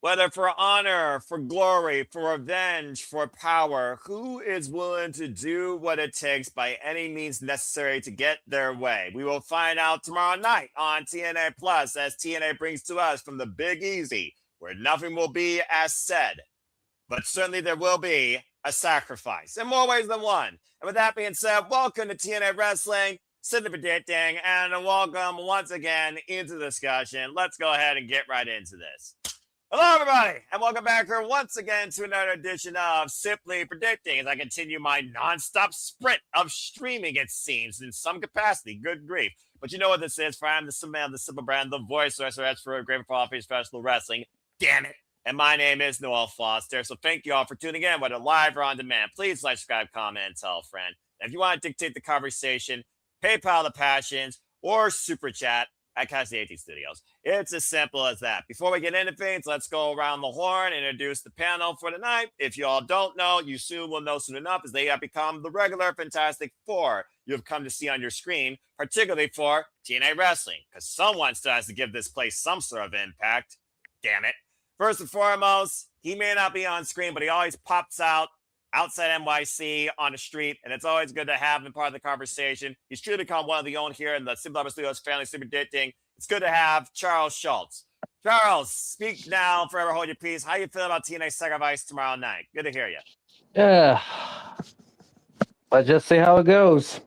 Whether for honor, for glory, for revenge, for power, who is willing to do what it takes by any means necessary to get their way? We will find out tomorrow night on TNA Plus as TNA brings to us from the Big Easy, where nothing will be as said, but certainly there will be a sacrifice in more ways than one. And with that being said, welcome to TNA Wrestling, Sydney Predicting, and welcome once again into the discussion. Let's go ahead and get right into this. Hello, everybody, and welcome back here once again to another edition of Simply Predicting as I continue my nonstop sprint of streaming, it seems, in some capacity. Good grief. But you know what this is, for I am the simple man, the simple brand, the voice of SRS for a great for professional wrestling. Damn it. And my name is Noel Foster. So thank you all for tuning in, whether live or on demand. Please like, subscribe, comment, and tell a friend. And if you want to dictate the conversation, PayPal the passions, or Super Chat at Cazarian Studios. It's as simple as that. Before we get into things, let's go around the horn and introduce the panel for tonight. If you all don't know, you soon will know soon enough as they have become the regular Fantastic Four you have come to see on your screen, particularly for TNA Wrestling, because someone still has to give this place some sort of impact. Damn it. First and foremost, he may not be on screen, but he always pops out outside NYC on the street, and it's always good to have him part of the conversation. He's truly become one of the own here in the Simple Studios family Super Predicting. It's good to have Charles Schultz. Charles, speak now, forever hold your peace. How you feel about TNA Sacrifice tomorrow night? Good to hear you. Yeah, let's just see how it goes.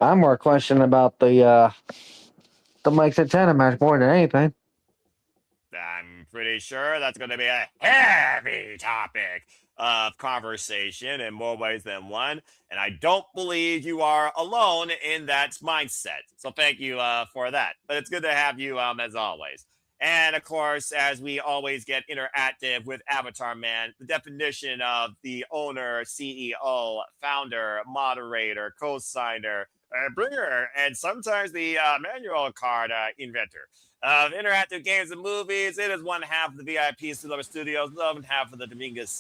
I'm more questioning about the Mike Santana match more than anything. I'm pretty sure that's going to be a heavy topic of conversation in more ways than one. And I don't believe you are alone in that mindset. So thank you for that. But it's good to have you as always. And of course, as we always get interactive with Avatar Man, the definition of the owner, CEO, founder, moderator, co-signer, bringer, and sometimes the manual card inventor of interactive games and movies. It is one half of the VIP Silver Studios, the other half of the Dominguez.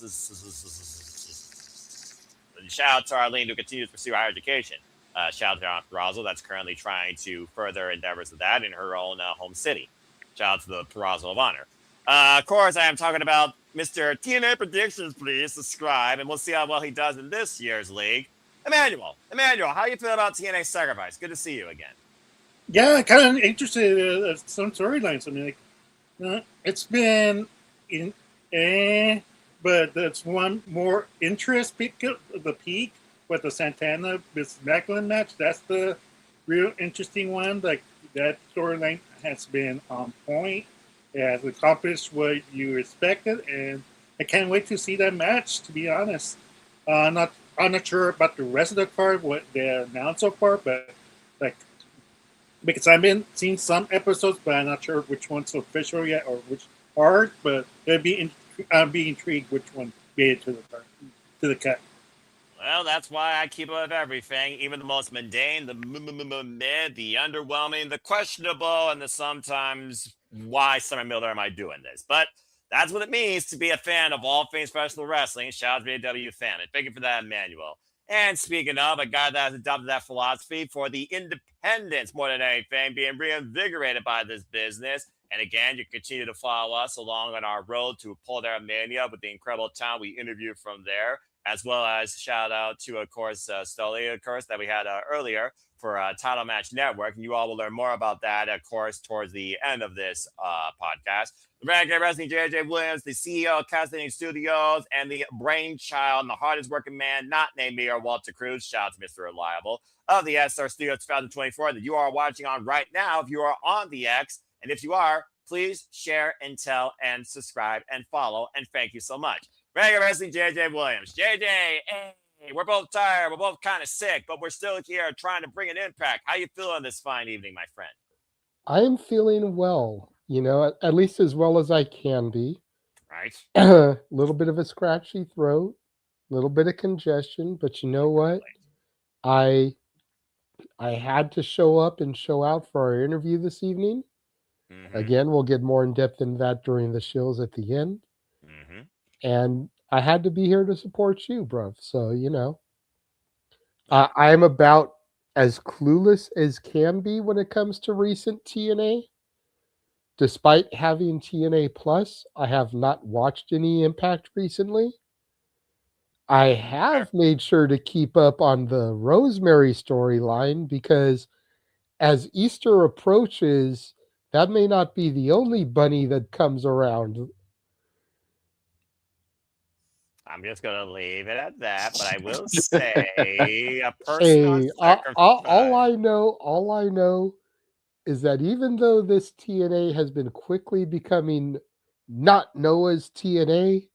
Shout out to Arlene who continues to pursue higher education. Shout out to Aunt Perazo that's currently trying to further endeavors of that in her own home city. Shout out to the Perazo of Honor. Of course, I am talking about Mr. TNA Predictions. Please subscribe, and we'll see how well he does in this year's league. Emmanuel, how you feel about TNA Sacrifice? Good to see you again. Yeah, kind of interested in some storylines. I mean, like, it's been but there's one more interest peak with the Santana with Maclin match. That's the real interesting one. Like that storyline has been on point. It has accomplished what you expected, and I can't wait to see that match. To be honest, I'm not sure about the rest of the card, what they announced so far, but like. Because I've been seeing some episodes, but I'm not sure which one's official yet or which are. But I'd be intrigued which one made it to the cut. Well, that's why I keep up with everything, even the most mundane, the mid, the underwhelming, the questionable, and the sometimes why Summer Miller am I doing this? But that's what it means to be a fan of all things professional wrestling. Shout out to BW fan. And thank you for that, Emmanuel. And speaking of, a guy that has adopted that philosophy for the independence more than anything, being reinvigorated by this business. And again, you continue to follow us along on our road to Polder Mania with the incredible talent we interviewed from there, as well as shout out to, of course, Stoli, of course, that we had earlier for Title Match Network. And you all will learn more about that, of course, towards the end of this podcast. The Renegade Wrestling, J.J. Williams, the CEO of Cazarian Studios, and the brainchild and the hardest working man, not named me or Walter Cruz, shout out to Mr. Reliable, of the SR Studio 2024 that you are watching on right now if you are on the X. And if you are, please share and tell and subscribe and follow. And thank you so much. Renegade Wrestling, J.J. Williams. J.J., hey, we're both tired. We're both kind of sick, but we're still here trying to bring an impact. How you feeling this fine evening, my friend? I am feeling well, at least as well as I can be. Right. A little bit of a scratchy throat, a little bit of congestion, but you know what? I had to show up and show out for our interview this evening. Mm-hmm. Again, we'll get more in depth in that during the shows at the end. Mm-hmm. And I had to be here to support you, bro. So, I am about as clueless as can be when it comes to recent TNA. despite having TNA Plus, I have not watched any Impact recently. I have made sure to keep up on the Rosemary storyline because as Easter approaches, that may not be the only bunny that comes around. I'm just going to leave it at that, but I will say a person on Hey, all sacrifice. all I know is that even though this TNA has been quickly becoming not Noah's TNA,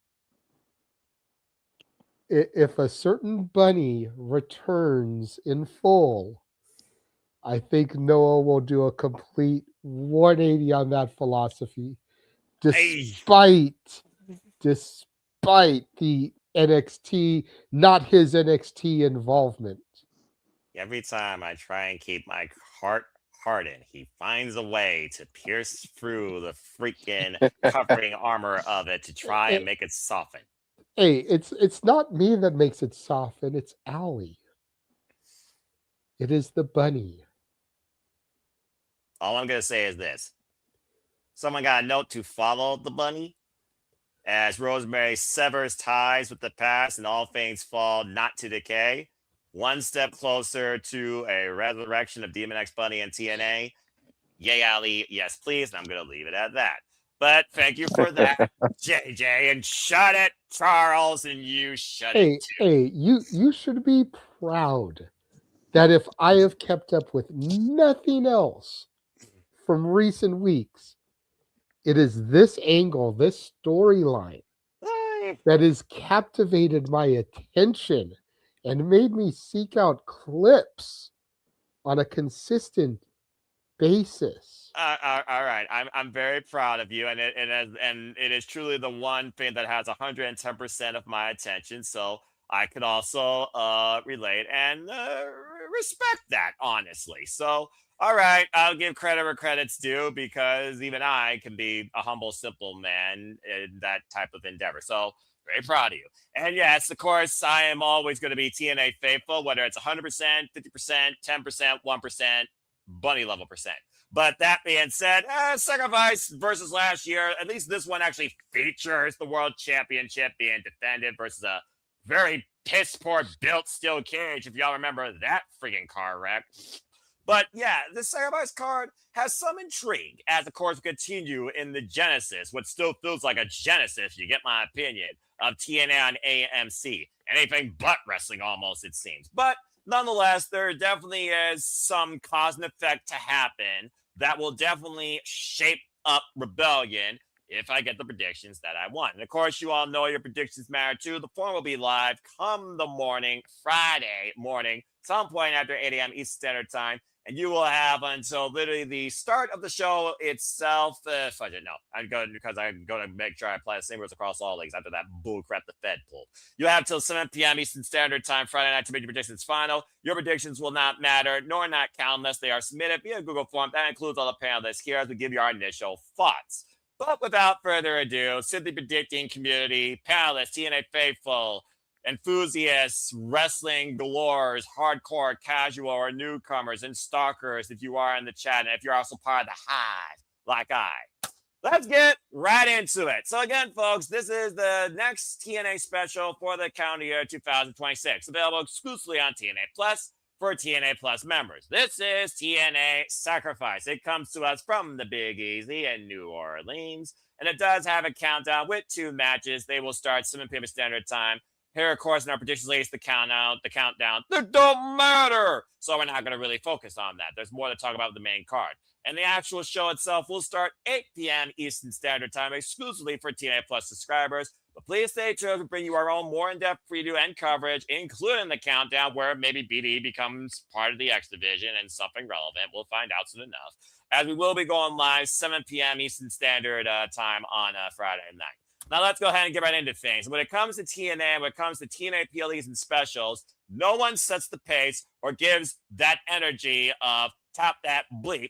if a certain bunny returns in full, I think Noah will do a complete 180 on that philosophy, Hey. despite the NXT, not his NXT involvement. Every time I try and keep my heart hardened, he finds a way to pierce through the freaking covering armor of it to try and make it soften. Hey, it's not me that makes it soften, it's Allie. It is the bunny. All I'm going to say is this. Someone got a note to follow the bunny as Rosemary severs ties with the past and all things fall not to decay. One step closer to a resurrection of Demon X Bunny and TNA. Yay, Ali. Yes, please. And I'm going to leave it at that. But thank you for that, JJ. And shut it, Charles. And you shut it too. Hey, you should be proud that if I have kept up with nothing else from recent weeks, it is this angle, this storyline that has captivated my attention and made me seek out clips on a consistent basis. All right, I'm very proud of you, and it is truly the one thing that has 110% of my attention. So I could also relate and respect that, honestly. So all right, I'll give credit where credit's due because even I can be a humble, simple man in that type of endeavor. So very proud of you. And yes, of course, I am always going to be TNA faithful, whether it's 100%, 50%, 10%, 1%, bunny level percent. But that being said, Sacrifice versus last year, at least this one actually features the World Championship being defended versus a very piss poor built steel cage, if y'all remember that freaking car wreck. But yeah, the Sacrifice card has some intrigue as, of course, we continue in the genesis, what still feels like a genesis, you get my opinion, of TNA on AMC. Anything but wrestling almost, it seems. But nonetheless, there definitely is some cause and effect to happen that will definitely shape up Rebellion if I get the predictions that I want. And of course, you all know your predictions matter too. The form will be live come the morning, Friday morning, some point after 8 a.m. Eastern Standard Time. And you will have until literally the start of the show itself. Fudge it, no. I'm going to make sure I apply the same rules across all leagues after that bullcrap the Fed pulled. You have till 7 p.m. Eastern Standard Time Friday night to make your predictions final. Your predictions will not matter, nor not count unless they are submitted via Google Form. That includes all the panelists here as we give you our initial thoughts. But without further ado, simply predicting community, panelists, TNA faithful, enthusiasts, wrestling galores, hardcore, casual, or newcomers, and stalkers if you are in the chat, and if you're also part of the hive, like I. Let's get right into it. So again, folks, this is the next TNA special for the calendar year 2026, available exclusively on TNA Plus for TNA Plus members. This is TNA Sacrifice. It comes to us from the Big Easy in New Orleans, and it does have a countdown with 2 matches. They will start 7 p.m. Standard Time. Here, of course, in our predictions list, the countdown, they don't matter. So we're not going to really focus on that. There's more to talk about with the main card. And the actual show itself will start 8 p.m. Eastern Standard Time exclusively for TNA Plus subscribers. But please stay tuned to bring you our own more in-depth preview and coverage, including the countdown where maybe BD becomes part of the X Division and something relevant. We'll find out soon enough. As we will be going live 7 p.m. Eastern Standard Time on Friday night. Now let's go ahead and get right into things. When it comes to TNA, when it comes to TNA PLEs and specials, no one sets the pace or gives that energy of tap that bleep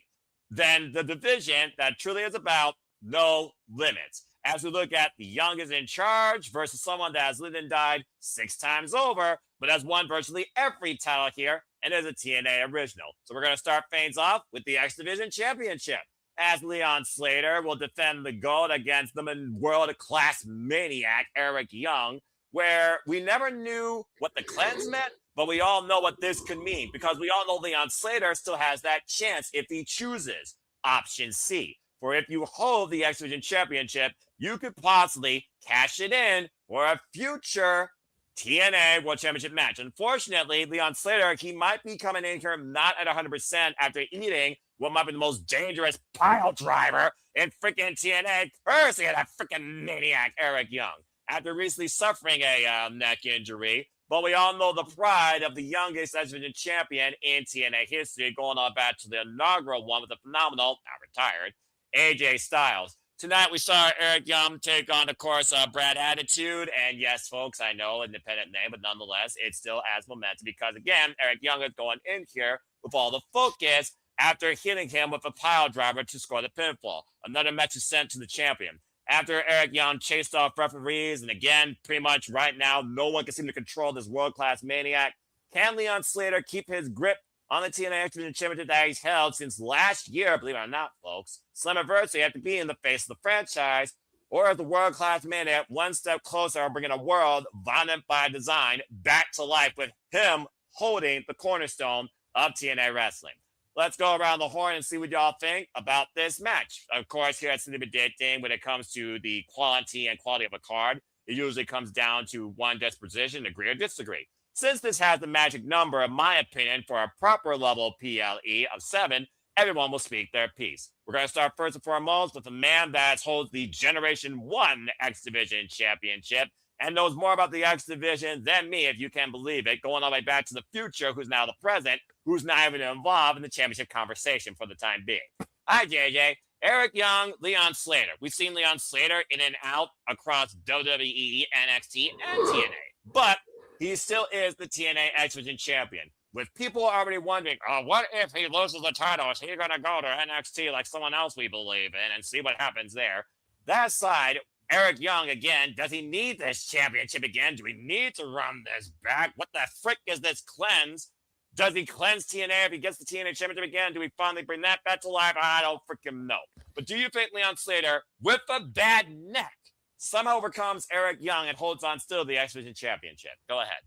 than the division that truly is about no limits. As we look at the youngest in charge versus someone that has lived and died 6 times over, but has won virtually every title here and is a TNA original. So we're going to start things off with the X Division Championship. as Leon Slater will defend the gold against the world-class maniac Eric Young, where we never knew what the cleanse meant, but we all know what this could mean because we all know Leon Slater still has that chance if he chooses. Option C. For if you hold the X Division Championship, you could possibly cash it in for a future TNA World Championship match. Unfortunately, Leon Slater, he might be coming in here not at 100% after eating what might be the most dangerous pile driver in freaking TNA, courtesy of that freaking maniac Eric Young, after recently suffering a neck injury. But we all know the pride of the youngest X Division champion in TNA history, going on back to the inaugural one with the phenomenal, now retired, AJ Styles. Tonight, we saw Eric Young take on, of course, Brad Attitude. And yes, folks, I know, independent name, but nonetheless, it still has momentum because, again, Eric Young is going in here with all the focus after hitting him with a pile driver to score the pinfall. Another match is sent to the champion. After Eric Young chased off referees, and again, pretty much right now, no one can seem to control this world-class maniac. Can Leon Slater keep his grip on the TNA X Division Championship that he's held since last year, believe it or not, folks? Slammiversary had to be in the face of the franchise, or is the world-class maniac one step closer bringing a world violent by design back to life with him holding the cornerstone of TNA wrestling? Let's go around the horn and see what y'all think about this match. Of course, here at Cindy Predicting, when it comes to the quality and quality of a card, it usually comes down to one disposition, agree or disagree. Since this has the magic number, in my opinion, for a proper level PLE of 7, everyone will speak their piece. We're going to start first and foremost with a man that holds the Generation 1 X Division Championship and knows more about the X Division than me, if you can believe it, going all the way back to the future, who's now the present, who's not even involved in the championship conversation for the time being. Hi, JJ. Eric Young, Leon Slater. We've seen Leon Slater in and out across WWE, NXT, and TNA, but he still is the TNA X Division champion. With people already wondering, what if he loses the title? Is he going to go to NXT like someone else we believe in and see what happens there? That aside, Eric Young, again, does he need this championship again? Do we need to run this back? What the frick is this cleanse? Does he cleanse TNA if he gets the TNA championship again? Do we finally bring that back to life? I don't freaking know. But do you think Leon Slater, with a bad neck, somehow overcomes Eric Young and holds on still to the X Division championship? Go ahead.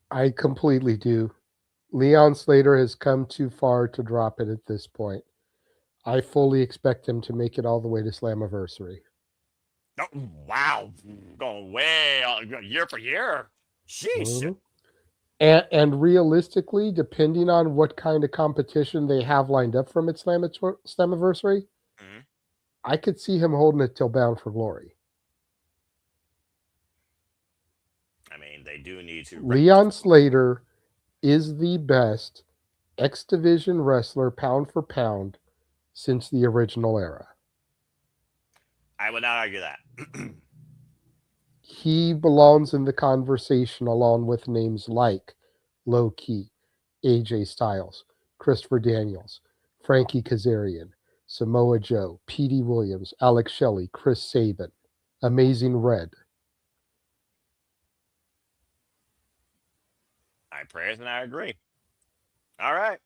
I completely do. Leon Slater has come too far to drop it at this point. I fully expect him to make it all the way to Slammiversary. Oh, wow. Going way year for year. Sheesh. Mm-hmm. And realistically, depending on what kind of competition they have lined up from its Slammiversary, I could see him holding it till Bound for Glory. I mean, they do need to. Leon Slater is the best X Division wrestler pound for pound since the original era. I would not argue that. He belongs in the conversation along with names like Low Key, AJ Styles, Christopher Daniels, Frankie Kazarian, Samoa Joe, Petey Williams, Alex Shelley, Chris Sabin, Amazing Red. I praise and I agree. All right.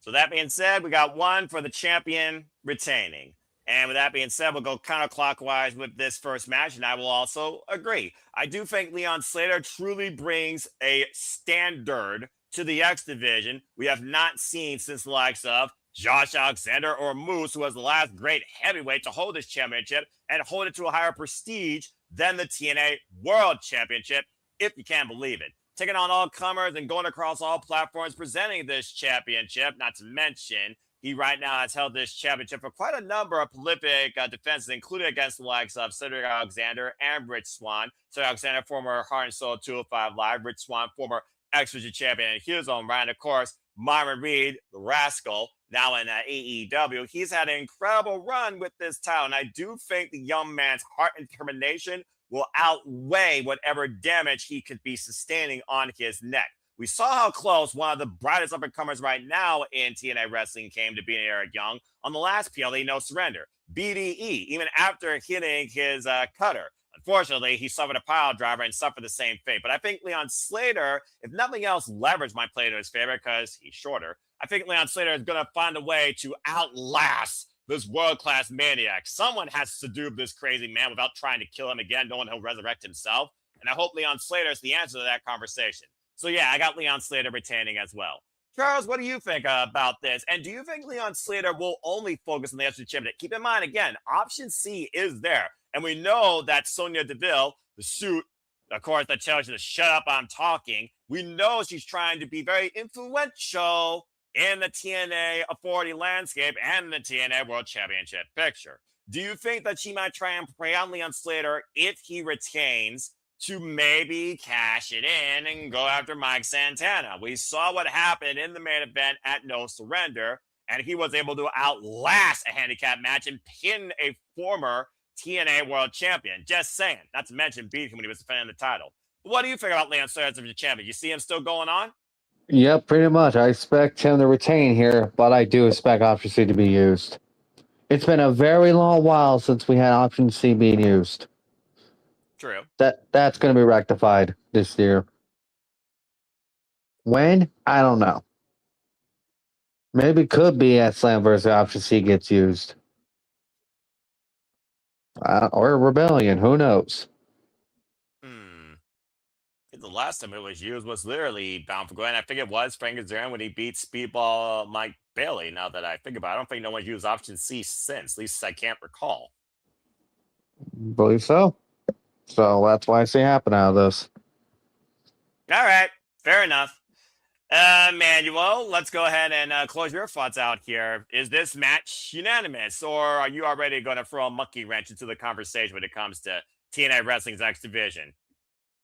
So that being said, we got one for the champion retaining. And with that being said, we'll go counterclockwise with this first match, and I will also agree. I do think Leon Slater truly brings a standard to the X Division we have not seen since the likes of Josh Alexander or Moose, who was the last great heavyweight to hold this championship and hold it to a higher prestige than the TNA World Championship, if you can believe it. Taking on all comers and going across all platforms presenting this championship, not to mention he right now has held this championship for quite a number of prolific defenses, including against the likes of Cedric Alexander and Rich Swann. Cedric Alexander, former Heart and Soul 205 Live. Rich Swann, former X Division champion in his own right. And of course, Myron Reed, the Rascal, now in AEW. He's had an incredible run with this title, and I do think the young man's heart and determination will outweigh whatever damage he could be sustaining on his neck. We saw how close one of the brightest up-and-comers right now in TNA wrestling came to being Eric Young on the last PLE No Surrender, BDE, even after hitting his cutter. unfortunately, he suffered a pile driver and suffered the same fate. But I think Leon Slater, if nothing else, leveraged my play to his favor because he's shorter. I think Leon Slater is going to find a way to outlast this world-class maniac. Someone has to do this crazy man without trying to kill him again, knowing he'll resurrect himself. And I hope Leon Slater is the answer to that conversation. So yeah, I got Leon Slater retaining as well. Charles, what do you think about this? And do you think Leon Slater will only focus on the SC Championship? Keep in mind, again, option C is there. And we know that Sonya Deville, the suit, of course, that tells you to shut up, I'm talking. We know she's trying to be very influential in the TNA authority landscape and the TNA World Championship picture. Do you think that she might try and prey on Leon Slater if he retains to maybe cash it in and go after Mike Santana? We saw what happened in the main event at No Surrender, and he was able to outlast a handicap match and pin a former TNA World Champion. Just saying. Not to mention beat him when he was defending the title. What do you think about Leon Slater as the champion? You see him still going on? Yep, pretty much. I expect him to retain here, but I do expect option C to be used. It's been a very long while since we had option C being used. True. That's going to be rectified this year. When? I don't know. Maybe it could be at Slammiversary option C gets used. Or Rebellion, who knows? The last time it was used was literally Bound for Glory, and I think it was Frank Kazarian when he beat Speedball Mike Bailey. Now that I think about it, I don't think no one's used option C since. At least I can't recall. Believe so. So that's why I see happen out of this. All right, fair enough. Manuel, let's go ahead and close your thoughts out here. Is this match unanimous, or are you already going to throw a monkey wrench into the conversation when it comes to TNA Wrestling's X Division?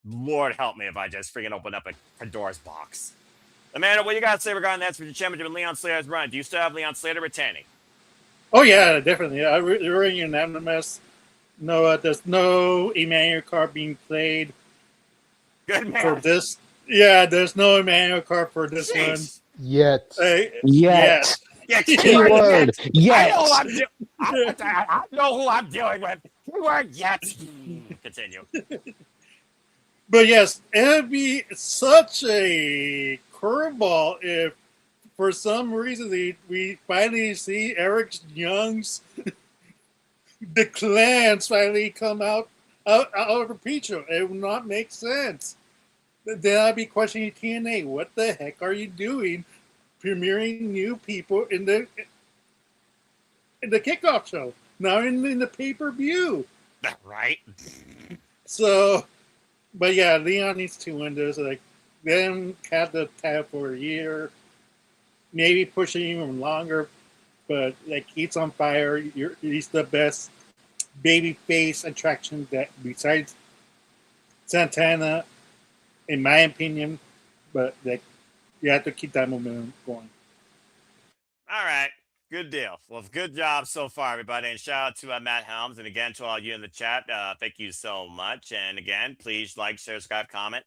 Lord help me if I just freaking open up a Pandora's box. Amanda, what you got to say regarding that for the championship and Leon Slater's run? Do you still have Leon Slater retaining? Oh, yeah, definitely. We're unanimous. No, there's no Emmanuel card being played. Good man. For this. Yeah, there's no Emmanuel card for this one. Yet. Yet. Yeah, keyword. Yet. I know who I'm dealing with. Keyword yet. Continue. But yes, it would be such a curveball if, for some reason, we finally see Eric Young's the clans finally come out of the picture. It would not make sense. Then I'd be questioning TNA. What the heck are you doing, premiering new people in the kickoff show? Now in the pay-per-view. Right. So. But yeah, Leon needs to win this. Like, then have the tab for a year, maybe pushing even longer. But like, he's on fire. He's the best baby face attraction that besides Santana, in my opinion. But like, you have to keep that momentum going. All right. Good deal. Well, good job so far, everybody. And shout out to Matt Helms. And again, to all you in the chat, thank you so much. And again, please like, share, subscribe, comment,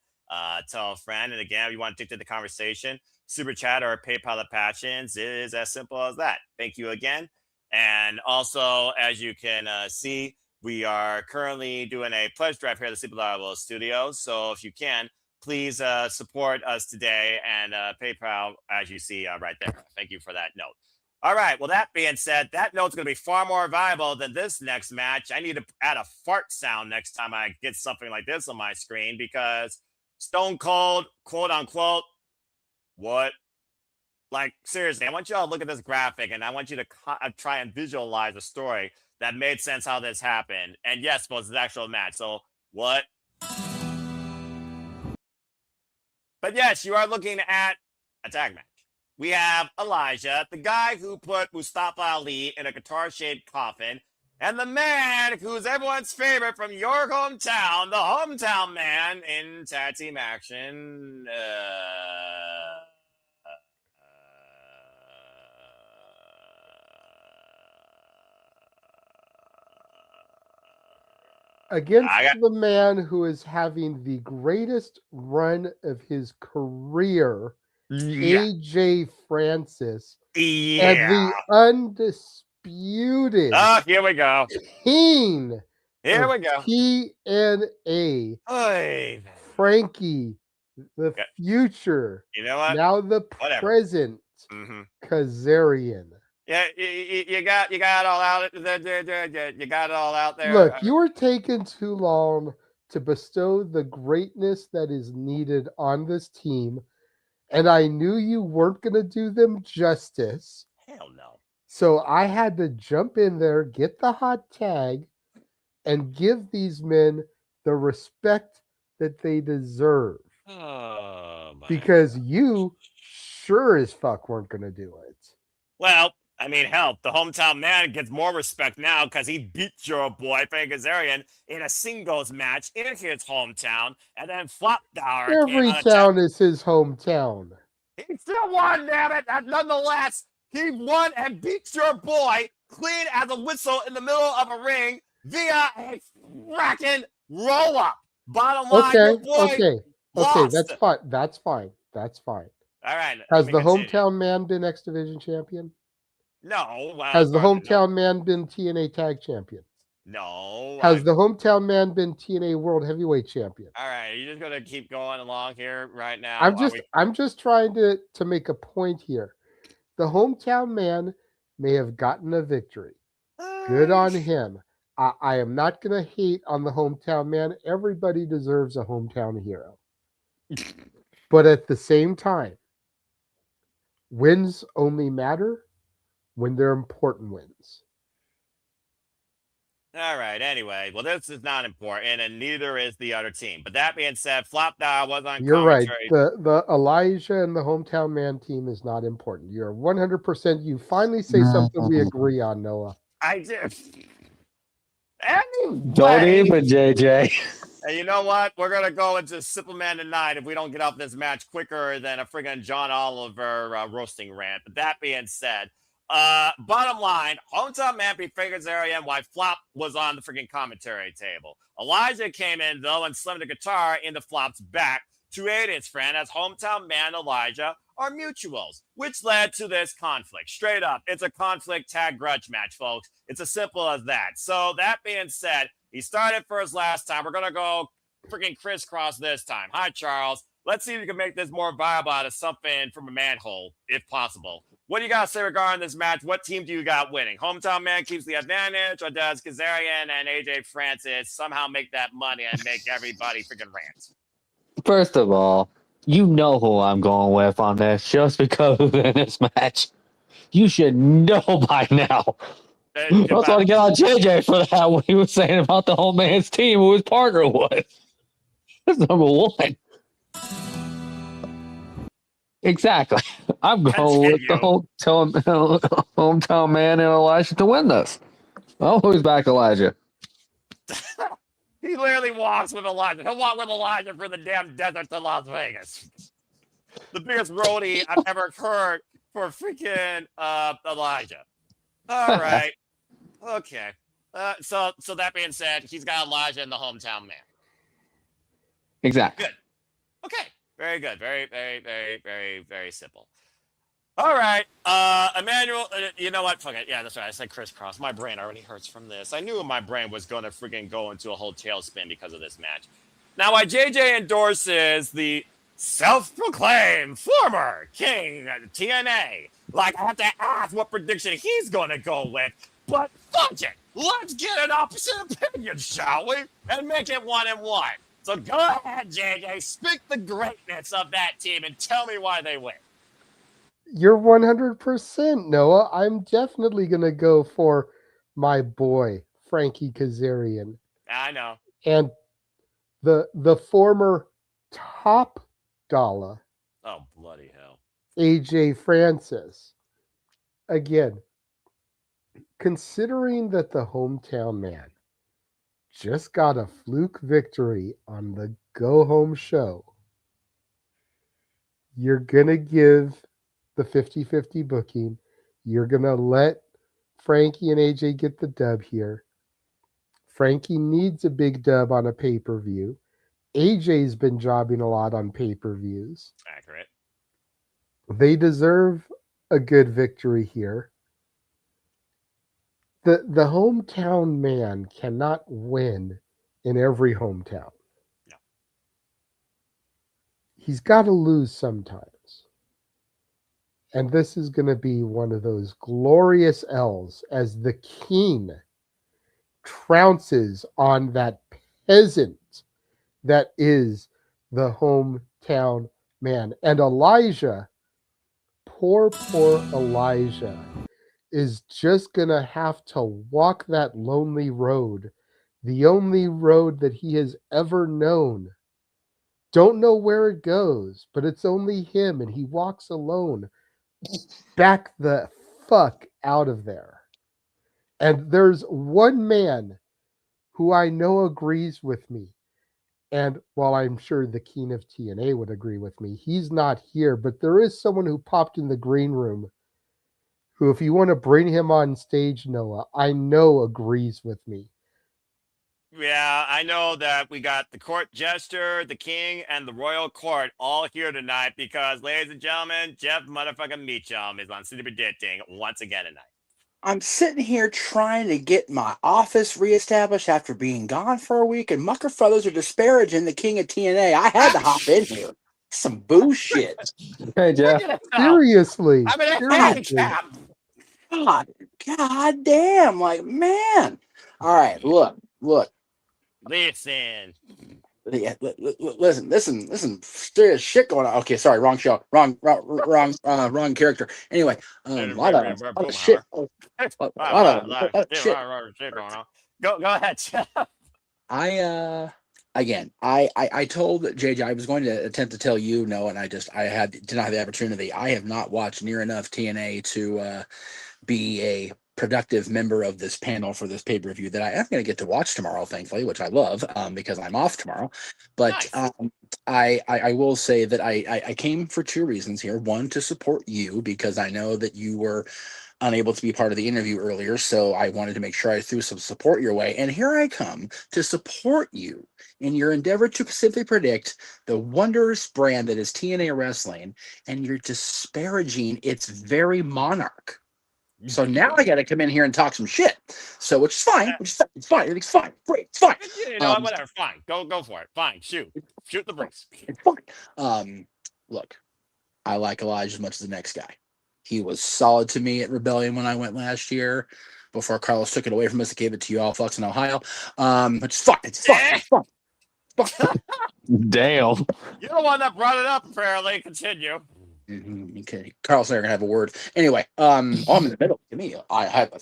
tell a friend. And again, if you want to dictate the conversation, Super Chat or PayPal of Passions is as simple as that. Thank you again. And also, as you can see, we are currently doing a pledge drive here at the Super Level Studios. So if you can, please support us today and PayPal, as you see right there. Thank you for that note. All right. Well, that being said, that note's going to be far more viable than this next match. I need to add a fart sound next time I get something like this on my screen because Stone Cold, quote unquote, what? Like, seriously, I want you all to look at this graphic and I want you to try and visualize a story that made sense how this happened. And yes, well, it's an actual match. So, what? But yes, you are looking at a tag match. We have Elijah, the guy who put Mustafa Ali in a guitar-shaped coffin, and the man who's everyone's favorite from your hometown, the hometown man in tag team action. Against the man who is having the greatest run of his career, AJ Francis, and the undisputed here we go. King Here of we go. TNA. Oy. Frankie, the Yeah. future. You know what? Now the Whatever. present. Mm-hmm. Kazarian. Yeah, you got it all out. You got it all out there. Look, you were taking too long to bestow the greatness that is needed on this team, and I knew you weren't going to do them justice. Hell no. So I had to jump in there, get the hot tag, and give these men the respect that they deserve. Oh, my Because you sure as fuck weren't going to do it. Well, I mean, hell, the hometown man gets more respect now because he beat your boy, Frankie Kazarian, in a singles match in his hometown, and then Flopdower Every town is his hometown. He still won, damn it! And nonetheless, he won and beat your boy clean as a whistle in the middle of a ring via a fracking roll-up. Bottom line, your boy lost. That's fine. All right. Has the hometown man been X Division champion? No. Well, Has the hometown man been TNA tag champion? No. Has the hometown man been TNA World Heavyweight champion? All right, you're just gonna keep going along here right now. I'm just trying to make a point here. The hometown man may have gotten a victory. Good on him. I am not gonna hate on the hometown man. Everybody deserves a hometown hero. But at the same time, wins only matter when they're important wins. All right. Anyway, well, this is not important, and neither is the other team. But that being said, Flopdower was on You're right. commentary. The Alisha and the hometown man team is not important. You're 100%. You finally say something we agree on, Noah. I did. Anyway, Don't even, JJ. And you know what? We're gonna go into Simple Man tonight if we don't get off this match quicker than a friggin' John Oliver roasting rant. But that being said, bottom line, hometown man beat Frankie's area and why Flop was on the freaking commentary table. Elijah came in though and slammed the guitar into Flop's back to aid his friend as hometown man Elijah are mutuals, which led to this conflict. Straight up, it's a conflict tag grudge match, folks. It's as simple as that. So that being said, he started first last time. We're gonna go freaking crisscross this time. Hi, Charles. Let's see if we can make this more viable out of something from a manhole, if possible. What do you got to say regarding this match? What team do you got winning? Hometown man keeps the advantage, or does Kazarian and AJ Francis somehow make that money and make everybody freaking rant? First of all, you know who I'm going with on this just because in this match. You should know by now. I was going to get on JJ for that, what he was saying about the whole man's team who his partner was. That's number one. Exactly. I'm going with the hometown man and Elijah to win this. Oh, who's back, Elijah? He literally walks with Elijah. He'll walk with Elijah for the damn desert to Las Vegas. The biggest roadie I've ever heard for freaking Elijah. All right. Okay. So that being said, he's got Elijah in the hometown man. Exactly. Good. Okay. Very good. Very, very, very, very, very simple. All right. Emmanuel, you know what? Fuck it. Yeah, that's right. I said crisscross. My brain already hurts from this. I knew my brain was going to freaking go into a whole tailspin because of this match. Now, why JJ endorses the self-proclaimed former king of TNA, like I have to ask what prediction he's going to go with, but fuck it. Let's get an opposite opinion, shall we? And make it 1-1. So go ahead, JJ. Speak the greatness of that team and tell me why they win. You're 100%, Noah. I'm definitely going to go for my boy, Frankie Kazarian. I know. And the former top dollar. Oh, bloody hell. AJ Francis. Again, considering that the hometown man just got a fluke victory on the go-home show, you're going to give the 50-50 booking. You're going to let Frankie and AJ get the dub here. Frankie needs a big dub on a pay-per-view. AJ's been jobbing a lot on pay-per-views. Accurate. They deserve a good victory here. the hometown man cannot win in every hometown. No. He's got to lose sometimes. And this is going to be one of those glorious L's as the king trounces on that peasant that is the hometown man. And Elijah, poor Elijah, is just going to have to walk that lonely road, the only road that he has ever known. Don't know where it goes, but it's only him, and he walks alone. Back the fuck out of there. And there's one man who I know agrees with me. And while I'm sure the king of TNA would agree with me, he's not here, but there is someone who popped in the green room who, if you want to bring him on stage, Noah, I know agrees with me. Yeah, I know that we got the court jester, the king, and the royal court all here tonight because, ladies and gentlemen, Jeff motherfucking Meacham is on City Predicting once again tonight. I'm sitting here trying to get my office reestablished after being gone for a week, and Mucker Fellows are disparaging the king of TNA. I had to hop in here. Some bullshit. Hey, Jeff. Seriously. I'm an seriously. handicap. God damn. Like, man. All right, look. Listen. Yeah, listen. There's shit going on. Okay, sorry, wrong show, wrong character. Anyway, a lot of shit. A lot of shit. Go ahead, Jeff. I told JJ I was going to attempt to tell you no, and did not have the opportunity. I have not watched near enough TNA to be a productive member of this panel for this pay-per-view that I am going to get to watch tomorrow, thankfully, which I love because I'm off tomorrow. But nice. I will say that I came for two reasons here. One, to support you because I know that you were unable to be part of the interview earlier, so I wanted to make sure I threw some support your way. And here I come to support you in your endeavor to simply predict the wondrous brand that is TNA Wrestling, and you're disparaging its very monarch. So now I got to come in here and talk some shit. So which is fine. It's fine. Everything's fine. Great. It's fine. You know, whatever. Fine. Go for it. Fine. Shoot the breaks. It's fine. Look, I like Elijah as much as the next guy. He was solid to me at Rebellion when I went last year before Carlos took it away from us and gave it to you all fucks in Ohio. Which is fine. It's fine. Damn. You're the one that brought it up, apparently. Continue. Okay, Carlos and I are gonna have a word. Anyway, I'm in the middle. To me, I have the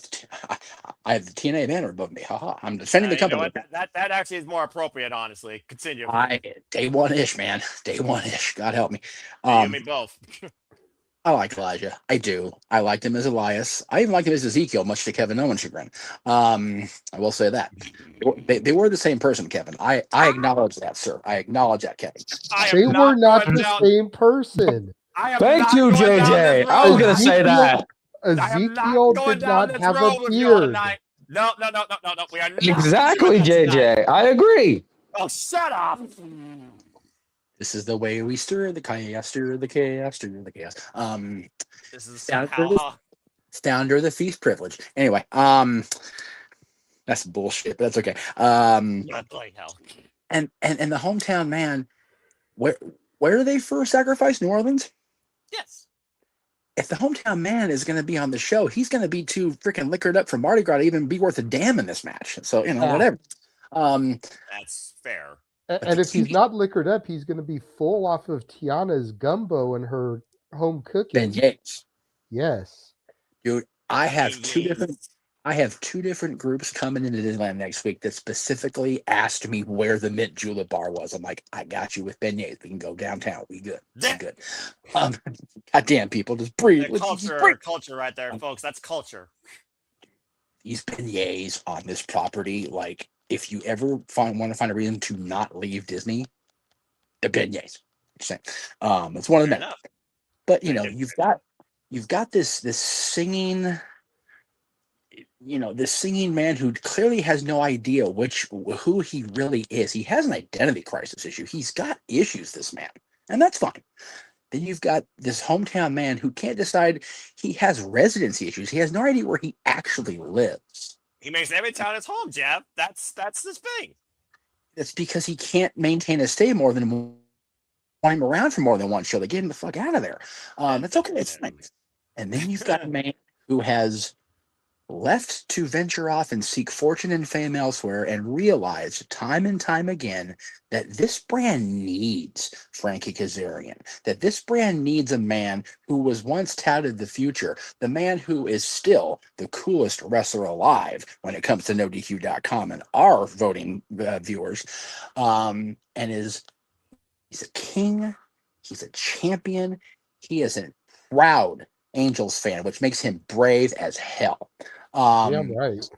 TNA banner above me. Haha, I'm defending the company. You know that actually is more appropriate, honestly. Continue. Day one-ish, man. Day one-ish. God help me. You and me both. I like Elijah. I do. I liked him as Elias. I even liked him as Ezekiel, much to Kevin Owens' chagrin. I will say that. They were the same person, Kevin. I acknowledge that, sir. I acknowledge that, Kevin. They were not the same person. Thank you, JJ. I was going to say that. Ezekiel did not have a beard. No. We are not exactly, JJ. I agree. Oh, shut up. This is the way we stir the chaos, stir the chaos. This is it's down to the feast privilege. Anyway, that's bullshit, but that's okay. Bloody hell. And the hometown man, where are they first sacrificed? New Orleans? Yes. If the hometown man is going to be on the show, he's going to be too freaking liquored up from Mardi Gras to even be worth a damn in this match. So, whatever. That's fair. And if he's not liquored up, he's going to be full off of Tiana's gumbo and her home cooking. Beignets. Yes. Dude, I have two different groups coming into Disneyland next week that specifically asked me where the Mint Julep bar was. I'm like, I got you with beignets. We can go downtown. We good. We good. Goddamn, people, just breathe. Culture right there, folks. That's culture. These beignets on this property, like, if you ever want to find a reason to not leave Disney, the beignets. It's one of the many. But you've got this singing. This singing man who clearly has no idea who he really is. He has an identity crisis issue. He's got issues, this man, and that's fine. Then you've got this hometown man who can't decide. He has residency issues. He has no idea where he actually lives. He makes every town his home, Jeff. That's his thing. It's because he can't maintain a stay more than him around for more than one show. They get him the fuck out of there. It's okay. It's fine. And then you've got a man who has left to venture off and seek fortune and fame elsewhere and realized time and time again that this brand needs Frankie Kazarian, that this brand needs a man who was once touted the future, the man who is still the coolest wrestler alive when it comes to NoDQ.com and our voting viewers, and he's a king, he's a champion, he is a proud Angels fan, which makes him brave as hell. Yeah, right.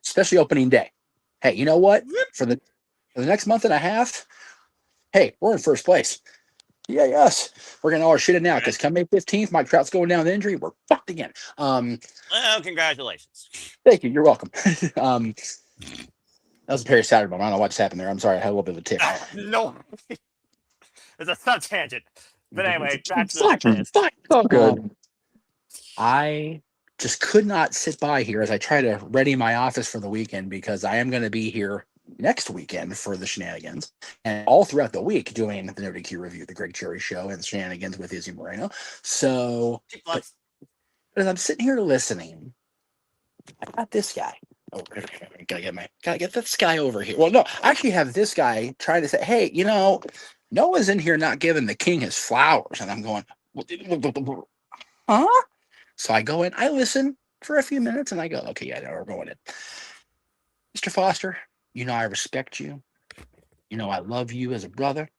Especially opening day. Hey, you know what? For the next month and a half, hey, we're in first place. Yeah, yes. We're getting all our shit in now because come May 15th, Mike Trout's going down with injury. We're fucked again. Well, congratulations. Thank you. You're welcome. That was a Perry Saturday moment. I don't know what's happened there. I'm sorry. I had a little bit of a tick. No. It's a sub tangent. But anyway, back to the Oh, good. I just could not sit by here as I try to ready my office for the weekend because I am going to be here next weekend for the shenanigans and all throughout the week doing the NoDQ review, the Greg Cherry show, and the shenanigans with Izzy Moreno. So, but as I'm sitting here listening, I got this guy. Oh, gotta get this guy over here. Well, no, I actually have this guy trying to say, hey, you know, Noah's in here not giving the king his flowers, and I'm going, huh? So I go in, I listen for a few minutes, and I go, okay, yeah, we're going in. Mr. Foster, you know I respect you. You know I love you as a brother.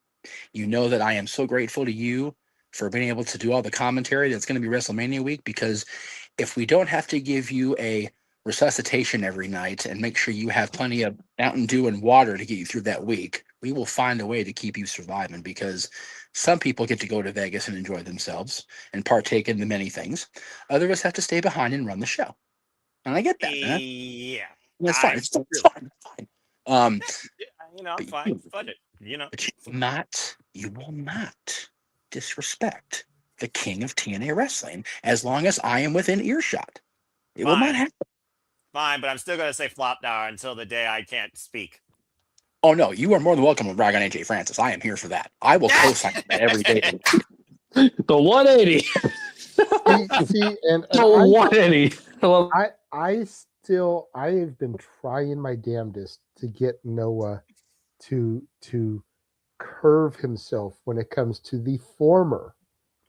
You know that I am so grateful to you for being able to do all the commentary that's going to be WrestleMania week, because if we don't have to give you a resuscitation every night and make sure you have plenty of Mountain Dew and water to get you through that week, we will find a way to keep you surviving, because some people get to go to Vegas and enjoy themselves and partake in the many things. Other of us have to stay behind and run the show. And I get that, man. Yeah. It's fine. It's fine. You know, I'm fine. Budget. You know. But you will not disrespect the king of TNA wrestling as long as I am within earshot. It will not happen. Fine, but I'm still going to say flop now until the day I can't speak. Oh, no, you are more than welcome to brag on AJ Francis. I am here for that. I will co-sign that every day. The 180. See, and the 180. I have been trying my damnedest to get Noah to curve himself when it comes to the former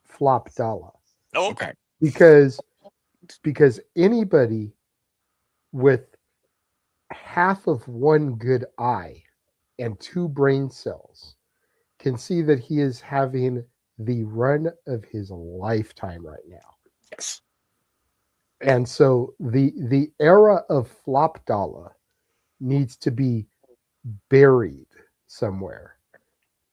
Flop Dollar. Okay. Because anybody with half of one good eye and two brain cells can see that he is having the run of his lifetime right now. Yes. And so the era of Flop Dollar needs to be buried somewhere.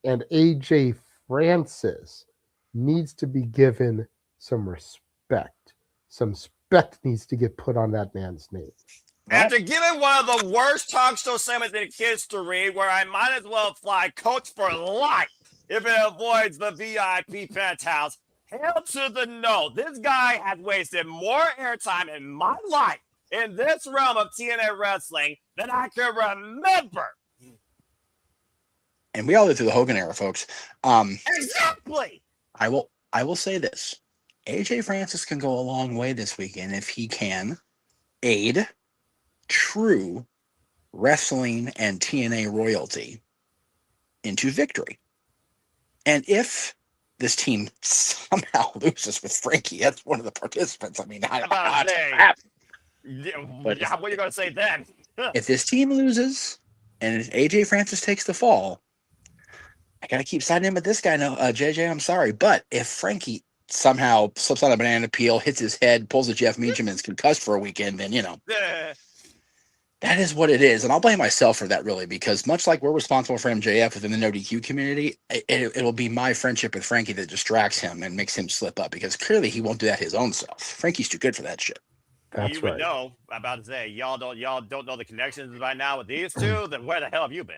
And AJ Francis needs to be given some respect. Some respect needs to get put on that man's name. After giving one of the worst talk show segments in history, where I might as well fly coach for life if it avoids the VIP penthouse, hell to the no. This guy has wasted more airtime in my life in this realm of TNA wrestling than I can remember. And we all lived through the Hogan era, folks. Exactly. I will say this. AJ Francis can go a long way this weekend if he can aid true wrestling and TNA royalty into victory. And if this team somehow loses with Frankie as one of the participants, I mean, what are you going to say then? If this team loses and AJ Francis takes the fall, I got to keep siding in with this guy now. JJ, I'm sorry. But if Frankie somehow slips on a banana peel, hits his head, pulls a Jeff Meacham, and is concussed for a weekend, then, you know, that is what it is. And I'll blame myself for that, really, because much like we're responsible for MJF within the NoDQ community, it'll be my friendship with Frankie that distracts him and makes him slip up, because clearly he won't do that his own self. Frankie's too good for that shit. That's you right. would know. I'm about to say, y'all don't know the connections by now with these two, then where the hell have you been?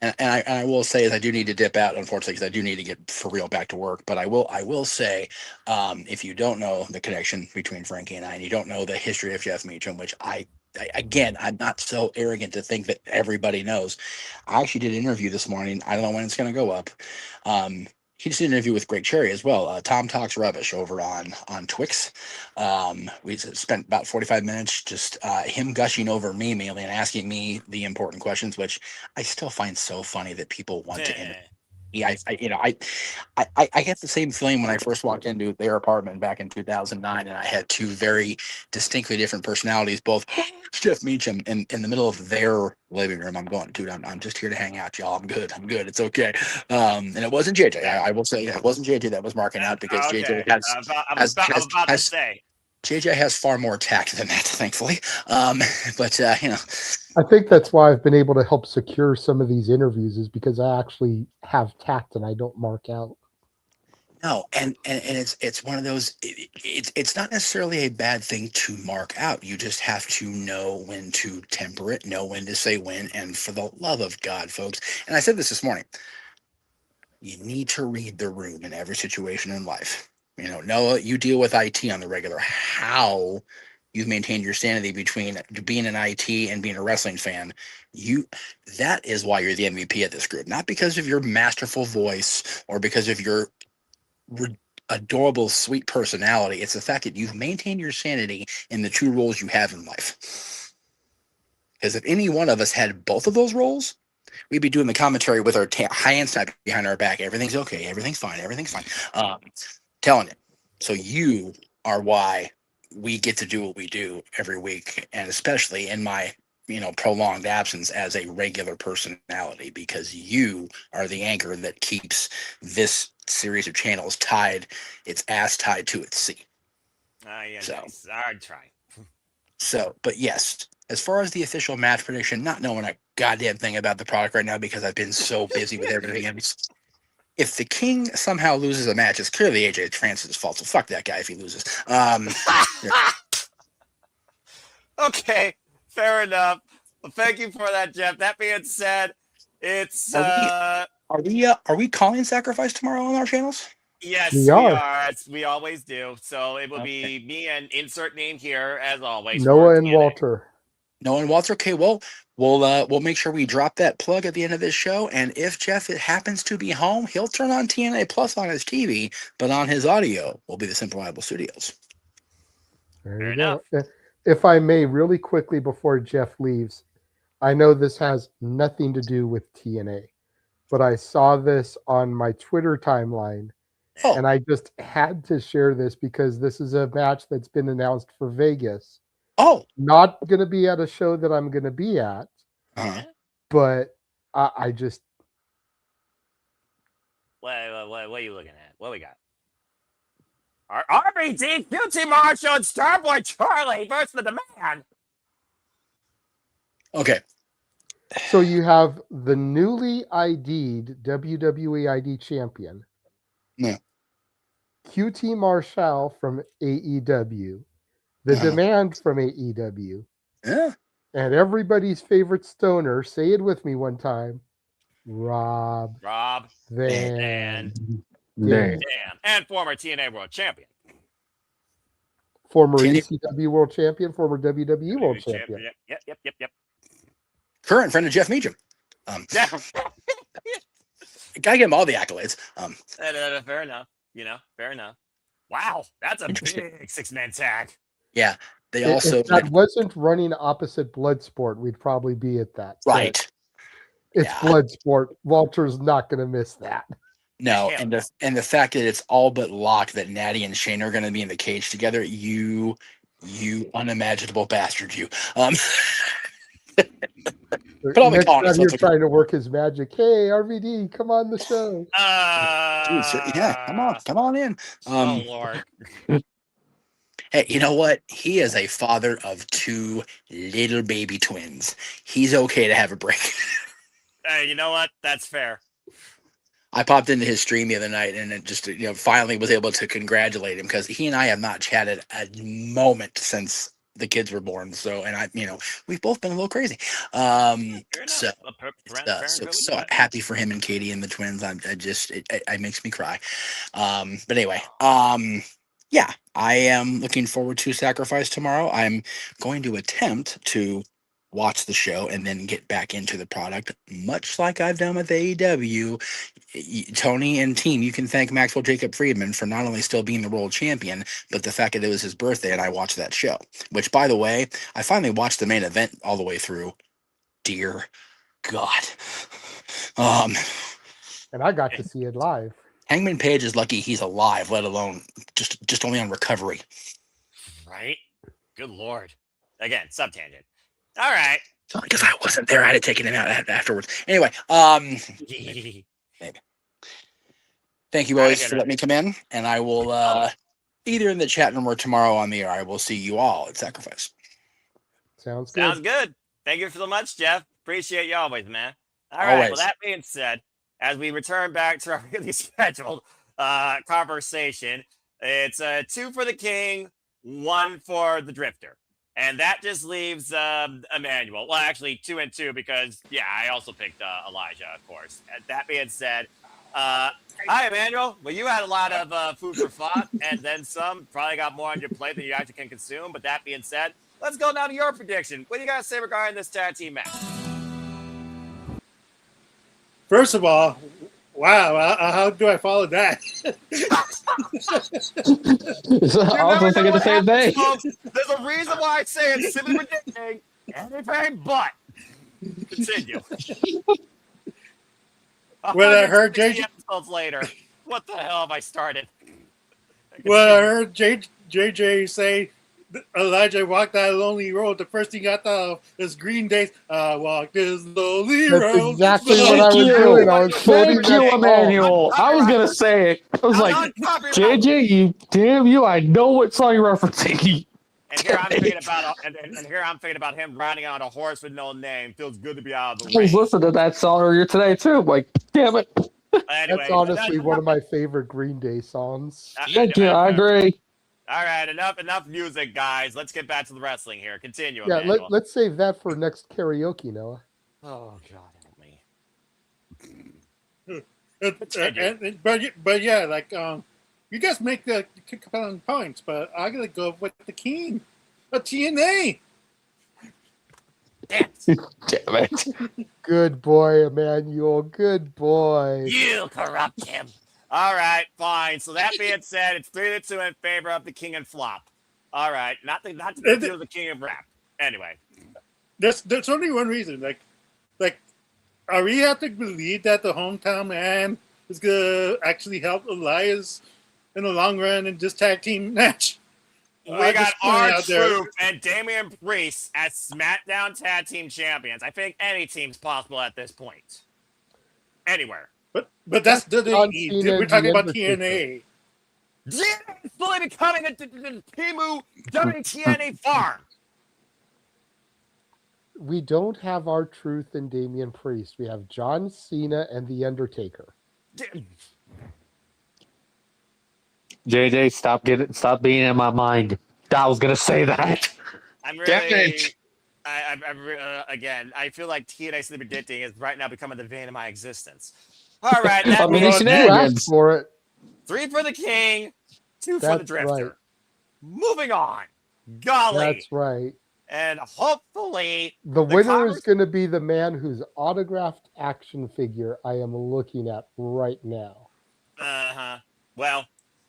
And I will say is I do need to dip out, unfortunately, because I do need to get for real back to work. But I will say, if you don't know the connection between Frankie and you don't know the history of Jeff Meacham, which I again, I'm not so arrogant to think that everybody knows. I actually did an interview this morning. I don't know when it's going to go up. He just did an interview with Greg Cherry as well. Tom Talks Rubbish over on Twix. We spent about 45 minutes just him gushing over me mainly and asking me the important questions, which I still find so funny that people want to interview. I get the same feeling when I first walked into their apartment back in 2009, and I had two very distinctly different personalities, both Jeff Meacham in the middle of their living room. I'm going, dude, I'm just here to hang out, y'all. I'm good. It's okay. And it wasn't JJ. I will say it wasn't JJ that was marking out, because JJ JJ has far more tact than that, thankfully. But I think that's why I've been able to help secure some of these interviews, is because I actually have tact and I don't mark out. No, and it's one of those. It's not necessarily a bad thing to mark out. You just have to know when to temper it, know when to say when, and for the love of God, folks. And I said this morning. You need to read the room in every situation in life. Noah, you deal with IT on the regular. How you've maintained your sanity between being an IT and being a wrestling fan, that is why you're the MVP of this group. Not because of your masterful voice or because of your adorable, sweet personality. It's the fact that you've maintained your sanity in the two roles you have in life. Because if any one of us had both of those roles, we'd be doing the commentary with our hands tied behind our back. Everything's okay. Everything's fine. Telling it. So you are why we get to do what we do every week, and especially in my prolonged absence as a regular personality, because you are the anchor that keeps this series of channels its ass tied to its seat. Nice. I'd try. But yes, as far as the official match prediction, not knowing a goddamn thing about the product right now because I've been so busy with everything else. If the King somehow loses a match, it's clearly AJ Francis' fault. So fuck that guy if he loses. Okay, fair enough. Well, thank you for that, Jeff. That being said, it's Are we calling Sacrifice tomorrow on our channels? Yes, We we are. are. As we always do. So it will be me and insert name here as always. Noah and Walter. Noah and Walter. Okay, well, we'll make sure we drop that plug at the end of this show. And if Jeff happens to be home, he'll turn on TNA Plus on his TV, but on his audio will be the Simple Reliable Studios. There you go. If I may, really quickly before Jeff leaves, I know this has nothing to do with TNA, but I saw this on my Twitter timeline, and I just had to share this because this is a match that's been announced for Vegas. Not going to be at a show that I'm going to be at, but I just... What are you looking at? What we got? RBD, QT Marshall, and Starboy Charlie versus the Demand. Okay. So you have the newly ID'd WWE ID champion. Yeah. QT Marshall from AEW. The Demand from AEW. Yeah. And everybody's favorite stoner, say it with me one time, Rob Van Dam. And former TNA World Champion. Former ECW World Champion, former WWE World Champion. Yep. Current friend of Jeff Meacham. Gotta give him all the accolades. Fair enough. Fair enough. Wow, that's a big six-man tag. Yeah. They also... If that wasn't running opposite Bloodsport, we'd probably be at that. Right. It's Bloodsport. Walter's not going to miss that. No, and the fact that it's all but locked that Natty and Shane are going to be in the cage together, you unimaginable bastard, you. But I'll be calling it. You're trying to work his magic. Hey, RVD, come on the show. Dude, come on in. Oh Lord. Hey, you know what? He is a father of two little baby twins. He's okay to have a break. Hey, you know what? That's fair. I popped into his stream the other night and it just, finally was able to congratulate him because he and I have not chatted a moment since the kids were born. So, and we've both been a little crazy. So happy for him and Katie and the twins. It makes me cry. But anyway, Yeah, I am looking forward to Sacrifice tomorrow. I'm going to attempt to watch the show and then get back into the product, much like I've done with AEW. Tony and team, you can thank Maxwell Jacob Friedman for not only still being the world champion, but the fact that it was his birthday and I watched that show. Which, by the way, I finally watched the main event all the way through. Dear God. And I got to see it live. Hangman Page is lucky he's alive, let alone just only on recovery. Right? Good Lord. Again, sub-tangent. All right. Because I wasn't there, I had to take him out afterwards. Anyway, maybe. Thank you always for letting me come in, and I will either in the chat room or tomorrow on the air. I will see you all at Sacrifice. Sounds good. Sounds good. Thank you so much, Jeff. Appreciate you always, man. All right. Always. Well, that being said, as we return back to our really scheduled conversation, it's 2 for the King, 1 for the Drifter. And that just leaves Emmanuel. Well, actually, 2 and 2 because, yeah, I also picked Elijah, of course. That being said, hi, Emmanuel. Well, you had a lot of food for thought and then some. Probably got more on your plate than you actually can consume. But that being said, let's go down to your prediction. What do you guys say regarding this tag team match? First of all, wow, how do I follow that? I was thinking the same thing. There's a reason why I say it's simply predicting anything but. Continue. When I heard episodes later, what the hell have I started? Well, I heard JJ say Elijah walked that lonely road. The first thing I thought of is Green Day's I walked this lonely That's road. exactly what I was doing. I was quoting Thank you, that song. Emmanuel. I was gonna say it. I was like, JJ, you damn you! I know what song you're referencing. And here I'm thinking about, and here I'm thinking about him riding on a horse with no name. Feels good to be out of the I was rain. listening to that song earlier today too. I'm like, damn it. Anyway, That's honestly one of my favorite Green Day songs. Thank you. I agree. All right, enough music, guys. Let's get back to the wrestling here. Continue. Yeah, Emmanuel. let's save that for next karaoke, Noah. Oh God, help me. But yeah, like you guys make the compelling points, but I gotta go with the King, a TNA. Damn it. Good boy, Emmanuel. Good boy. You corrupt him. All right, fine. So that being said, it's 3-2 in favor of the King and Flop. All right, not the King of Rap. Anyway, there's only one reason. Like, are we have to believe that the hometown man is gonna actually help Elias in the long run in this tag team match? We got R-Truth and Damian Priest as SmackDown Tag Team Champions. I think any team's possible at this point. Anywhere. But that's WWE. We're talking about TNA. TNA is fully becoming a Timu WTNA farm. We don't have R-Truth and Damian Priest. We have John Cena and The Undertaker. JJ, stop being in my mind. I was gonna say that. I'm really. Again, I feel like TNA Sleep Predicting is right now becoming the vein of my existence. All right, that means you asked for it. 3 for the King, 2 for the Drifter. Right. Moving on. Golly. That's right. And hopefully the winner is going to be the man whose autographed action figure I am looking at right now. Well,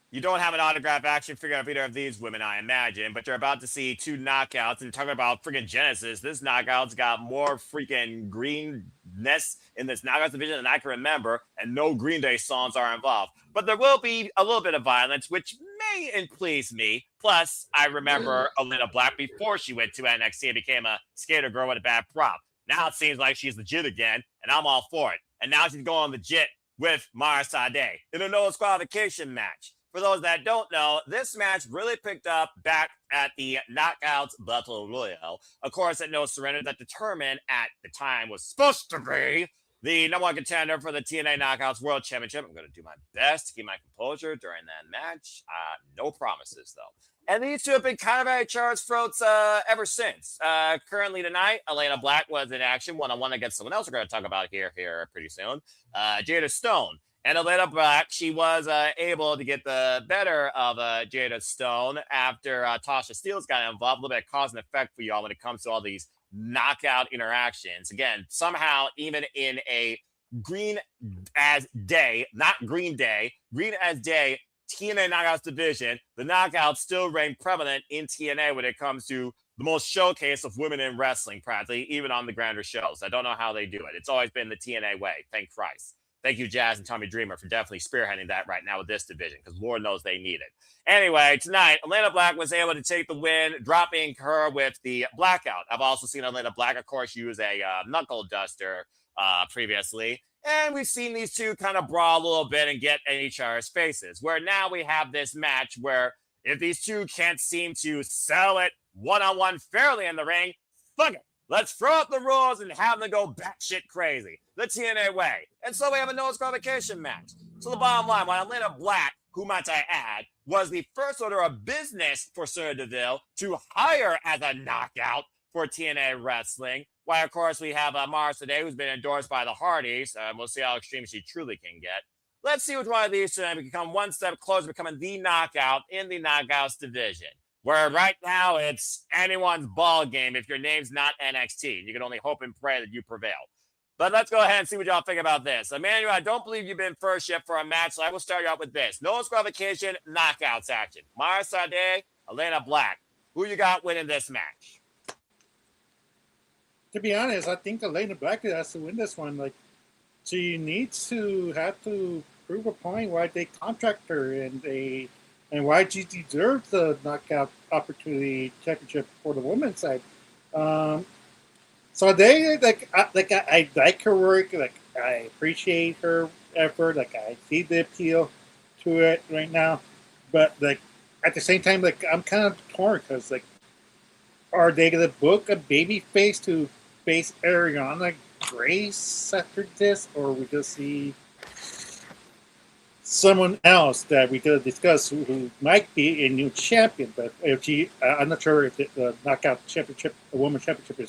you don't have an autograph action figure of either of these women, I imagine, but you're about to see 2 knockouts. And talking about freaking Genesis, this knockout's got more freaking greenness in this knockouts division than I can remember, and no Green Day songs are involved. But there will be a little bit of violence, which may please me. Plus, I remember Elayna Black before she went to NXT and became a skater girl with a bad prop. Now it seems like she's legit again, and I'm all for it. And now she's going legit with Sade in a no disqualification match. For those that don't know, this match really picked up back at the Knockouts Battle Royale. Of course, at No Surrender that determined at the time was supposed to be the number 1 contender for the TNA Knockouts World Championship. I'm going to do my best to keep my composure during that match. No promises, though. And these two have been kind of at each other's throats ever since. Currently tonight, Elayna Black was in action one-on-one against someone else we're going to talk about here pretty soon. Jada Stone. And Elayna Black, she was able to get the better of Jada Stone after Tasha Steelz got involved. A little bit of cause and effect for y'all when it comes to all these knockout interactions. Again, somehow, even in a green as day, not green day, green as day, TNA Knockouts division, the knockouts still reign prevalent in TNA when it comes to the most showcase of women in wrestling, practically, even on the grander shows. I don't know how they do it. It's always been the TNA way. Thank Christ. Thank you, Jazz and Tommy Dreamer, for definitely spearheading that right now with this division, because Lord knows they need it. Anyway, tonight, Elayna Black was able to take the win, dropping her with the blackout. I've also seen Elayna Black, of course, use a knuckle duster previously. And we've seen these two kind of brawl a little bit and get in each other's faces, where now we have this match where if these two can't seem to sell it one-on-one fairly in the ring, fuck it. Let's throw up the rules and have them go batshit crazy. The TNA way. And so we have a no disqualification match. So the bottom line, while Elayna Black, who might I add, was the first order of business for Sonya Deville to hire as a knockout for TNA Wrestling, why, of course, we have Sade, who's been endorsed by the Hardys. We'll see how extreme she truly can get. Let's see which one of these two can become one step closer to becoming the knockout in the Knockouts division, where right now it's anyone's ball game if your name's not NXT. You can only hope and pray that you prevail. But let's go ahead and see what y'all think about this. Emmanuel, I don't believe you've been first yet for a match, so I will start you out with this. No disqualification, knockouts action. Sade, Elayna Black. Who you got winning this match? To be honest, I think Elayna Black has to win this one. Like, she needs to have to prove a point why they contract her and why she deserves the knockout opportunity championship for the women's side. So they I like her work. Like, I appreciate her effort. Like, I see the appeal to it right now, but like at the same time, like, I'm kind of torn because, like, are they gonna book a baby face to face Arianna Grace after this, or we gonna see someone else that we could discuss who might be a new champion? But if I'm not sure if the knockout championship, the women's championship,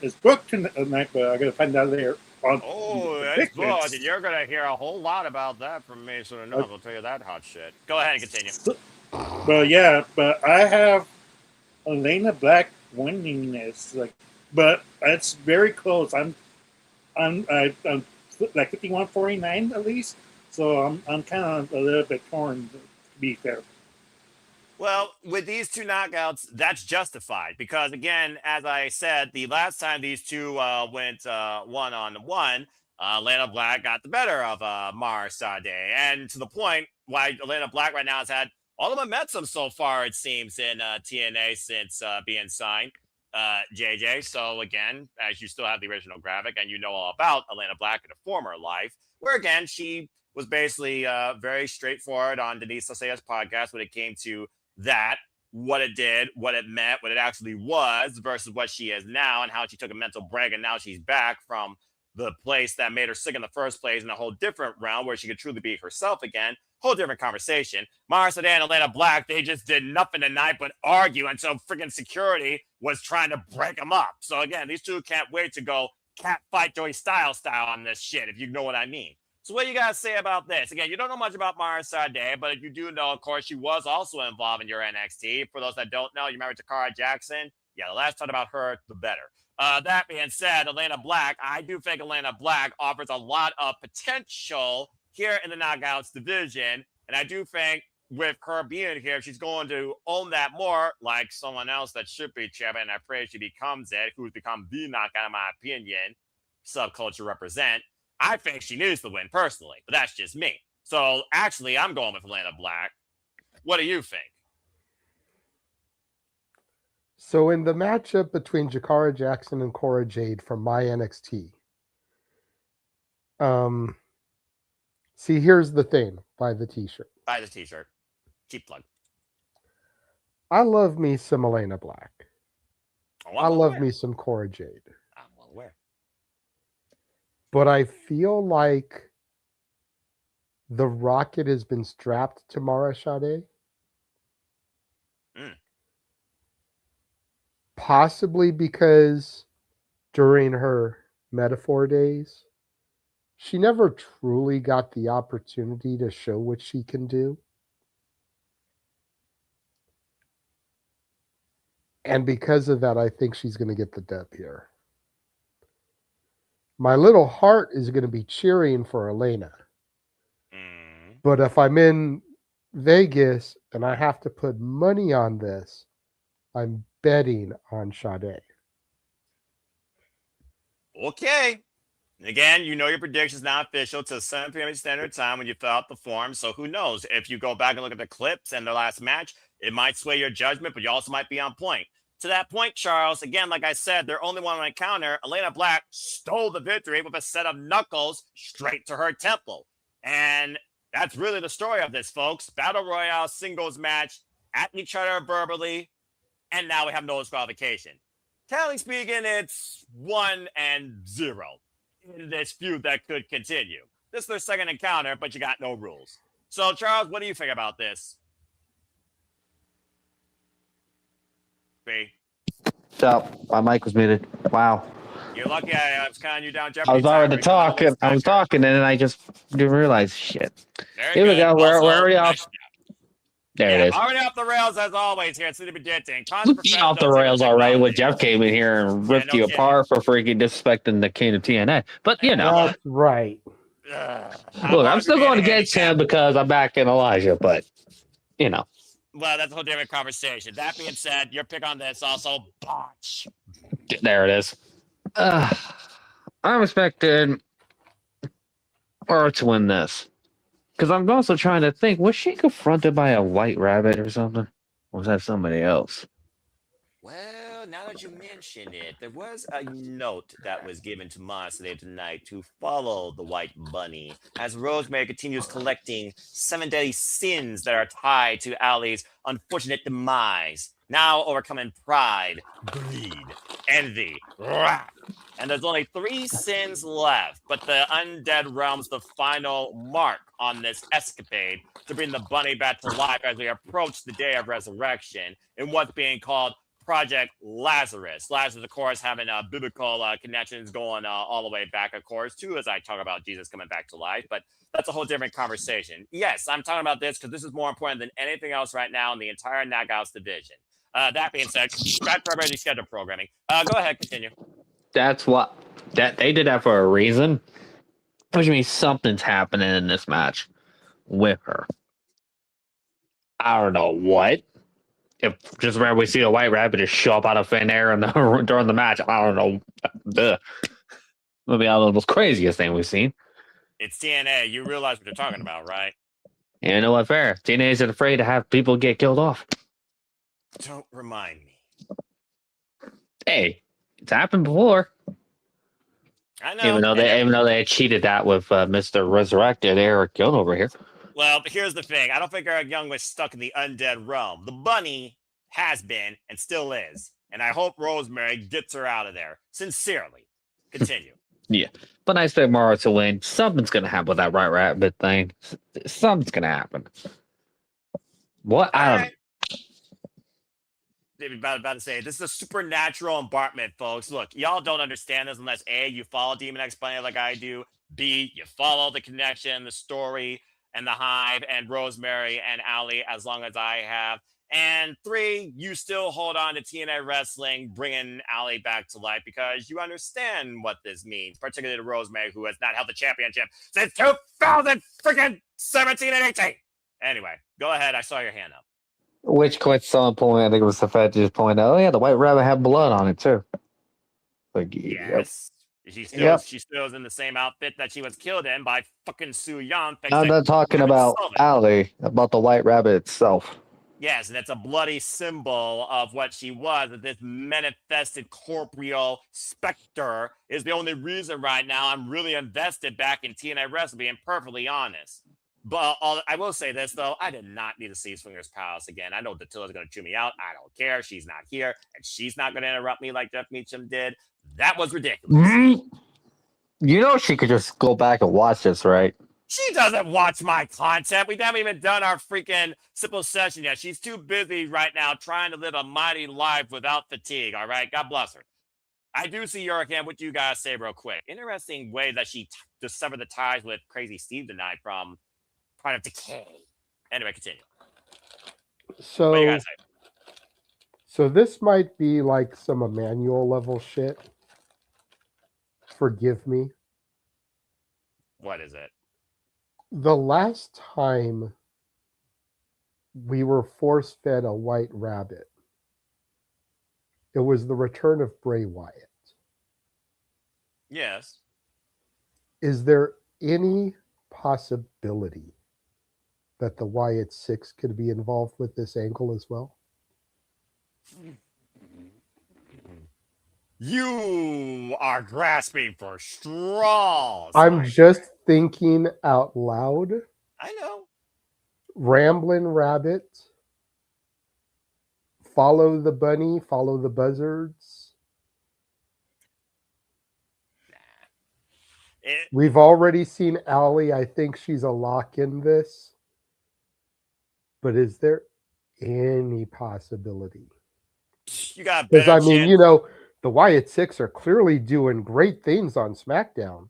is booked tonight. But I gotta find out later on. Oh, that's booked, and you're gonna hear a whole lot about that from me soon enough. I'll tell you that hot shit. Go ahead and continue. Well, yeah, but I have Elayna Black winning this, like, but it's very close. I'm like 51-49 at least. So I'm kind of a little bit torn, to be fair. Well, with these two knockouts, that's justified because, again, as I said, the last time these two went one-on-one, Elayna Black got the better of Sade. And to the point why Elayna Black right now has had all the momentum so far, it seems, in TNA since being signed, JJ. So, again, as you still have the original graphic and you know all about Elayna Black in a former life, where, again, she was basically very straightforward on Denise Sasaya's podcast when it came to that, what it did, what it meant, what it actually was versus what she is now, and how she took a mental break and now she's back from the place that made her sick in the first place in a whole different realm where she could truly be herself again. Whole different conversation. Sade and Elayna Black, they just did nothing tonight but argue until freaking security was trying to break them up. So again, these two can't wait to go cat fight Joey style on this shit, if you know what I mean. So what you got to say about this? Again, you don't know much about Sade, but you do know, of course, she was also involved in your NXT. For those that don't know, you remember Takara Jackson? Yeah, the less talk about her, the better. That being said, Elayna Black, I do think Elayna Black offers a lot of potential here in the Knockouts division. And I do think with her being here, she's going to own that more like someone else that should be champion. I pray she becomes it, who's become the knockout, in my opinion, subculture represent. I think she needs the win personally, but that's just me. So actually, I'm going with Elayna Black. What do you think? So in the matchup between Jakara Jackson and Cora Jade from my NXT, see, here's the thing. Buy the t-shirt. Buy the t-shirt. Cheap plug. I love me some Elayna Black. Oh, I love me some Cora Jade. I'm well aware. But I feel like the rocket has been strapped to Sade. Possibly because during her metaphor days, she never truly got the opportunity to show what she can do. And because of that, I think she's going to get the dub here. My little heart is going to be cheering for Elayna. But if I'm in Vegas and I have to put money on this, I'm betting on Sade. Okay. Again, you know your prediction's not official till 7 p.m. Standard Time when you fill out the form. So who knows? If you go back and look at the clips and the last match, it might sway your judgment, but you also might be on point. To that point, Charles, again, like I said, they're only one on encounter. Elayna Black stole the victory with a set of knuckles straight to her temple. And that's really the story of this, folks. Battle Royale singles match at each other verbally, and now we have no disqualification. Technically speaking, it's 1-0 in this feud that could continue. This is their second encounter, but you got no rules. So, Charles, what do you think about this? B. So, my mic was muted. Wow. You're lucky I was counting you down Jeopardy. I was already talking. I was talking, and then I just didn't realize shit. Here we go. We're already off. There it is. Already off the rails as always here at City Predicting. Off the rails already when Jeff came in here and ripped you apart for freaking disrespecting the king of TNA. But, you know. That's right. Look, I'm still going against him because I'm backing Elijah, but, you know. Well, that's a whole different conversation. That being said, your pick on this also botch. There it is. I'm expecting her to win this. Because I'm also trying to think, was she confronted by a white rabbit or something? Or was that somebody else? Well, now that you mention it, there was a note that was given to Sade tonight to follow the white bunny as Rosemary continues collecting 7 deadly sins that are tied to Ali's unfortunate demise. Now overcoming pride, greed, envy, wrath. And there's only 3 sins left, but the undead realm's the final mark on this escapade to bring the bunny back to life as we approach the day of resurrection in what's being called Project Lazarus. Lazarus, of course, having biblical connections going all the way back, of course, too, as I talk about Jesus coming back to life. But that's a whole different conversation. Yes, I'm talking about this because this is more important than anything else right now in the entire Knockouts division. That being said, back to our ready schedule programming. Go ahead, continue. That's what they did that for a reason, which means something's happening in this match with her. I don't know what. If just where we see a white rabbit just show up out of thin air during the match, I don't know. It'll be the most craziest thing we've seen. It's TNA. You realize what you're talking about, right? And you know what? Fair. TNA isn't afraid to have people get killed off. Don't remind me. Hey, it's happened before. I know. Even though they had cheated that with Mr. Resurrected Eric Young over here. Well, but here's the thing. I don't think Eric Young was stuck in the undead realm. The bunny has been and still is. And I hope Rosemary gets her out of there. Sincerely. Continue. Yeah. But I expect Mara to win. Something's going to happen with that white rabbit thing. Something's going to happen. What? I don't About to say, this is a supernatural embarkment, folks. Look, y'all don't understand this unless A, you follow Demon X Planet like I do. B, you follow the connection, the story, and the Hive, and Rosemary and Ali as long as I have. And 3, you still hold on to TNA Wrestling, bringing Ali back to life because you understand what this means, particularly to Rosemary, who has not held the championship since 2017 and 18. Anyway, go ahead. I saw your hand up. Which quite some point, I think it was the fact just point out, oh yeah, the white rabbit had blood on it too. Like, yes. Yep. She still is in the same outfit that she was killed in by fucking Su Yan. I'm not talking about Ali, about the white rabbit itself. Yes, and it's a bloody symbol of what she was. That this manifested corporeal specter is the only reason right now I'm really invested back in TNA Wrestling, being perfectly honest. But I will say this, though. I did not need to see Swingers Palace again. I know Datilla's going to chew me out. I don't care. She's not here, and she's not going to interrupt me like Jeff Meacham did. That was ridiculous. Mm-hmm. You know she could just go back and watch this, right? She doesn't watch my content. We haven't even done our freaking simple session yet. She's too busy right now trying to live a mighty life without fatigue, all right? God bless her. I do see your hand. What do you guys say real quick? Interesting way that she severed the ties with Crazy Steve tonight from Pride of Decay. Anyway, continue. What do you So, guys say? so this might be like some Emmanuel level shit. Forgive me. What is it? The last time we were force-fed a white rabbit, it was the return of Bray Wyatt. Yes. Is there any possibility that the Wyatt Six could be involved with this angle as well? You are grasping for straws. I'm just thinking out loud. I know. Ramblin' Rabbit. Follow the bunny, follow the buzzards. We've already seen Allie. I think she's a lock in this. But is there any possibility? You got because better I mean, chance. you know, the Wyatt Six are clearly doing great things on SmackDown.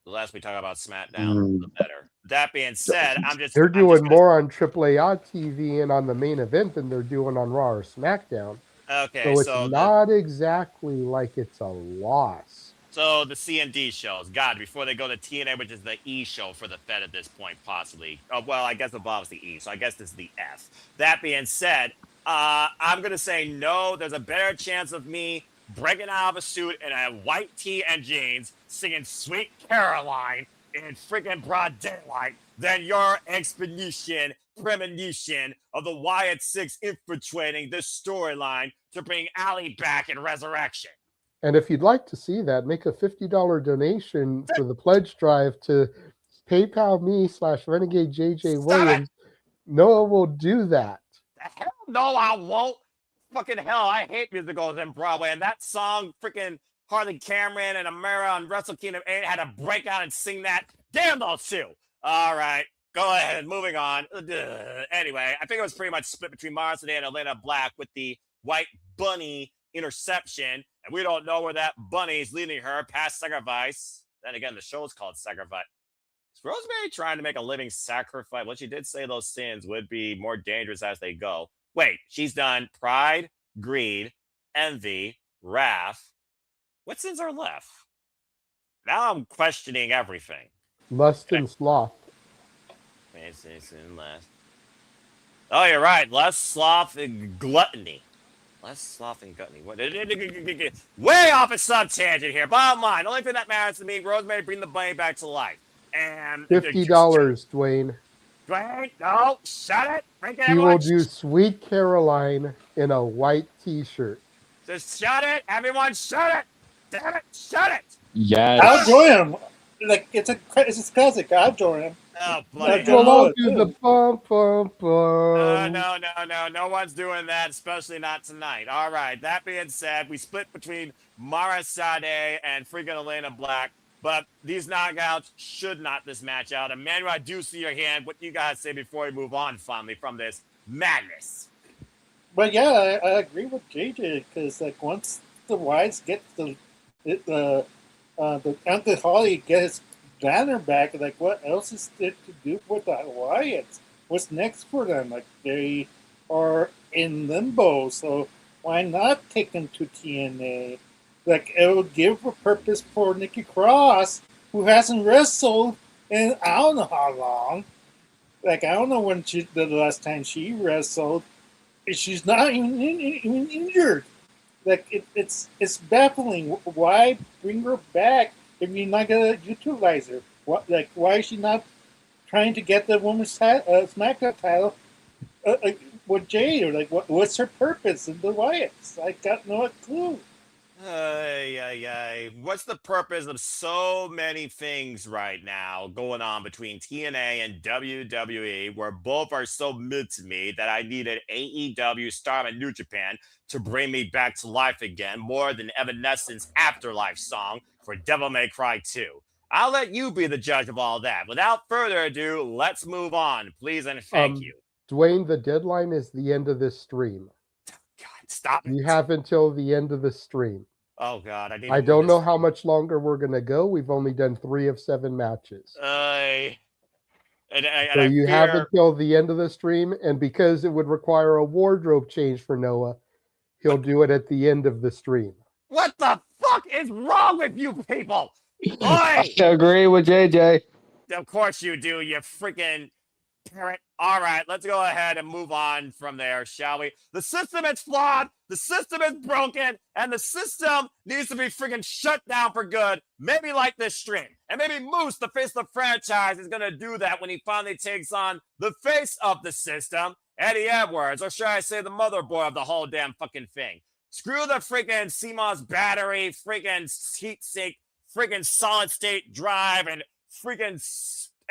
The less we talk about SmackDown, the better. That being said, they're doing more on AAA TV and on the main event than they're doing on Raw or SmackDown. Okay, so it's not exactly like it's a loss. So the C&D shows, God, before they go to TNA, which is the E show for the Fed at this point, possibly. Well, I guess above is the E, so I guess this is the F. That being said, I'm going to say no. There's a better chance of me breaking out of a suit in a white tee and jeans, singing Sweet Caroline in freaking broad daylight than your premonition of the Wyatt Six infiltrating this storyline to bring Allie back in Resurrection. And if you'd like to see that, make a $50 donation for the pledge drive to PayPal me /Renegade JJ Williams. Noah will do that. Hell no, I won't. Fucking hell, I hate musicals in Broadway. And that song, freaking Harley Cameron and Amara on Wrestle Kingdom 8 had to break out and sing that. Damn those two. All right, go ahead. Moving on. Anyway, I think it was pretty much split between Mara Sade and Elayna Black with the White Bunny interception. And we don't know where that bunny's leading her past sacrifice. Then again, the show is called Sacrifice. Is Rosemary trying to make a living sacrifice? Well, she did say those sins would be more dangerous as they go. Wait, she's done pride, greed, envy, wrath. What sins are left? Now I'm questioning everything. Lust and sloth. Oh, you're right. Lust, sloth, and gluttony. Less sloth and gluttony. Way off a sub-tangent here. Bottom line, the only thing that matters to me, Rosemary bring the bunny back to life. And $50, Dwayne. Dwayne, no, shut it. He will do Sweet Caroline in a white t-shirt. Just shut it. Everyone shut it. Damn it, shut it. Yes. I'll join him. Like, it's a classic. I'll join him. Oh, bloody We'll hell. all do the bum, bum, bum. No one's doing that, especially not tonight. All right, that being said, we split between Mara Sade and freaking Elayna Black, but these knockouts should not this match out. Emmanuel, I do see your hand. What do you guys say before we move on finally from this madness? But yeah, I agree with JJ, because like once the Wyatts get the Uncle Holly gets banner back, like what else is there to do with the Wyatts? What's next for them? Like they are in limbo, so why not take them to TNA? Like it will give a purpose for Nikki Cross, who hasn't wrestled in I don't know how long. Like I don't know when the last time she wrestled. She's not even injured. Like it's baffling. Why bring her back if you're not gonna utilize her? What, like, why is she not trying to get the women's SmackDown title with Jade? Or like, what's her purpose in the Wyatts? I got no clue. What's the purpose of so many things right now going on between TNA and WWE, where both are so mid to me that I needed AEW, Star and New Japan to bring me back to life again, more than Evanescence Afterlife song for Devil May Cry 2. I'll let you be the judge of all that. Without further ado, let's move on, please and thank you. Dwayne, the deadline is the end of this stream. God, stop it. You have until the end of the stream. Oh God, I don't know how much longer we're gonna go. We've only done 3 of 7 matches. So you have until the end of the stream, and because it would require a wardrobe change for Noah, he'll do it at the end of the stream. What the fuck is wrong with you people? I agree with JJ. Of course you do, you freaking parrot. All right, let's go ahead and move on from there, shall we? The system is flawed, the system is broken, and the system needs to be freaking shut down for good. Maybe like this stream. And maybe Moose, the face of the franchise, is going to do that when he finally takes on the face of the system, Eddie Edwards, or should I say the motherboard of the whole damn fucking thing. Screw the freaking CMOS battery, freaking heat sink, freaking solid state drive, and freaking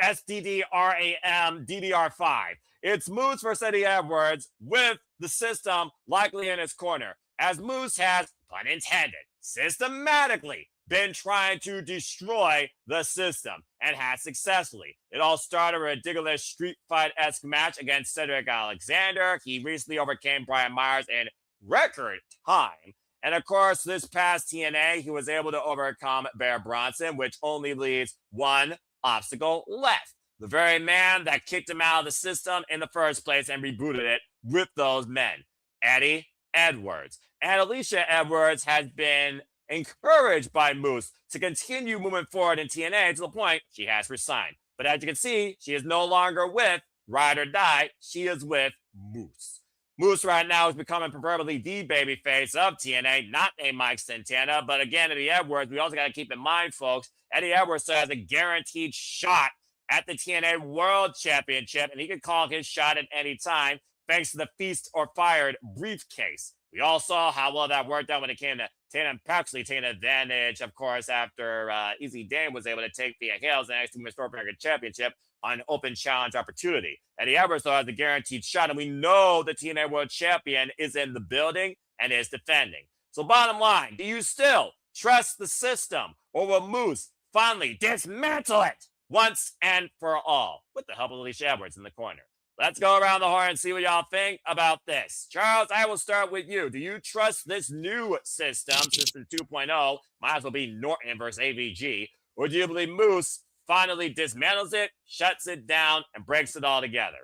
SDDRAM DDR5. It's Moose versus Eddie Edwards with the system likely in his corner, as Moose has, pun intended, systematically been trying to destroy the system and has successfully. It all started a ridiculous street fight-esque match against Cedric Alexander. He recently overcame Brian Myers in record time. And of course, this past TNA, he was able to overcome Bear Bronson, which only leaves one obstacle left. The very man that kicked him out of the system in the first place and rebooted it with those men, Eddie Edwards. And Alisha Edwards has been encouraged by Moose to continue moving forward in TNA to the point she has resigned. But as you can see, she is no longer with Ride or Die. She is with Moose. Moose right now is becoming proverbially the babyface of TNA, not a Mike Santana. But again, Eddie Edwards, we also got to keep in mind, folks, Eddie Edwards still has a guaranteed shot at the TNA World Championship, and he can call his shot at any time thanks to the Feast or Fired briefcase. We all saw how well that worked out when it came to Tatum Paxley taking advantage, of course, after Easy Dame was able to take Thea Hales and X Women's North American Championship on an open challenge opportunity. Eddie Edwards still has a guaranteed shot, and we know the TNA World Champion is in the building and is defending. So bottom line, do you still trust the system, or will Moose finally dismantle it once and for all with the help of Alisha Edwards in the corner? Let's go around the horn and see what y'all think about this. Charles, I will start with you. Do you trust this new system, System 2.0, might as well be Norton versus AVG, or do you believe Moose finally dismantles it, shuts it down, and breaks it all together?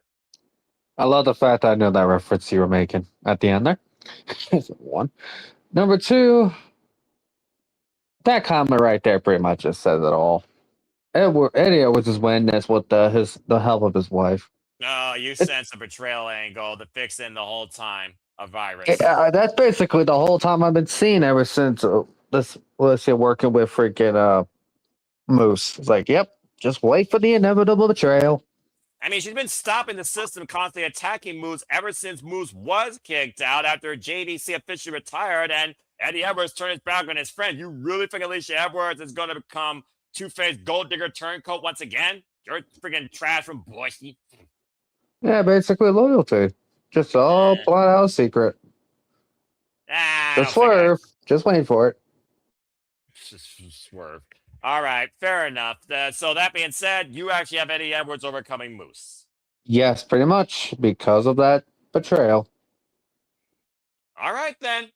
I love the fact that I know that reference you were making at the end there. One. Number two, that comment right there pretty much just says it all. Eddie Edwards is winning this with the help of his wife. Oh, you sense a betrayal angle, the fixing the whole time, a virus. That's basically the whole time I've been seeing ever since working with freaking Moose. It's like, yep, just wait for the inevitable betrayal. I mean, she's been stopping the system, constantly attacking Moose ever since Moose was kicked out after JDC officially retired and Eddie Edwards turned his back on his friend. You really think Alisha Edwards is going to become two-faced gold digger turncoat once again? You're freaking trash from Boise. Yeah, basically loyalty. Just all flat out secret. Just swerve. Just wait for it. Just swerve. All right, fair enough. So that being said, you actually have Eddie Edwards overcoming Moose. Yes, pretty much, because of that betrayal. All right, then.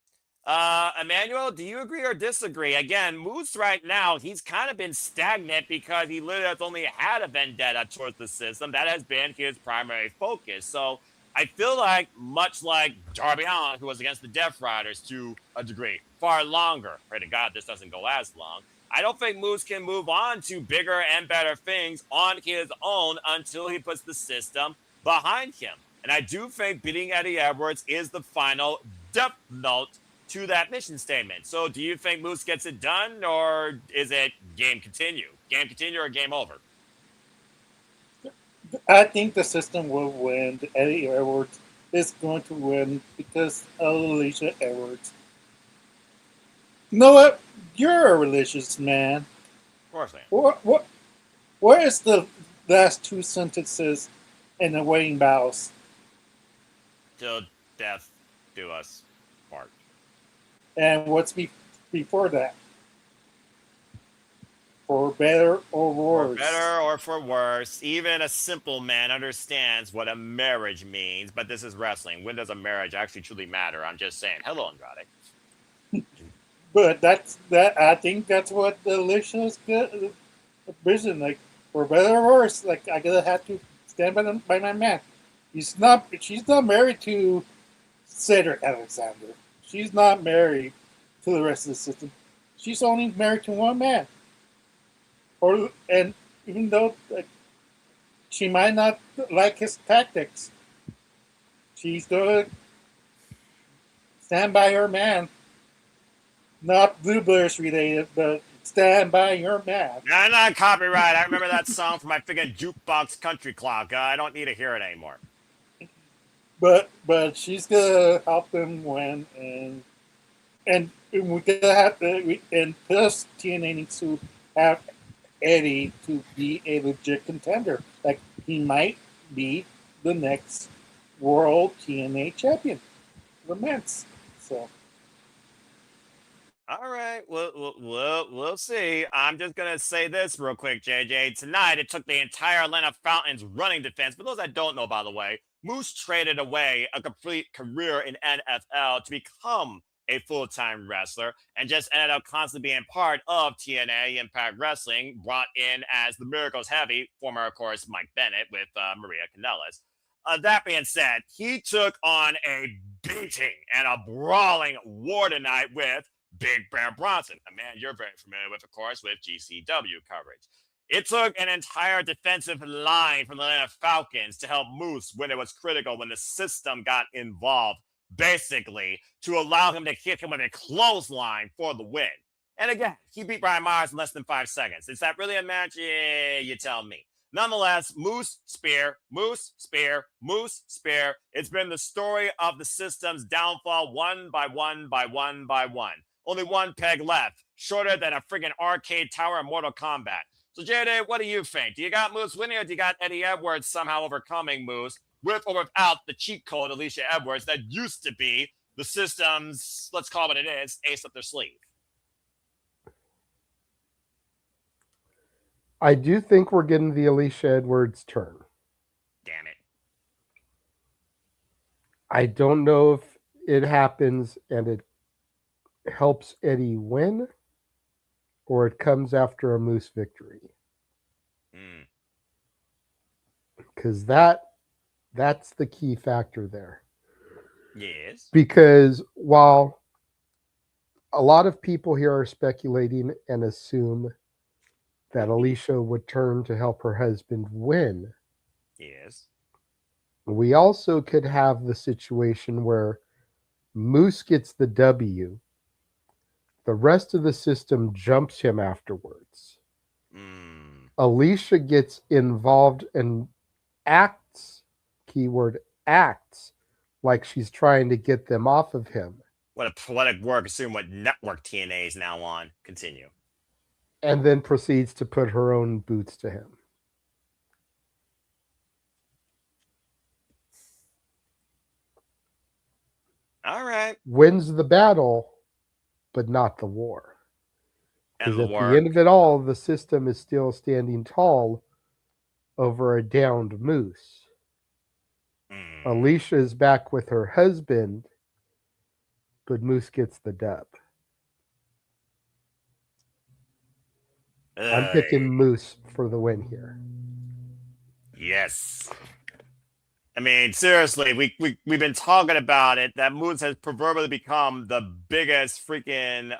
Emmanuel, do you agree or disagree? Again, Moose right now, he's kind of been stagnant because he literally has only had a vendetta towards the system. That has been his primary focus. So I feel like, much like Darby Allin, who was against the Death Riders to a degree, far longer. Pray to God this doesn't go as long. I don't think Moose can move on to bigger and better things on his own until he puts the system behind him. And I do think beating Eddie Edwards is the final death note to that mission statement. So do you think Moose gets it done, or is it game continue? Game continue or game over? I think the system will win. Eddie Edwards is going to win because of Alisha Edwards. You know what? You're a religious man. Of course I am. Where is the last two sentences in the wedding vows? Till death do us part. And what's before that? For better or worse? For better or for worse. Even a simple man understands what a marriage means, but this is wrestling. When does a marriage actually truly matter? I'm just saying. Hello, Andrade. But that's that. I think that's what the Alicia's good vision. Like, for better or worse, like I gotta have to stand by my man. She's not married to Cedric Alexander. She's not married to the rest of the system. She's only married to one man. And even though like, she might not like his tactics, she's gonna stand by her man. Not Blue Bears related, but stand by your man. Not copyright. I remember that song from my freaking jukebox country clock. I don't need to hear it anymore. But she's gonna help them win, and we're gonna have to. And plus, TNA needs to have Eddie to be a legit contender. Like he might be the next world TNA champion, the men's. So. All right, we'll see. I'm just gonna say this real quick, JJ. Tonight, it took the entire Atlanta Falcons running defense. For those that don't know, by the way, Moose traded away a complete career in NFL to become a full-time wrestler, and just ended up constantly being part of TNA Impact Wrestling, brought in as the Miracles Heavy, former, of course, Mike Bennett with Maria Kanellis. That being said, he took on a beating and a brawling war tonight with Big Bear Bronson, a man you're very familiar with, of course, with GCW coverage. It took an entire defensive line from the Atlanta Falcons to help Moose when it was critical, when the system got involved, basically, to allow him to hit him with a clothesline for the win. And again, he beat Brian Myers in less than 5 seconds. Is that really a match? Yeah, you tell me. Nonetheless, Moose, spear, Moose, spear, Moose, spear. It's been the story of the system's downfall one by one by one by one. Only one peg left, shorter than a friggin' arcade tower in Mortal Kombat. So, Jada, what do you think? Do you got Moose winning, or do you got Eddie Edwards somehow overcoming Moose with or without the cheat code Alisha Edwards that used to be the system's, let's call it what it is, ace up their sleeve? I do think we're getting the Alisha Edwards turn. Damn it. I don't know if it happens and it helps Eddie win, or it comes after a Moose victory. Because that's the key factor there. Yes. Because while a lot of people here are speculating and assume that Alisha would turn to help her husband win, yes, we also could have the situation where Moose gets the W, the rest of the system jumps him afterwards. Alisha gets involved and acts, keyword acts, like she's trying to get them off of him. What a poetic work, assume what network TNA is now on. Continue. And then proceeds to put her own boots to him. All right. Wins the battle, but not the war. Because at the end of it all, the system is still standing tall over a downed Moose. Alisha is back with her husband, but Moose gets the dub. I'm picking Moose for the win here. Yes. I mean, seriously, we've been talking about it. That Moose has proverbially become the biggest freaking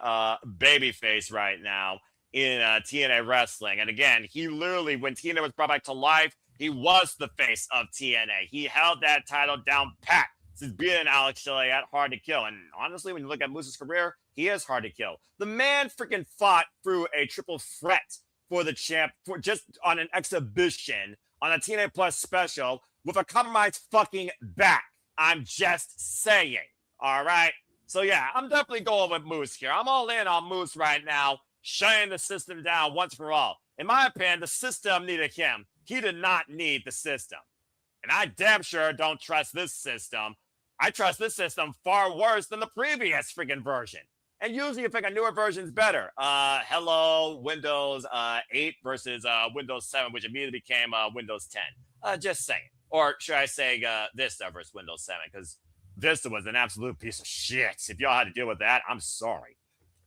babyface right now in TNA wrestling. And again, he literally, when TNA was brought back to life, he was the face of TNA. He held that title down pat since being Alex Shelley at Hard to Kill. And honestly, when you look at Moose's career, he is hard to kill. The man freaking fought through a triple threat for the champ, for just on an exhibition on a TNA Plus special with a compromised fucking back. I'm just saying. All right. So yeah, I'm definitely going with Moose here. I'm all in on Moose right now, shutting the system down once for all. In my opinion, the system needed him. He did not need the system. And I damn sure don't trust this system. I trust this system far worse than the previous freaking version. And usually you think a newer version is better. Hello, Windows 8 versus Windows 7, which immediately became Windows 10. Just saying. Or should I say Vista versus Windows 7? Because Vista was an absolute piece of shit. If y'all had to deal with that, I'm sorry.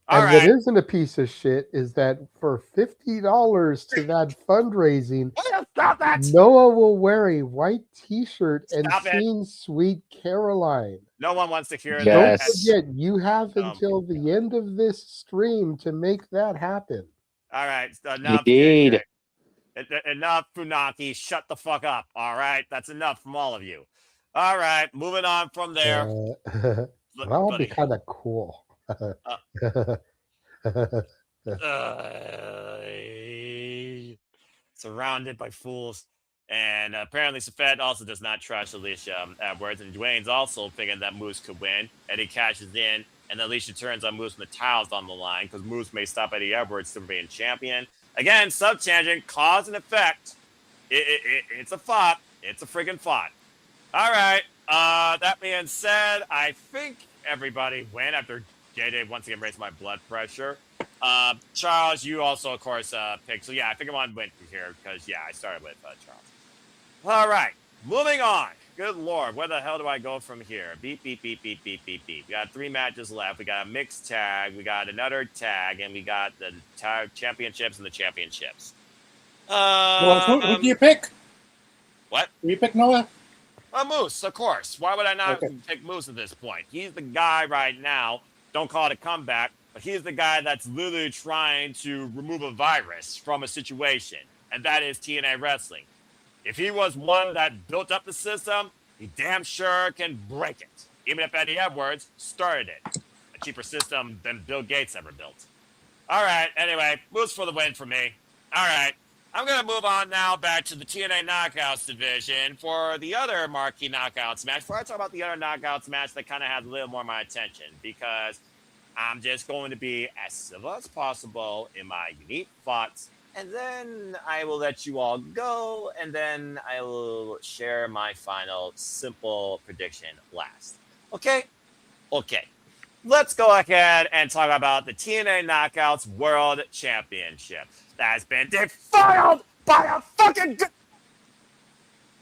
All And right. what isn't a piece of shit is that for $50 to that fundraising, Stop that! Noah will wear a white T-shirt and Stop it! sing "Sweet Caroline." No one wants to hear Don't that. Yes. forget, you have Oh, until the end of this stream to make that happen. all right, enough, Indeed. JJ. Enough, Funaki. Shut the fuck up. All right, that's enough from all of you. All right, moving on from there. That'll be Buddy. kind of cool. Surrounded by fools. And apparently, Safed also does not trust Alisha Edwards. And Dwayne's also thinking that Moose could win. Eddie cashes in. And Alisha turns on Moose when the tile's on the line because Moose may stop Eddie Edwards from being champion. Again, sub-tangent, cause and effect. It's a thought. It's a friggin' thought. All right. That being said, I think everybody went after JJ once again raised my blood pressure. Charles, you also, of course, picked. So, yeah, I think I'm on win here because, yeah, I started with Charles. All right. Moving on. Good Lord. Where the hell do I go from here? Beep, beep, beep, beep, beep, beep, beep. We got 3 matches left. We got a mixed tag. We got another tag. And we got the championships and the championships. Who do you pick? What? Do you pick Noah? Moose, of course. Why would I not pick Moose at this point? He's the guy right now. Don't call it a comeback, but he's the guy that's literally trying to remove a virus from a situation, and that is TNA wrestling. If he was one that built up the system, he damn sure can break it, even if Eddie Edwards started it. A cheaper system than Bill Gates ever built. All right, anyway, Moose for the win for me. All right. I'm going to move on now back to the TNA Knockouts division for the other marquee Knockouts match. Before I talk about the other Knockouts match that kind of has a little more of my attention, because I'm just going to be as civil as possible in my unique thoughts, and then I will let you all go, and then I will share my final simple prediction last. Okay? Okay. Let's go ahead and talk about the TNA Knockouts World Championship that has been defiled by a fucking...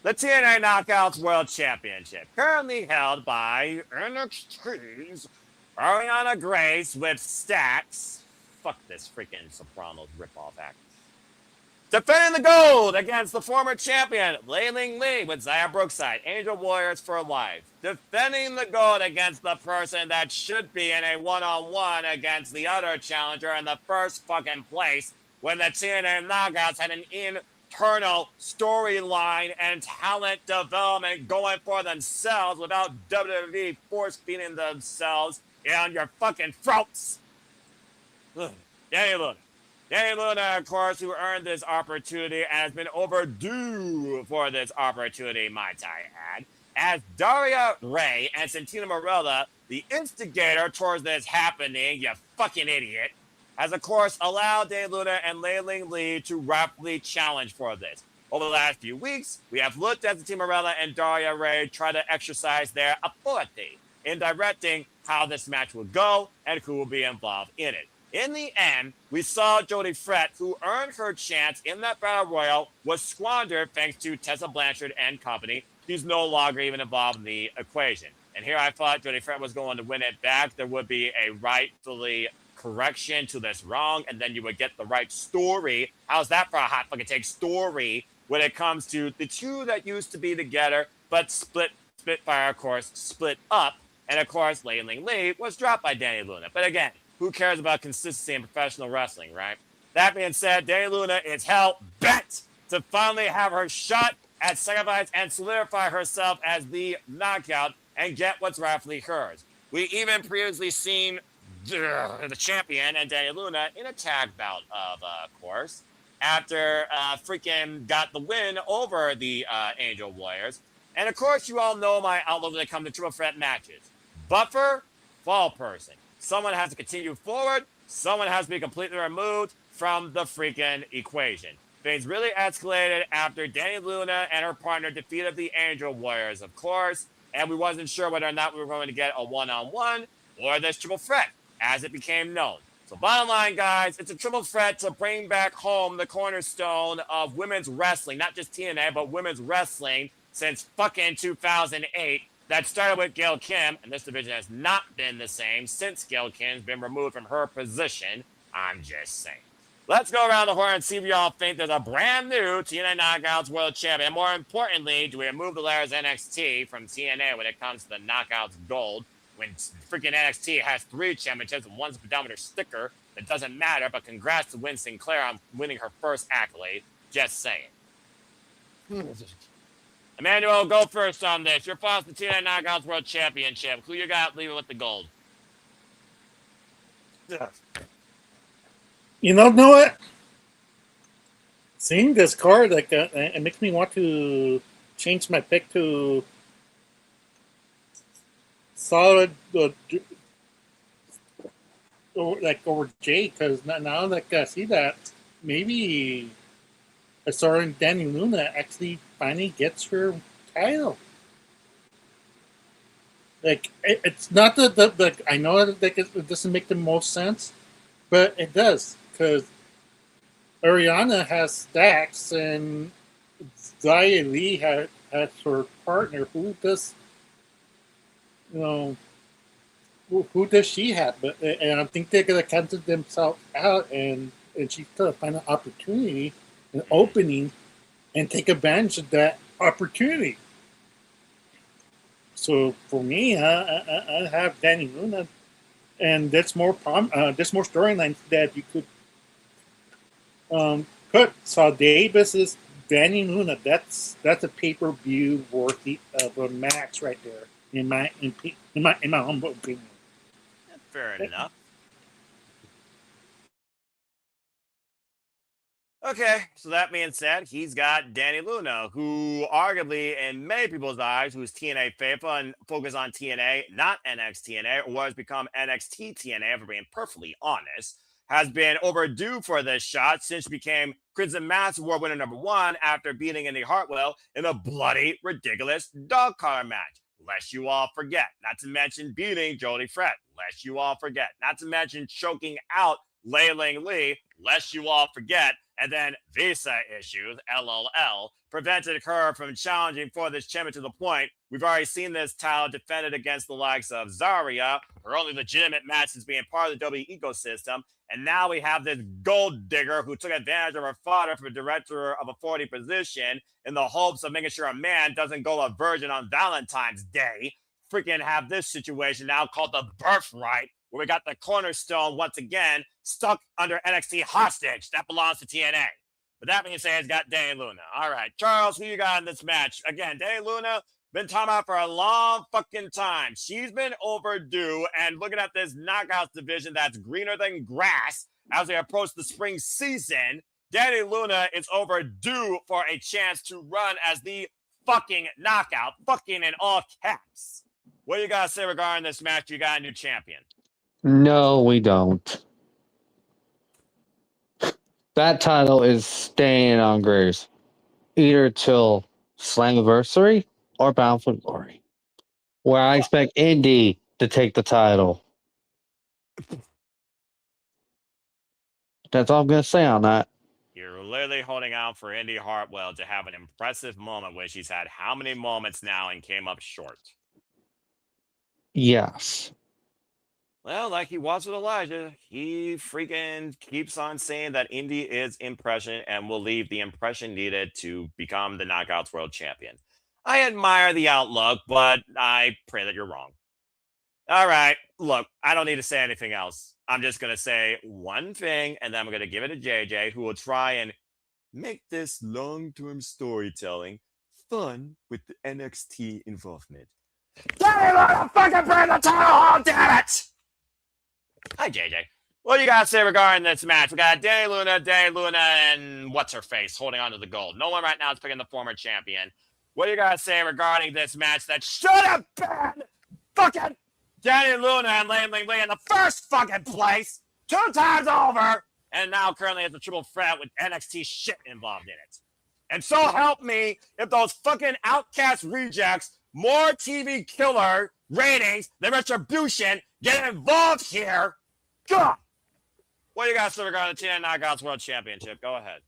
The TNA Knockouts World Championship, currently held by NXT's Arianna Grace with Stacks. Fuck this freaking Sopranos ripoff act. Defending the gold against the former champion, Layling Lee with Zaya Brookside, Angel Warriors for Life. Defending the gold against the person that should be in a one-on-one against the other challenger in the first fucking place when the TNA Knockouts had an internal storyline and talent development going for themselves without WWE force-feeding themselves on your fucking throats. Dani Luna. Dani Luna, of course, who earned this opportunity and has been overdue for this opportunity, might I add, as Daria Ray and Santina Marella, the instigator towards this happening, you fucking idiot, has, of course, allowed Dani Luna and Layling Lee to rapidly challenge for this. Over the last few weeks, we have looked at Santina Marella and Daria Ray try to exercise their authority in directing how this match will go and who will be involved in it. In the end, we saw Jody Fret, who earned her chance in that Battle Royal, was squandered thanks to Tessa Blanchard and company. She's no longer even involved in the equation. And here I thought Jody Fret was going to win it back. There would be a rightfully correction to this wrong, and then you would get the right story. How's that for a hot fucking take story when it comes to the two that used to be together, but Spitfire, of course, split up. And, of course, Layling Lee was dropped by Dani Luna. But again, who cares about consistency in professional wrestling, right? That being said, Dani Luna is hell bent to finally have her shot at sacrifice and solidify herself as the knockout and get what's rightfully hers. We even previously seen the champion and Dani Luna in a tag bout, of course, after freaking got the win over the Angel Warriors. And of course, you all know my outlook when it comes to triple threat matches. Buffer, fall person. Someone has to continue forward. Someone has to be completely removed from the freaking equation. Things really escalated after Dani Luna and her partner defeated the Angel Warriors, of course, and we wasn't sure whether or not we were going to get a one-on-one or this triple threat, as it became known. So bottom line, guys, it's a triple threat to bring back home the cornerstone of women's wrestling, not just TNA, but women's wrestling since fucking 2008. that started with Gail Kim, and this division has not been the same since Gail Kim's been removed from her position. I'm just saying. Let's go around the horn and see if y'all think there's a brand new TNA Knockouts World Champion. And more importantly, do we remove the layers NXT from TNA when it comes to the Knockouts Gold? When freaking NXT has 3 championships and 1's pedometer sticker, that doesn't matter. But congrats to Win Sinclair on winning her first accolade. Just saying. Emmanuel, go first on this. Your thoughts on the TNA Knockouts World Championship. Who you got leaving with the gold? You know what? Seeing this card, like, it makes me want to change my pick to solid, over Jay, because now that I see that, maybe a certain Dani Luna actually finally gets her title. Like, it's not the I know that it doesn't make the most sense, but it does. Because Arianna has stacks and Zaya Lee has her partner. Who does she have? And I think they're gonna cancel themselves out, and she's gonna find an opportunity, an opening, and take advantage of that opportunity. So for me, I have Dani Luna, and there's more storylines that you could. Put Sade versus Dani Luna. That's a pay-per-view worthy of a match right there, in my humble opinion. Fair enough. Okay, so that being said, he's got Dani Luna, who arguably, in many people's eyes, who's TNA faithful and focus on TNA, not NXT TNA, or has become NXT TNA, if we're being perfectly honest, has been overdue for this shot since she became Crimson Mask Award winner #1 after beating Indy Hartwell in a bloody, ridiculous dog collar match. Lest you all forget, not to mention beating Jody Fred. Lest you all forget, not to mention choking out Lei Ling Lee. Lest you all forget, and then visa issues, LOL, prevented her from challenging for this championship to the point we've already seen this title defended against the likes of Zarya, her only legitimate match since being part of the W ecosystem. And now we have this gold digger who took advantage of her father for a director of a 40 position in the hopes of making sure a man doesn't go a virgin on Valentine's Day. Freaking have this situation now called the birthright, where we got the cornerstone once again stuck under NXT hostage. That belongs to TNA. But that being said, it's got Dani Luna. All right, Charles, who you got in this match? Again, Dani Luna, been talking about for a long fucking time. She's been overdue, and looking at this Knockouts division that's greener than grass as we approach the spring season, Dani Luna is overdue for a chance to run as the fucking knockout, fucking in all caps. What do you got to say regarding this match? You got a new champion. No, we don't. That title is staying on Grace either till Slammiversary or Bound for Glory, where I expect Indy to take the title. That's all I'm going to say on that. You're literally holding out for Indy Hartwell to have an impressive moment, which she's had how many moments now and came up short? Yes. Well, like he was with Elijah, he freaking keeps on saying that Indy is impression and will leave the impression needed to become the Knockouts World Champion. I admire the outlook, but I pray that you're wrong. All right, look, I don't need to say anything else. I'm just going to say one thing, and then I'm going to give it to JJ, who will try and make this long-term storytelling fun with the NXT involvement. Dani, fucking bring the title home, damn it! Hi, JJ. What do you got to say regarding this match? We got Dani Luna, and what's-her-face holding on to the gold. No one right now is picking the former champion. What do you got to say regarding this match that should have been fucking Dani Luna and Lei Ling Lee in the first fucking place 2 times over, and now currently it's a triple threat with NXT shit involved in it. And so help me if those fucking Outcast rejects, more TV killer ratings than Retribution, get involved here. God! What do you guys say regarding the TNA Knockouts World Championship? Go ahead.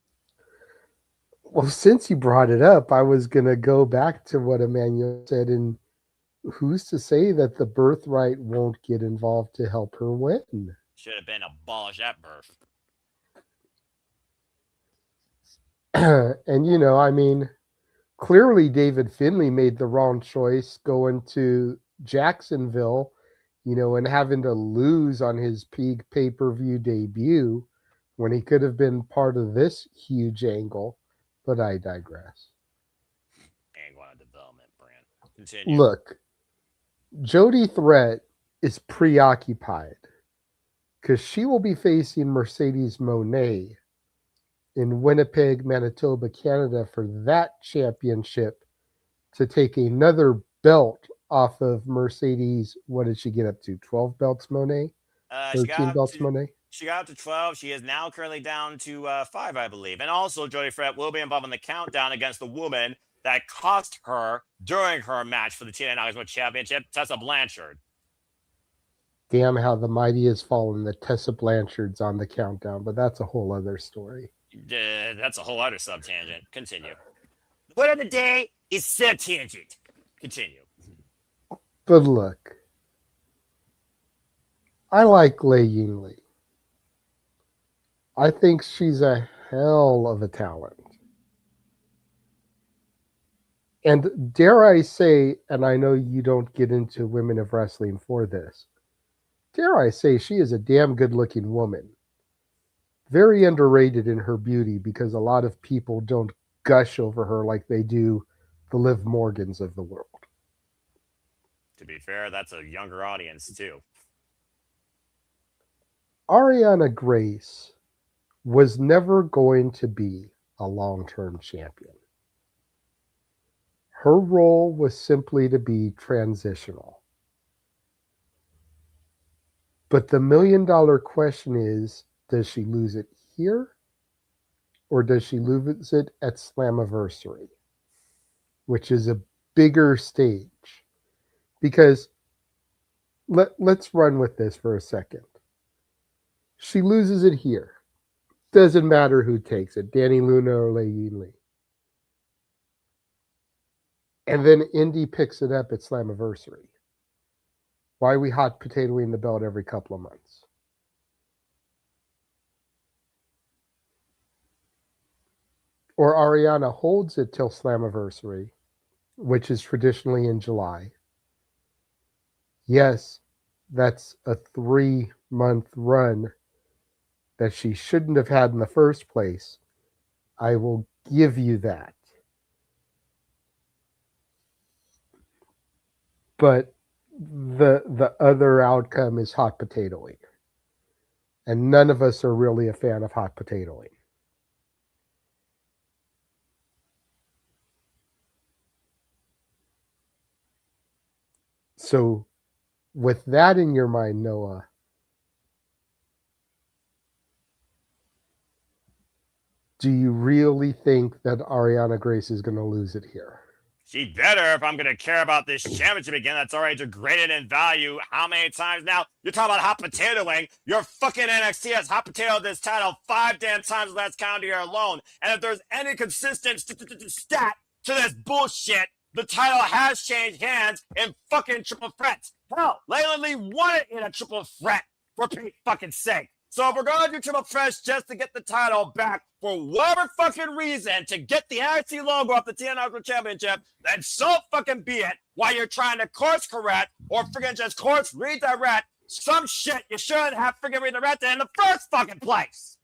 Well, since you brought it up, I was going to go back to what Emmanuel said in who's to say that the birthright won't get involved to help her win? Should have been abolished at birth. And, you know, I mean, clearly David Finlay made the wrong choice going to Jacksonville, you know, and having to lose on his peak pay-per-view debut when he could have been part of this huge angle. But I digress. Angle on development brand. Continue. Look, Jody Threat is preoccupied because she will be facing Mercedes Moné in Winnipeg, Manitoba, Canada for that championship to take another belt off of Mercedes. What did she get up to? 12 belts, Monet? 13 belts, Monet? She got up to 12. She is now currently down to 5, I believe. And also, Jody Threat will be involved in the countdown against the woman that cost her during her match for the TNA Knockouts Championship, Tessa Blanchard. Damn how the mighty has fallen. The Tessa Blanchard's on the countdown, but that's a whole other story. That's a whole other sub-tangent. Continue. The word of the day is sub-tangent. Continue. But look, I like Lei Yingli. I think she's a hell of a talent. And dare I say, and I know you don't get into women of wrestling for this, dare I say she is a damn good-looking woman. Very underrated in her beauty because a lot of people don't gush over her like they do the Liv Morgans of the world. To be fair, that's a younger audience too. Arianna Grace was never going to be a long-term champion. Her role was simply to be transitional. But the million-dollar question is, does she lose it here? Or does she lose it at Slammiversary? Which is a bigger stage. Because let's run with this for a second. She loses it here. Doesn't matter who takes it, Dani Luna or Lei Yingli. And then Indy picks it up at Slammiversary. Why are we hot potatoing the belt every couple of months? Or Arianna holds it till Slammiversary, which is traditionally in July. Yes, that's a 3-month run that she shouldn't have had in the first place. I will give you that. But the other outcome is hot potatoing. And none of us are really a fan of hot potatoing. So with that in your mind, Noah, do you really think that Arianna Grace is going to lose it here? She better if I'm going to care about this championship again that's already degraded in value. How many times now? You're talking about hot potatoing. Your fucking NXT has hot potatoed this title 5 damn times last calendar year alone. And if there's any consistent stat to this bullshit, the title has changed hands in fucking triple threats. Hell, Layla Lee won it in a triple threat, for Pete's fucking sake. So if we're going to do triple threats just to get the title back for whatever fucking reason to get the NXT logo off the TNA Championship, then so fucking be it. While you're trying to course correct or friggin' just course redirect some shit you shouldn't have friggin' redirected in the first fucking place.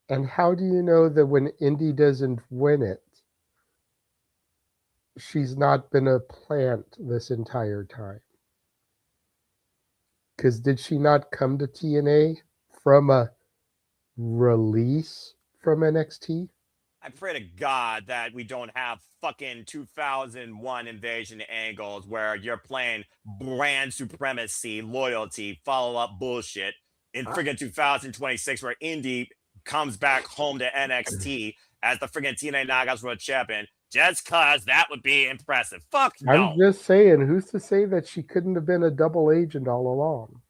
And how do you know that when Indy doesn't win it, she's not been a plant this entire time? Because did she not come to TNA from a release from NXT? I pray to God that we don't have fucking 2001 invasion angles where you're playing brand supremacy, loyalty, follow-up bullshit in friggin' 2026 where Indy comes back home to NXT as the friggin' TNA Knockouts World Champion just cause that would be impressive. Fuck no. I'm just saying, who's to say that she couldn't have been a double agent all along?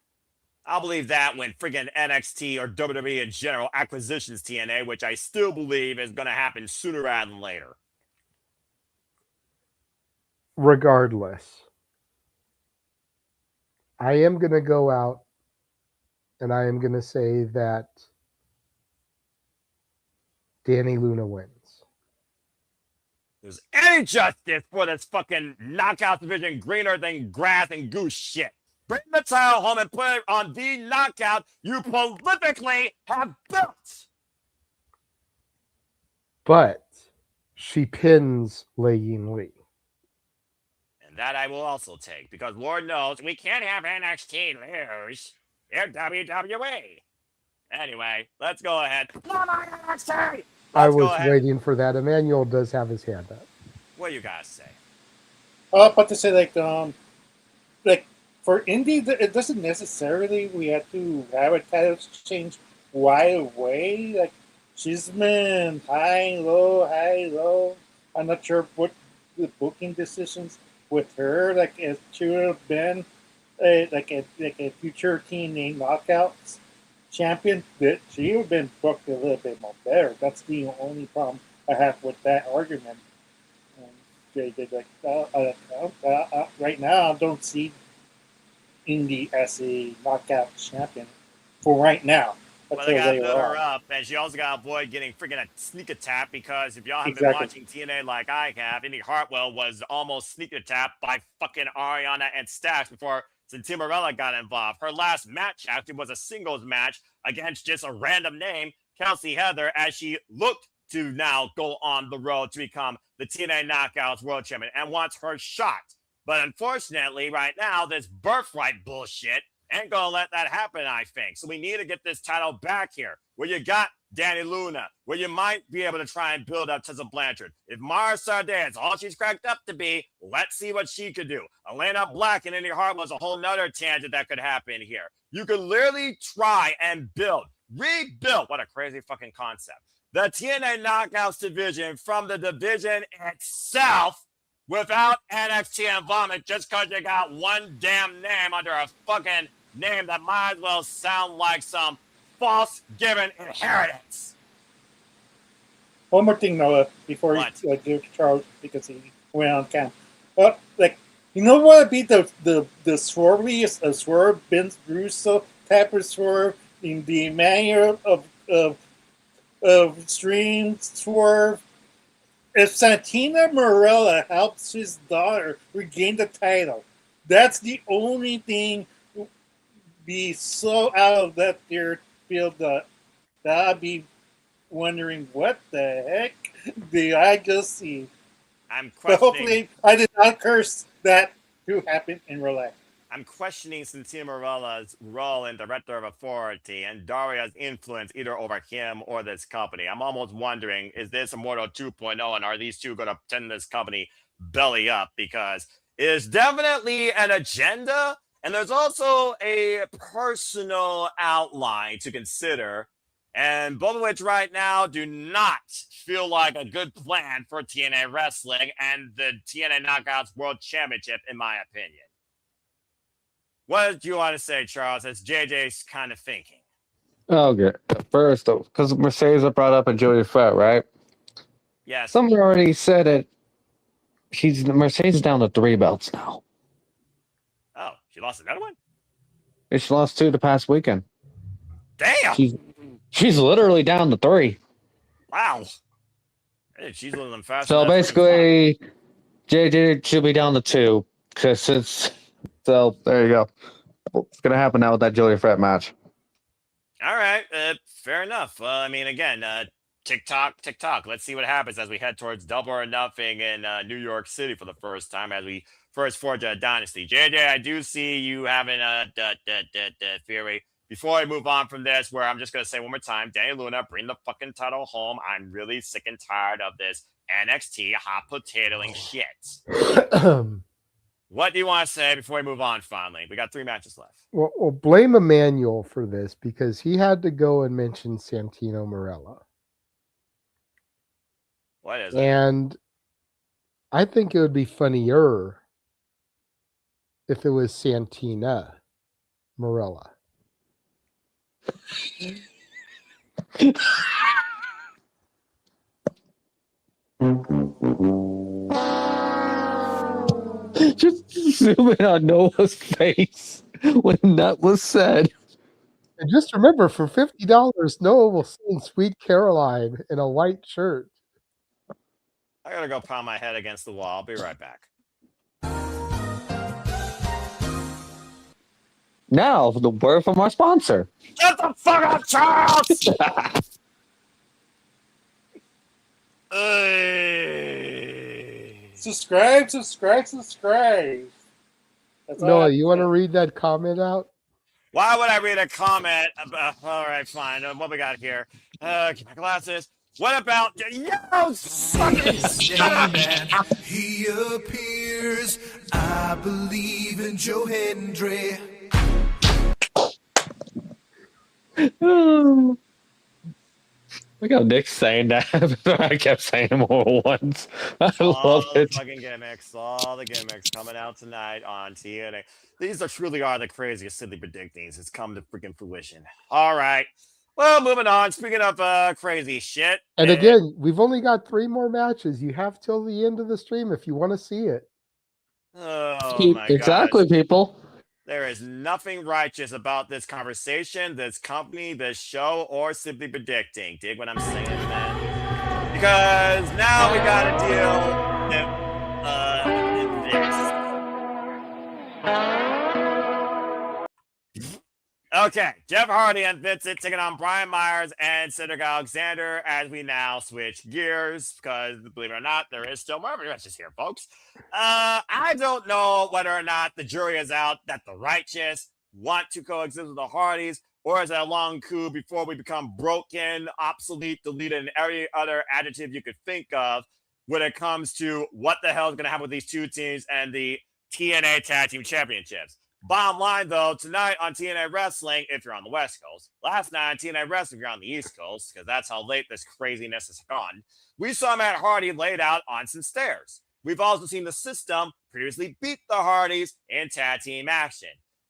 I'll believe that when friggin' NXT or WWE in general acquisitions TNA, which I still believe is going to happen sooner rather than later. regardless, I am going to go out and I am going to say that Dani Luna wins. There's any justice for this fucking knockout division greener than grass and goose shit. Bring the title home and put it on the knockout you prolifically have built. But she pins Ying Lee. And that I will also take, because Lord knows we can't have NXT lose. They're WWE. Anyway, let's go ahead. Come on, NXT! I was waiting for that. Emmanuel does have his hand up. What do you guys say? But to say like for indie, it doesn't necessarily we have to have a title change right away. Like she's been high, low. I'm not sure what the booking decisions with her. Like it should have been a future TNA knockouts champion. That she would have been booked a little bit more better. That's the only problem I have with that argument. Right now, I don't see Indy as a knockout champion for right now. Well, they got to build her up, and she also got to avoid getting freaking a sneak attack, because if y'all haven't been watching TNA like I have, Indy Hartwell was almost sneak attacked by fucking Arianna and Stax before Santana got involved. Her last match actually was a singles match against just a random name, Kelsey Heather, as she looked to now go on the road to become the TNA Knockouts World Champion and wants her shot. But unfortunately, right now, this birthright bullshit ain't gonna let that happen, I think. So we need to get this title back here, where you got Dani Luna, where you might be able to try and build up Tessa Blanchard. If Mara Sade is all she's cracked up to be, let's see what she could do. Elayna Black and Indy Hart was a whole nother tangent that could happen here. You could literally try and rebuild, what a crazy fucking concept, the TNA Knockouts division from the division itself without NXT involvement, just because you got one damn name under a fucking name that might as well sound like some false given inheritance. One more thing, Noah, before you give Charles, because he went on cam. You know what would be the swerviest swerve, Vince Russo type of swerve in the manner of stream swerve? If Santana Marella helps his daughter regain the title, that's the only thing be so out of that field that I'd be wondering what the heck did I just see. I'm questioning. But hopefully, I did not curse that to happen in real life. I'm questioning Santana Marella's role in Director of Authority and Daria's influence either over him or this company. I'm almost wondering, is this Immortal 2.0, and are these two going to tend this company belly up? Because it is definitely an agenda, and there's also a personal outline to consider, and both of which right now do not feel like a good plan for TNA Wrestling and the TNA Knockouts World Championship, in my opinion. What do you want to say, Charles, as JJ's kind of thinking? Okay. First, because Mercedes brought up a Jody Fett, right? Yes. Someone already said it. Mercedes is down to 3 belts now. Oh, she lost another one? She lost 2 the past weekend. Damn! She's literally down to 3. Wow. Hey, she's living fast. So basically, JJ should be down to 2. Because it's... So, there you go. What's going to happen now with that Jody Fett match? All right. Fair enough. I mean, again, TikTok. Let's see what happens as we head towards Double or Nothing in New York City for the first time as we first forge a dynasty. JJ, I do see you having a theory. Before I move on from this, where I'm just going to say one more time, Dani Luna, bring the fucking title home. I'm really sick and tired of this NXT hot potatoing shit. What do you want to say before we move on finally? We got 3 matches left. Well, blame Emmanuel for this because he had to go and mention Santino Marella. What is it? And I think it would be funnier if it was Santina Marella. Just zoom in on Noah's face when that was said. And just remember, for $50, Noah will sing Sweet Caroline in a white shirt. I gotta go pound my head against the wall. I'll be right back. Now, the word from our sponsor. Get the fuck up, Charles! Subscribe. That's all Noah, I you want to say. read that comment out? Why would I read a comment about, all right, fine. What we got here? Get my glasses. What about, yo, fucking shut up! He appears. I believe in Joe Hendry. Look how Nick's saying that. I kept saying it more once. I love it. Fucking gimmicks, all the gimmicks coming out tonight on TNA. These truly are the craziest silly predictings. It's come to freaking fruition. All right. Well, moving on. Speaking of crazy shit. And again, we've only got 3 more matches. You have till the end of the stream if you want to see it. Oh my exactly, gosh. people. There is nothing righteous about this conversation, this company, this show, or simply predicting. Dig what I'm saying, man? Because now we got to deal with this. Okay, Jeff Hardy and Vincent taking on Brian Myers and Cedric Alexander as we now switch gears because, believe it or not, there is still more matches here, folks. I don't know whether or not the jury is out that the righteous want to coexist with the Hardys, or is it a long coup before we become broken, obsolete, deleted, and every other adjective you could think of when it comes to what the hell is going to happen with these two teams and the TNA Tag Team Championships. Bottom line, though, tonight on TNA Wrestling, if you're on the West Coast, last night on TNA Wrestling, if you're on the East Coast, because that's how late this craziness has gone, we saw Matt Hardy laid out on some stairs. We've also seen the system previously beat the Hardys in tag team action.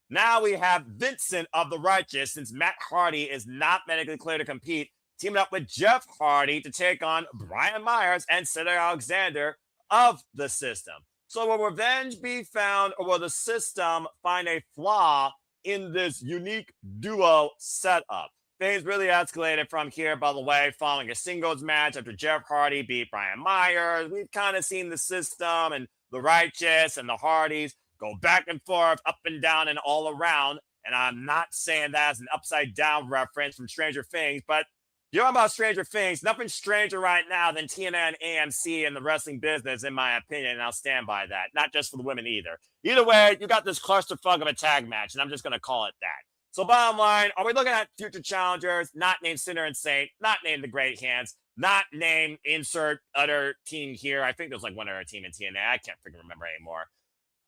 Now we have Vincent of the Righteous, since Matt Hardy is not medically clear to compete, teaming up with Jeff Hardy to take on Brian Myers and Cedric Alexander of the system. So will revenge be found, or will the system find a flaw in this unique duo setup? Things really escalated from here, by the way, following a singles match after Jeff Hardy beat Brian Myers. We've kind of seen the system and the Righteous and the Hardys go back and forth, up and down and all around. And I'm not saying that as an upside down reference from Stranger Things, but you're talking about Stranger Things. Nothing stranger right now than TNA and AMC in the wrestling business, in my opinion, and I'll stand by that. Not just for the women either. Either way, you got this clusterfuck of a tag match, and I'm just going to call it that. So bottom line, are we looking at future challengers, not named Sinner and Saint, not named the Great Hands, not named insert other team here? I think there's like one other team in TNA. I can't freaking remember anymore.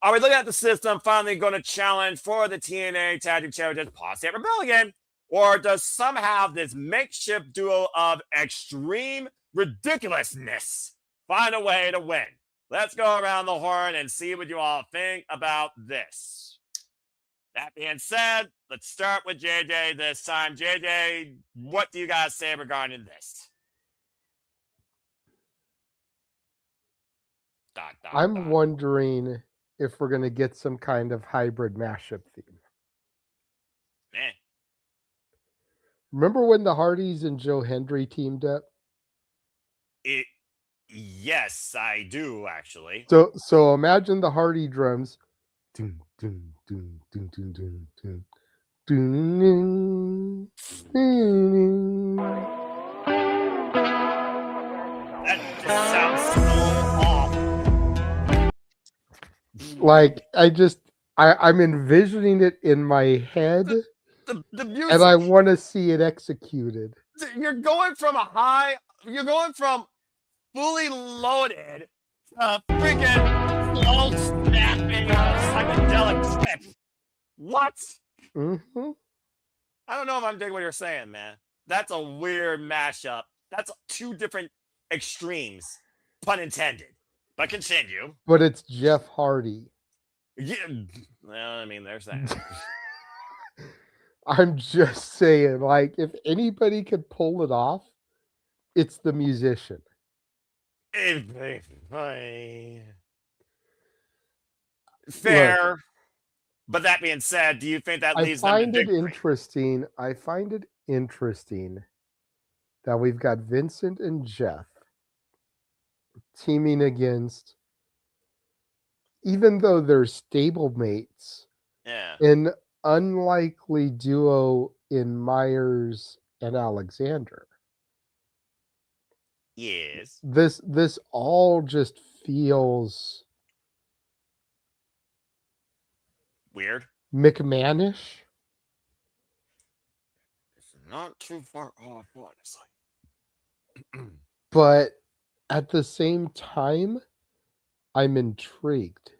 Are we looking at the system finally going to challenge for the TNA Tag Team Championships, Posse Rebellion? Or does somehow this makeshift duo of extreme ridiculousness find a way to win? Let's go around the horn and see what you all think about this. That being said, let's start with JJ this time. JJ, what do you guys say regarding this? I'm wondering if we're going to get some kind of hybrid mashup theme. Man. Remember when the Hardys and Joe Hendry teamed up? Yes, I do, actually. So imagine the Hardy drums. Dun, dun, dun, dun, dun, dun, dun. Dun, dun, dun. That just sounds so off. Like, I'm envisioning it in my head. The music, and I want to see it executed. You're going from fully loaded freaking slow snapping psychedelic trip. What? Mm-hmm. I don't know if I'm digging what you're saying, man. That's a weird mashup. That's 2 different extremes, pun intended. But continue. But it's Jeff Hardy. Yeah, well, I mean, there's that. I'm just saying, like, if anybody could pull it off, it's the musician. Fair. But that being said, do you think that leaves them to victory? I find it interesting that we've got Vincent and Jeff teaming against, even though they're stablemates, an unlikely duo in Myers and Alexander. Yes. This all just feels weird. McMahonish. It's not too far off, honestly. But at the same time, I'm intrigued.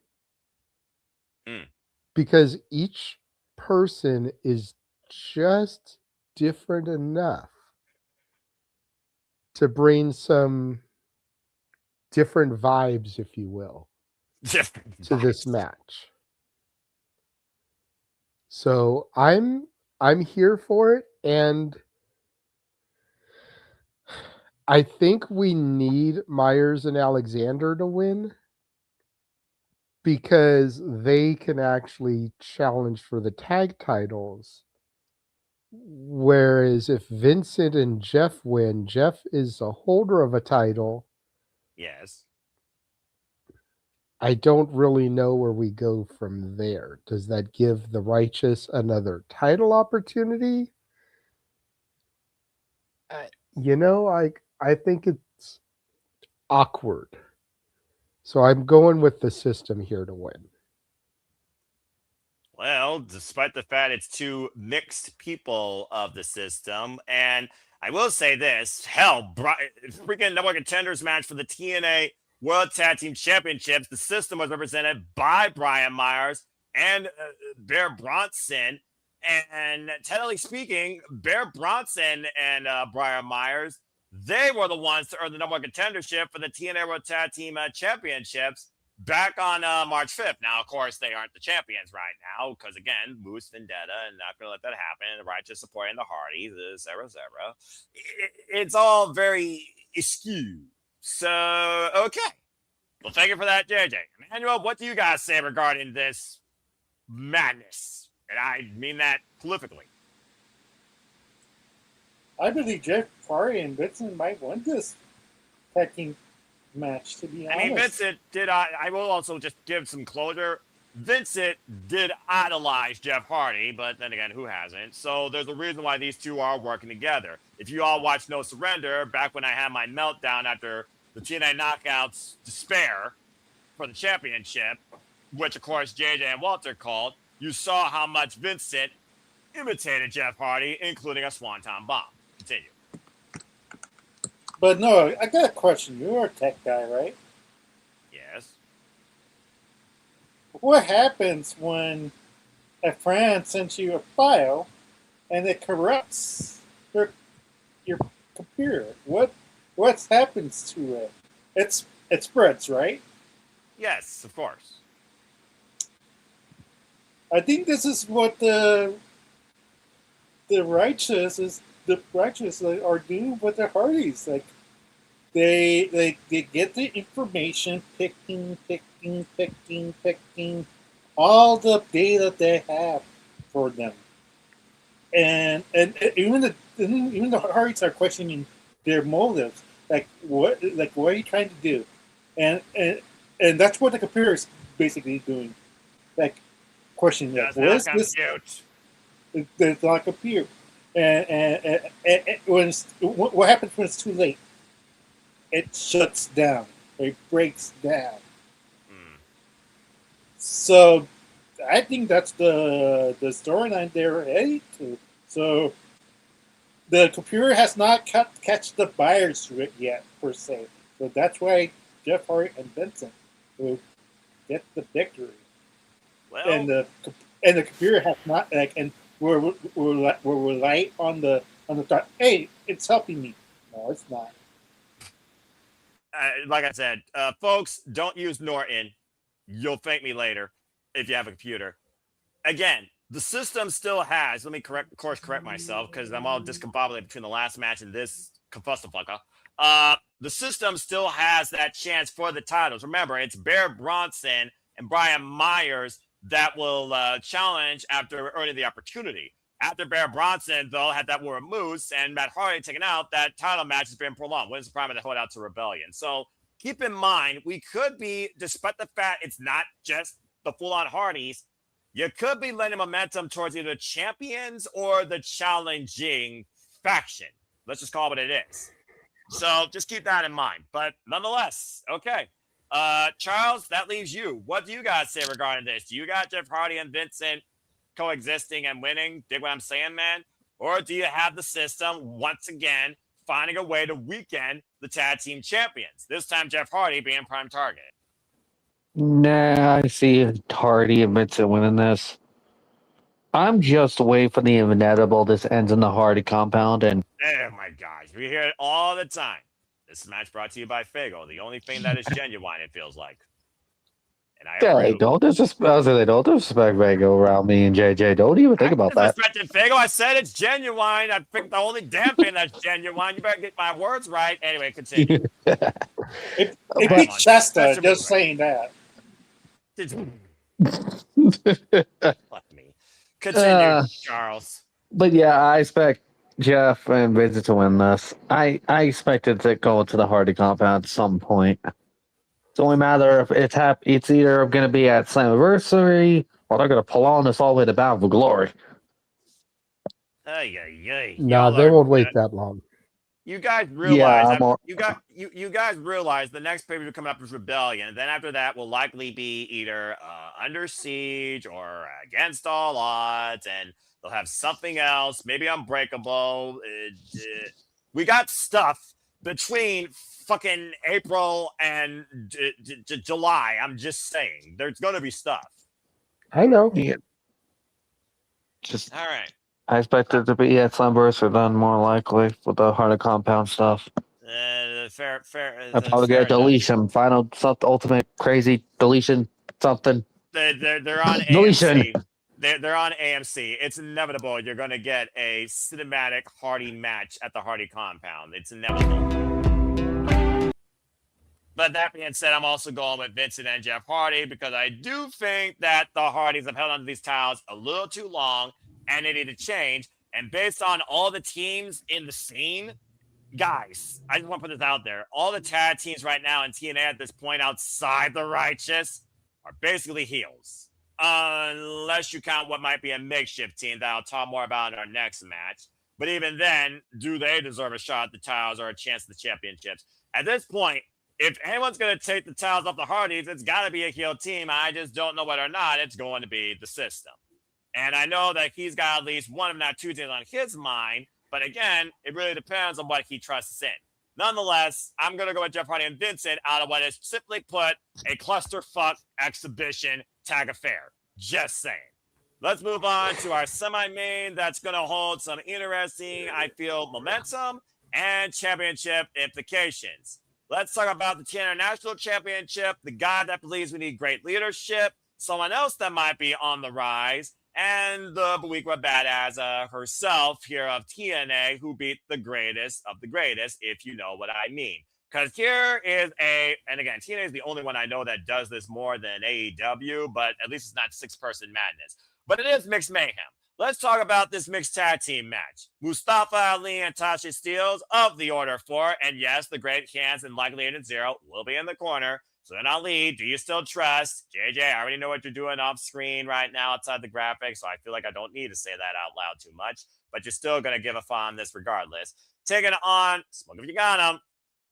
Because each person is just different enough to bring some different vibes, if you will, to this match. So I'm here for it, and I think we need Myers and Alexander to win because they can actually challenge for the tag titles. Whereas if Vincent and Jeff win, Jeff is a holder of a title. Yes. I don't really know where we go from there. Does that give the Righteous another title opportunity? I think it's awkward. So I'm going with the system here to win. Well, despite the fact it's two mixed people of the system, and I will say this, hell, freaking number one contenders match for the TNA World Tag Team Championships, the system was represented by Brian Myers and Bear Bronson. And technically speaking, Bear Bronson and Brian Myers, they were the ones to earn the number one contendership for the TNA World Tag Team Championships back on March 5th. Now, of course, they aren't the champions right now because, again, Moose Vendetta, and not going to let that happen. The Righteous supporting the Hardys, etc. It's all very askew. So, okay. Well, thank you for that, JJ. Emmanuel, what do you guys say regarding this madness? And I mean that prolifically. I believe Jeff Hardy and Vincent might win this tag team match, to be honest. I mean, Vincent did. I will also just give some closure. Vincent did idolize Jeff Hardy, but then again, who hasn't? So there's a reason why these two are working together. If you all watched No Surrender, back when I had my meltdown after the TNA Knockouts despair for the championship, which of course JJ and Walter called, you saw how much Vincent imitated Jeff Hardy, including a Swanton Bomb. Continue. But no, I got a question. You're a tech guy, right? Yes. What happens when a friend sends you a file and it corrupts your computer? What happens to it? It spreads, right? Yes, of course. I think this is what the righteous are doing with the Hardys. Like they get the information, picking all the data they have for them, and even the Hardys are questioning their motives. Like what are you trying to do? And that's what the computer is basically doing. Like questioning that. What is this? There's not a computer. And what happens when it's too late? It shuts down. It breaks down. So I think that's the storyline they're heading to. So the computer has not catch the virus yet, per se. So that's why Jeff Hardy and Vincent will get the victory. Well, and the computer has not and we're light on the thought. Hey, it's helping me. No, it's not. Like I said, folks, don't use Norton. You'll thank me later if you have a computer. Again, the system still has. Let me correct myself because I'm all discombobulated between the last match and this confustafucker. The system still has that chance for the titles. Remember, it's Bear Bronson and Brian Myers that will challenge after earning the opportunity. After Bronson, though, had that war with Moose and Matt Hardy taken out, that title match has been prolonged. When's the prime of the holdout to Rebellion? So keep in mind, we could be, despite the fact it's not just the full-on Hardys, you could be lending momentum towards either the champions or the challenging faction. Let's just call it what it is. So just keep that in mind. But nonetheless, okay. Charles, that leaves you. What do you guys say regarding this? Do you got Jeff Hardy and Vincent coexisting and winning? Dig what I'm saying, man? Or do you have the system, once again, finding a way to weaken the tag team champions? This time, Jeff Hardy being prime target. Nah, I see Hardy and Vincent winning this. I'm just waiting for the inevitable. This ends in the Hardy compound, and oh my gosh, we hear it all the time. This match brought to you by Fago, the only thing that is genuine. It feels like. And I don't disrespect. Don't disrespect Fago around me and JJ. Don't even think about that. Fago, I said it's genuine. I think the only damn thing that's genuine. You better get my words right. Anyway, continue. It beat Shasta just saying that. Fuck me. Continue, Charles. But yeah, I expect Jeff and Vincent to win this. I expected to go into the Hardy compound at some point. It's only a matter if it's either going to be at Slammiversary or they're going to pull on this all the way to Battle for Glory. No, they won't wait that long. You guys realize you guys realize the next pay-per-view coming up is Rebellion. And then after that will likely be either Under Siege or Against All Odds, and they'll have something else, maybe Unbreakable. We got stuff between fucking April and July. I'm just saying, there's gonna be stuff. I know. Yeah. All right. I expect it to be at Slammiversary then, more likely, with the Hardy compound stuff. Fair. I'll probably get a deletion, ultimate crazy deletion, something. They're on AMC. They're on AMC. It's inevitable. You're going to get a cinematic Hardy match at the Hardy compound. It's inevitable. But that being said, I'm also going with Vincent and Jeff Hardy because I do think that the Hardys have held onto these titles a little too long and they need to change. And based on all the teams in the scene, guys, I just want to put this out there. All the tag teams right now in TNA at this point outside the Righteous are basically heels. Unless you count what might be a makeshift team that I'll talk more about in our next match. But even then, do they deserve a shot at the titles or a chance at the championships? At this point, if anyone's going to take the titles off the Hardys, it's got to be a heel team. I just don't know whether or not it's going to be the system. And I know that he's got at least one, if not two teams on his mind. But again, it really depends on what he trusts in. Nonetheless, I'm going to go with Jeff Hardy and Vincent out of what is simply put a clusterfuck exhibition tag affair. Just saying. Let's move on to our semi-main that's going to hold some interesting, I feel, momentum and championship implications. Let's talk about the TNA National Championship, the guy that believes we need great leadership, someone else that might be on the rise, and the Buickwa Badass herself here of TNA, who beat the greatest of the greatest, if you know what I mean. Because here is and again, TNA is the only one I know that does this more than AEW, but at least it's not six-person madness. But it is mixed mayhem. Let's talk about this mixed tag team match. Mustafa Ali and Tasha Steelz of the Order 4, and yes, the Great Hands and likely Agent Zero will be in the corner. So then Ali, do you still trust? JJ, I already know what you're doing off screen right now outside the graphics, so I feel like I don't need to say that out loud too much, but you're still going to give a fun on this regardless. Taking it on, smoke if you got him,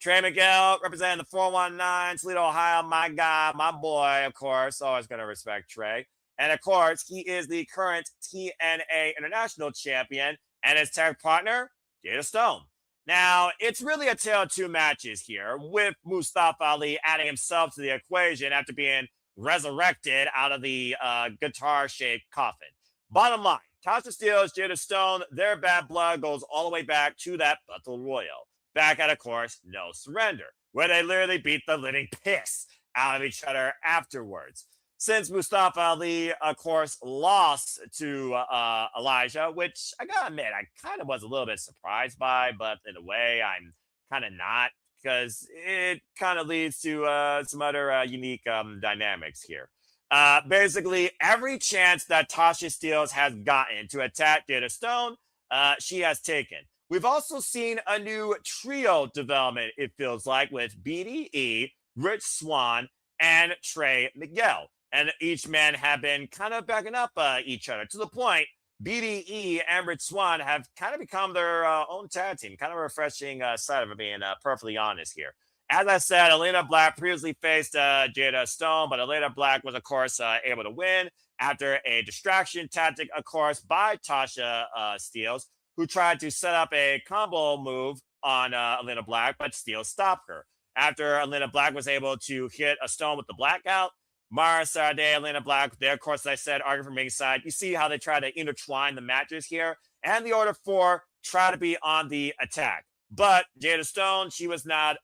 Trey Miguel, representing the 419, Toledo, Ohio, my guy, my boy, of course, always going to respect Trey. And of course, he is the current TNA International Champion and his tag partner, Jada Stone. Now, it's really a tale of two matches here, with Mustafa Ali adding himself to the equation after being resurrected out of the guitar-shaped coffin. Bottom line, Tasha Steelz, Jada Stone, their bad blood goes all the way back to that Battle Royal. Back at, of course, No Surrender, where they literally beat the living piss out of each other afterwards. Since Mustafa Ali, of course, lost to Alisha, which I gotta admit, I kind of was a little bit surprised by, but in a way, I'm kind of not, because it kind of leads to some other unique dynamics here. Basically, every chance that Tasha Steelz has gotten to attack Jada Stone, she has taken. We've also seen a new trio development, it feels like, with BDE, Rich Swann, and Trey Miguel. And each man have been kind of backing up each other to the point BDE and Rich Swann have kind of become their own tag team. Kind of a refreshing side of it, being perfectly honest here. As I said, Elayna Black previously faced Jada Stone, but Elayna Black was, of course, able to win after a distraction tactic, of course, by Tasha Steelz, who tried to set up a combo move on Elayna Black, but Steelz stopped her. After Elayna Black was able to hit a Stone with the blackout, Mara, Sade, Elayna Black, they, of course, as I said, arguing from ringside. You see how they try to intertwine the matches here. And the Order 4 try to be on the attack. But Jada Stone, she was not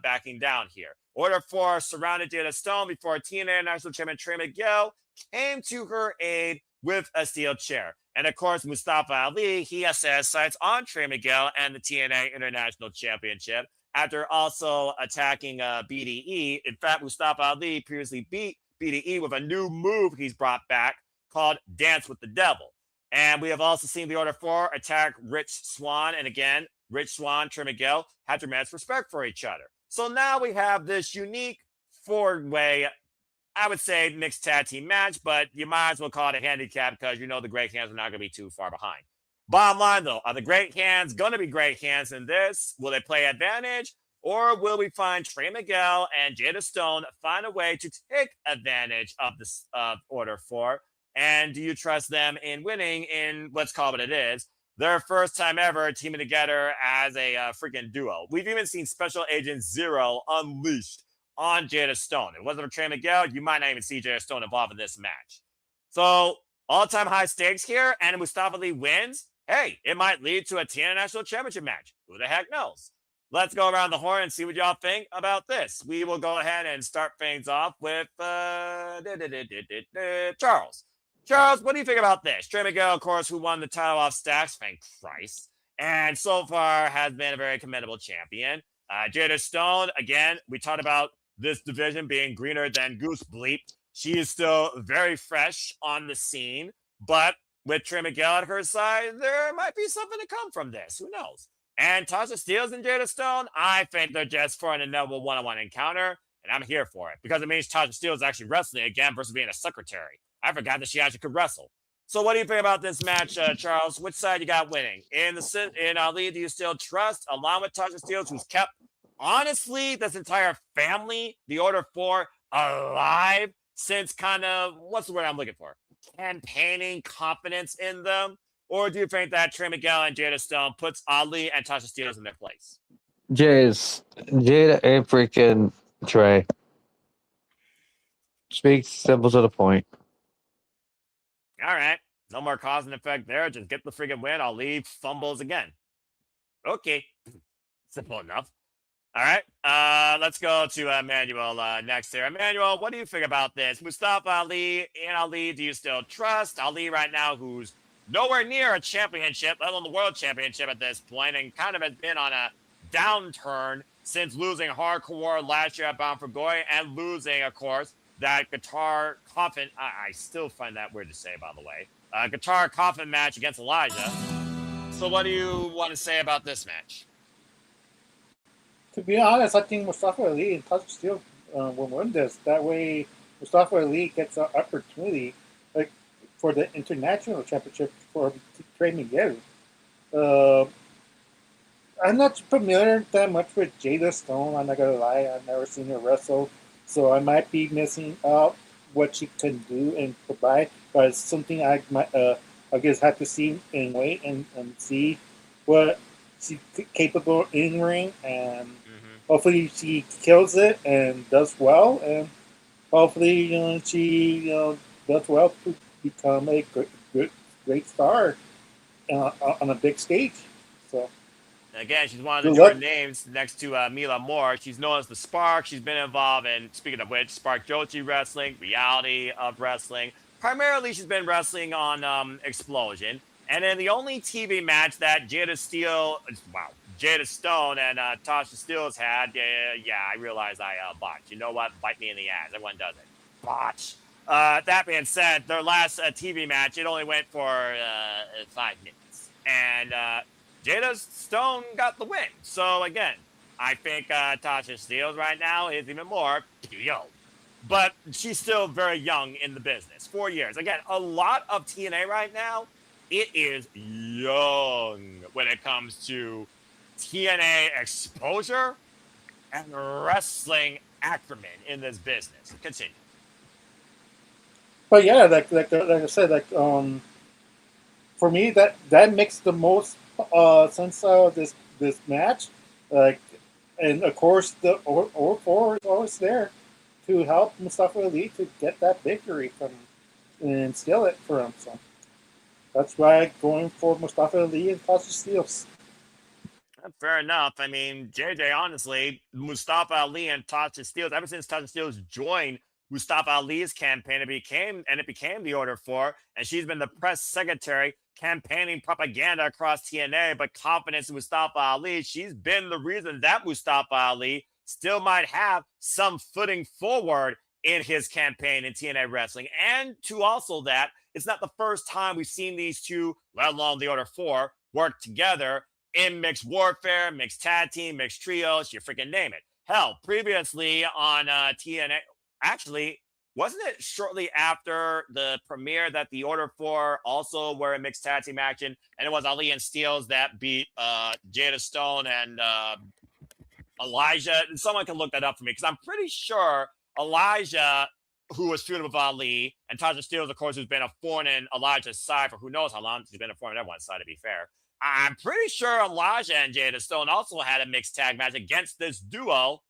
backing down here. Order 4 surrounded Jada Stone before TNA National Champion Trey Miguel came to her aid with a steel chair. And of course, Mustafa Ali, he has set his sights on Trey Miguel and the TNA International Championship after also attacking BDE. In fact, Mustafa Ali previously beat BDE with a new move he's brought back called Dance with the Devil. And we have also seen the Order 4 attack Rich Swann. And again, Rich Swann, Trey Miguel had tremendous respect for each other. So now we have this unique four-way, I would say, mixed tag team match, but you might as well call it a handicap because you know the Great Hands are not going to be too far behind. Bottom line, though, are the Great Hands going to be Great Hands in this? Will they play advantage? Or will we find Trey Miguel and Jada Stone find a way to take advantage of this Order 4? And do you trust them in winning in, let's call it what it is, their first time ever teaming together as a freaking duo? We've even seen Special Agent Zero unleashed on Jada Stone. If it wasn't for Trey Miguel, you might not even see Jada Stone involved in this match. So, all-time high stakes here, and Mustafa Ali wins. Hey, it might lead to a TNA National Championship match. Who the heck knows? Let's go around the horn and see what y'all think about this. We will go ahead and start things off with Charles. Charles, what do you think about this? Trey Miguel, of course, who won the title off Stacks, thank Christ, and so far has been a very commendable champion. Jada Stone, again, we talked about this division being greener than Goose Bleep. She is still very fresh on the scene, but with Trey Miguel at her side, there might be something to come from this. Who knows? And Tasha Steelz and Jada Stone, I think they're just for an inevitable one-on-one encounter, and I'm here for it because it means Tasha Steelz is actually wrestling again versus being a secretary. I forgot that she actually could wrestle. So what do you think about this match, Charles? Which side you got winning? In Ali, do you still trust, along with Tasha Steelz, who's kept, honestly, this entire family, the Order 4, alive since kind of, what's the word I'm looking for? Campaigning confidence in them? Or do you think that Trey Miguel and Jada Stone puts Ali and Tasha Steelz in their place? Jada and freaking Trey. Speak simple to the point. All right. No more cause and effect there. Just get the freaking win. Ali fumbles again. Okay. Simple enough. All right. Let's go to Emmanuel next here. Emmanuel, what do you think about this? Mustafa Ali and Ali, do you still trust? Ali right now, who's nowhere near a championship, let alone the world championship at this point, and kind of has been on a downturn since losing Hardcore last year at Bound for Glory and losing, of course, that guitar coffin. I still find that weird to say, by the way. Guitar coffin match against Elijah. So what do you want to say about this match? To be honest, I think Mustafa Ali and Tasha Steelz will win this. That way, Mustafa Ali gets an opportunity for the international championship for Trey Miguel. I'm not familiar that much with Jada Stone. I'm not gonna lie. I've never seen her wrestle, so I might be missing out what she can do and provide. But it's something I might, I guess, have to see and wait and see what she's capable in ring, and hopefully she kills it and does well, and hopefully she does well to become a great star on a big stage. So again, she's one of the newer names next to Mila Moore. She's known as the Spark. She's been involved in, speaking of which, Spark Jochi wrestling, Reality of Wrestling. Primarily, she's been wrestling on Explosion. And then the only TV match that Jada Stone and Tasha Steelz had, I realized I botched. You know what? Bite me in the ass. Everyone does it. Botch. That being said, their last TV match, it only went for 5 minutes. And Jada Stone got the win. So, again, I think Tasha Steelz right now is even more PO. But she's still very young in the business. 4 years. Again, a lot of TNA right now, it is young when it comes to TNA exposure and wrestling acumen in this business. Continue. But yeah, like I said, for me that makes the most sense of this match. Like, and of course the or is always there to help Mustafa Ali to get that victory from and steal it for him. So that's why I'm going for Mustafa Ali and Tasha Steelz. Fair enough. I mean, JJ, honestly, Mustafa Ali and Tasha Steelz, ever since Tasha Steelz joined Mustafa Ali's campaign, it became the Order 4, and she's been the press secretary campaigning propaganda across TNA, but confidence in Mustafa Ali, she's been the reason that Mustafa Ali still might have some footing forward in his campaign in TNA wrestling. And to also that, it's not the first time we've seen these two, let alone the Order 4, work together in mixed warfare, mixed tag team, mixed trios, you freaking name it. Hell, previously on TNA, actually, wasn't it shortly after the premiere that the Order 4 also were in mixed tag team action, and it was Ali and Steelz that beat Jada Stone and Elijah? Someone can look that up for me, because I'm pretty sure Elijah, who was feuding with Ali, and Tasha Steelz, of course, who's been a thorn in Elijah's side for who knows how long. She's been a thorn in everyone's side, to be fair. I'm pretty sure Elijah and Jada Stone also had a mixed tag match against this duo,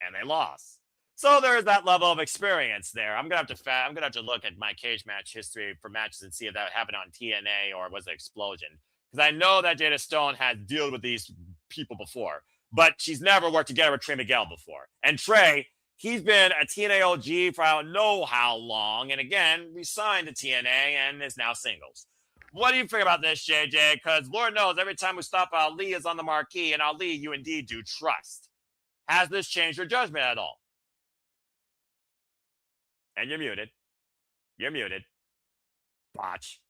and they lost. So there's that level of experience there. I'm gonna have to look at my cage match history for matches and see if that happened on TNA or was it Explosion, because I know that Jada Stone has dealt with these people before, but she's never worked together with Trey Miguel before. And Trey, he's been a TNA OG for I don't know how long, and again, re-signed to TNA and is now singles. What do you think about this, JJ? Because Lord knows, every time Mustafa Ali is on the marquee, and Ali you indeed do trust. Has this changed your judgment at all? And you're muted. You're muted. Botch.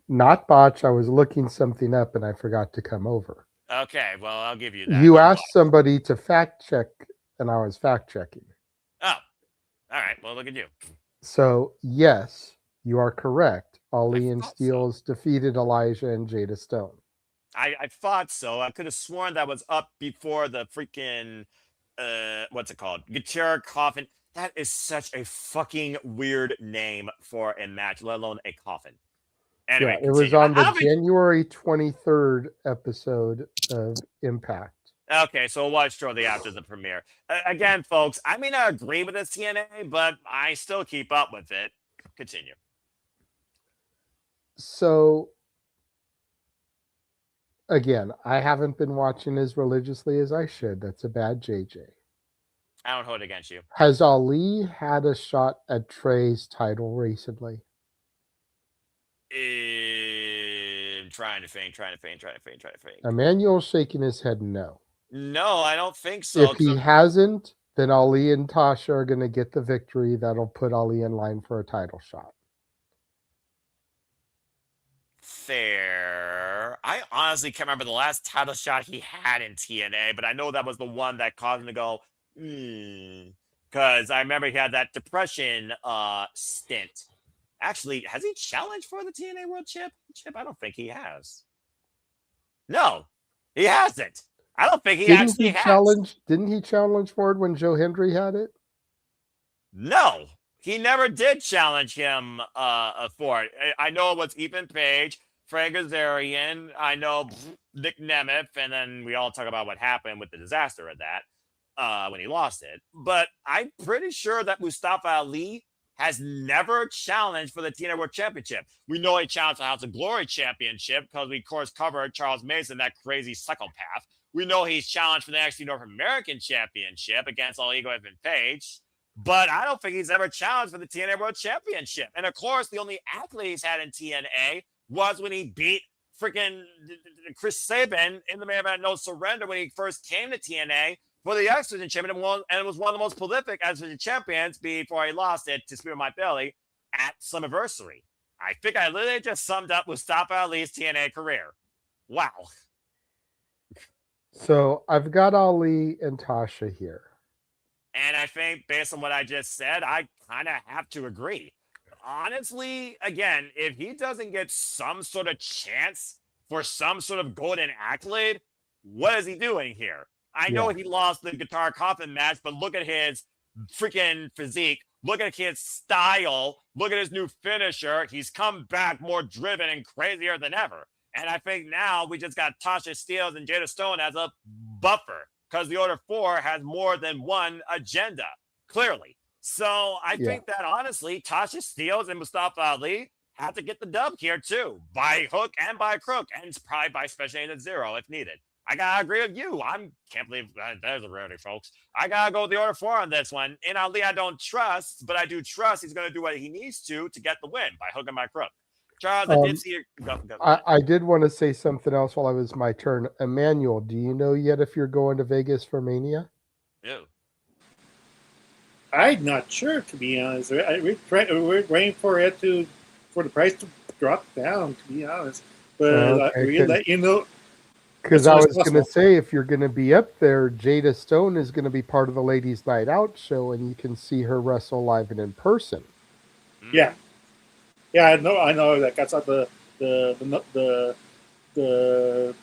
Not botch. I was looking something up and I forgot to come over. Okay, well, I'll give you that. You asked somebody to fact check, and I was fact checking. Oh, all right. Well, look at you. So, yes, you are correct. Ali and Steelz defeated Elijah and Jada Stone. I thought so. I could have sworn that was up before the freaking, what's it called? Guitar Coffin. That is such a fucking weird name for a match, let alone a coffin. Anyway, yeah, it was on the January 23rd episode of Impact. Okay, so it was shortly after the premiere. Again, folks, I may not agree with this TNA, but I still keep up with it. Continue. So, again, I haven't been watching as religiously as I should. That's a bad JJ. I don't hold it against you. Has Ali had a shot at Trey's title recently? Trying to think. Emmanuel's shaking his head no. No, I don't think so. If he hasn't, then Ali and Tasha are going to get the victory. That'll put Ali in line for a title shot. Fair. I honestly can't remember the last title shot he had in TNA, but I know that was the one that caused him to go, because I remember he had that depression stint. Actually, has he challenged for the TNA World Championship? I don't think he has. No, he hasn't. I don't think he actually has. Didn't he challenge for it when Joe Hendry had it? No, he never did challenge him for it. I know it was Ethan Page, Frank Kazarian, I know Nick Nemeth, and then we all talk about what happened with the disaster of that when he lost it. But I'm pretty sure that Mustafa Ali has never challenged for the TNA World Championship. We know he challenged the House of Glory Championship because we, of course, covered Charles Mason, that crazy psychopath. We know he's challenged for the NXT North American Championship against All Ego Ethan Page. But I don't think he's ever challenged for the TNA World Championship. And, of course, the only accolade he's had in TNA was when he beat freaking Chris Sabin in the main event No Surrender when he first came to TNA for the X Division champion, and was one of the most prolific X Division champions before he lost it to Spear My Belly at Slammiversary. I think I literally just summed up Mustafa Ali's TNA career. Wow. So I've got Ali and Tasha here. And I think based on what I just said, I kind of have to agree. Honestly, again, if he doesn't get some sort of chance for some sort of golden accolade, what is he doing here? I know he lost the Guitar Coffin match, but look at his freaking physique. Look at his style. Look at his new finisher. He's come back more driven and crazier than ever. And I think now we just got Tasha Steelz and Jada Stone as a buffer because the Order 4 has more than one agenda, clearly. So I think that, honestly, Tasha Steelz and Mustafa Ali have to get the dub here, too, by hook and by crook, and it's probably by special agent 0 if needed. I gotta agree with you. Can't believe there's a rarity, folks. I gotta go with the Order 4 on this one. In Ali, I don't trust, but I do trust he's gonna do what he needs to get the win by hook and by crook. Charles, I did see you. Go. I did want to say something else while it was my turn. Emmanuel, do you know yet if you're going to Vegas for Mania? No. I'm not sure, to be honest. We're waiting for the price to drop down, to be honest. But we'll let you know. Because I was going to say, if you're going to be up there, Jada Stone is going to be part of the Ladies Night Out show, and you can see her wrestle live and in person. Yeah, I know that. That's on the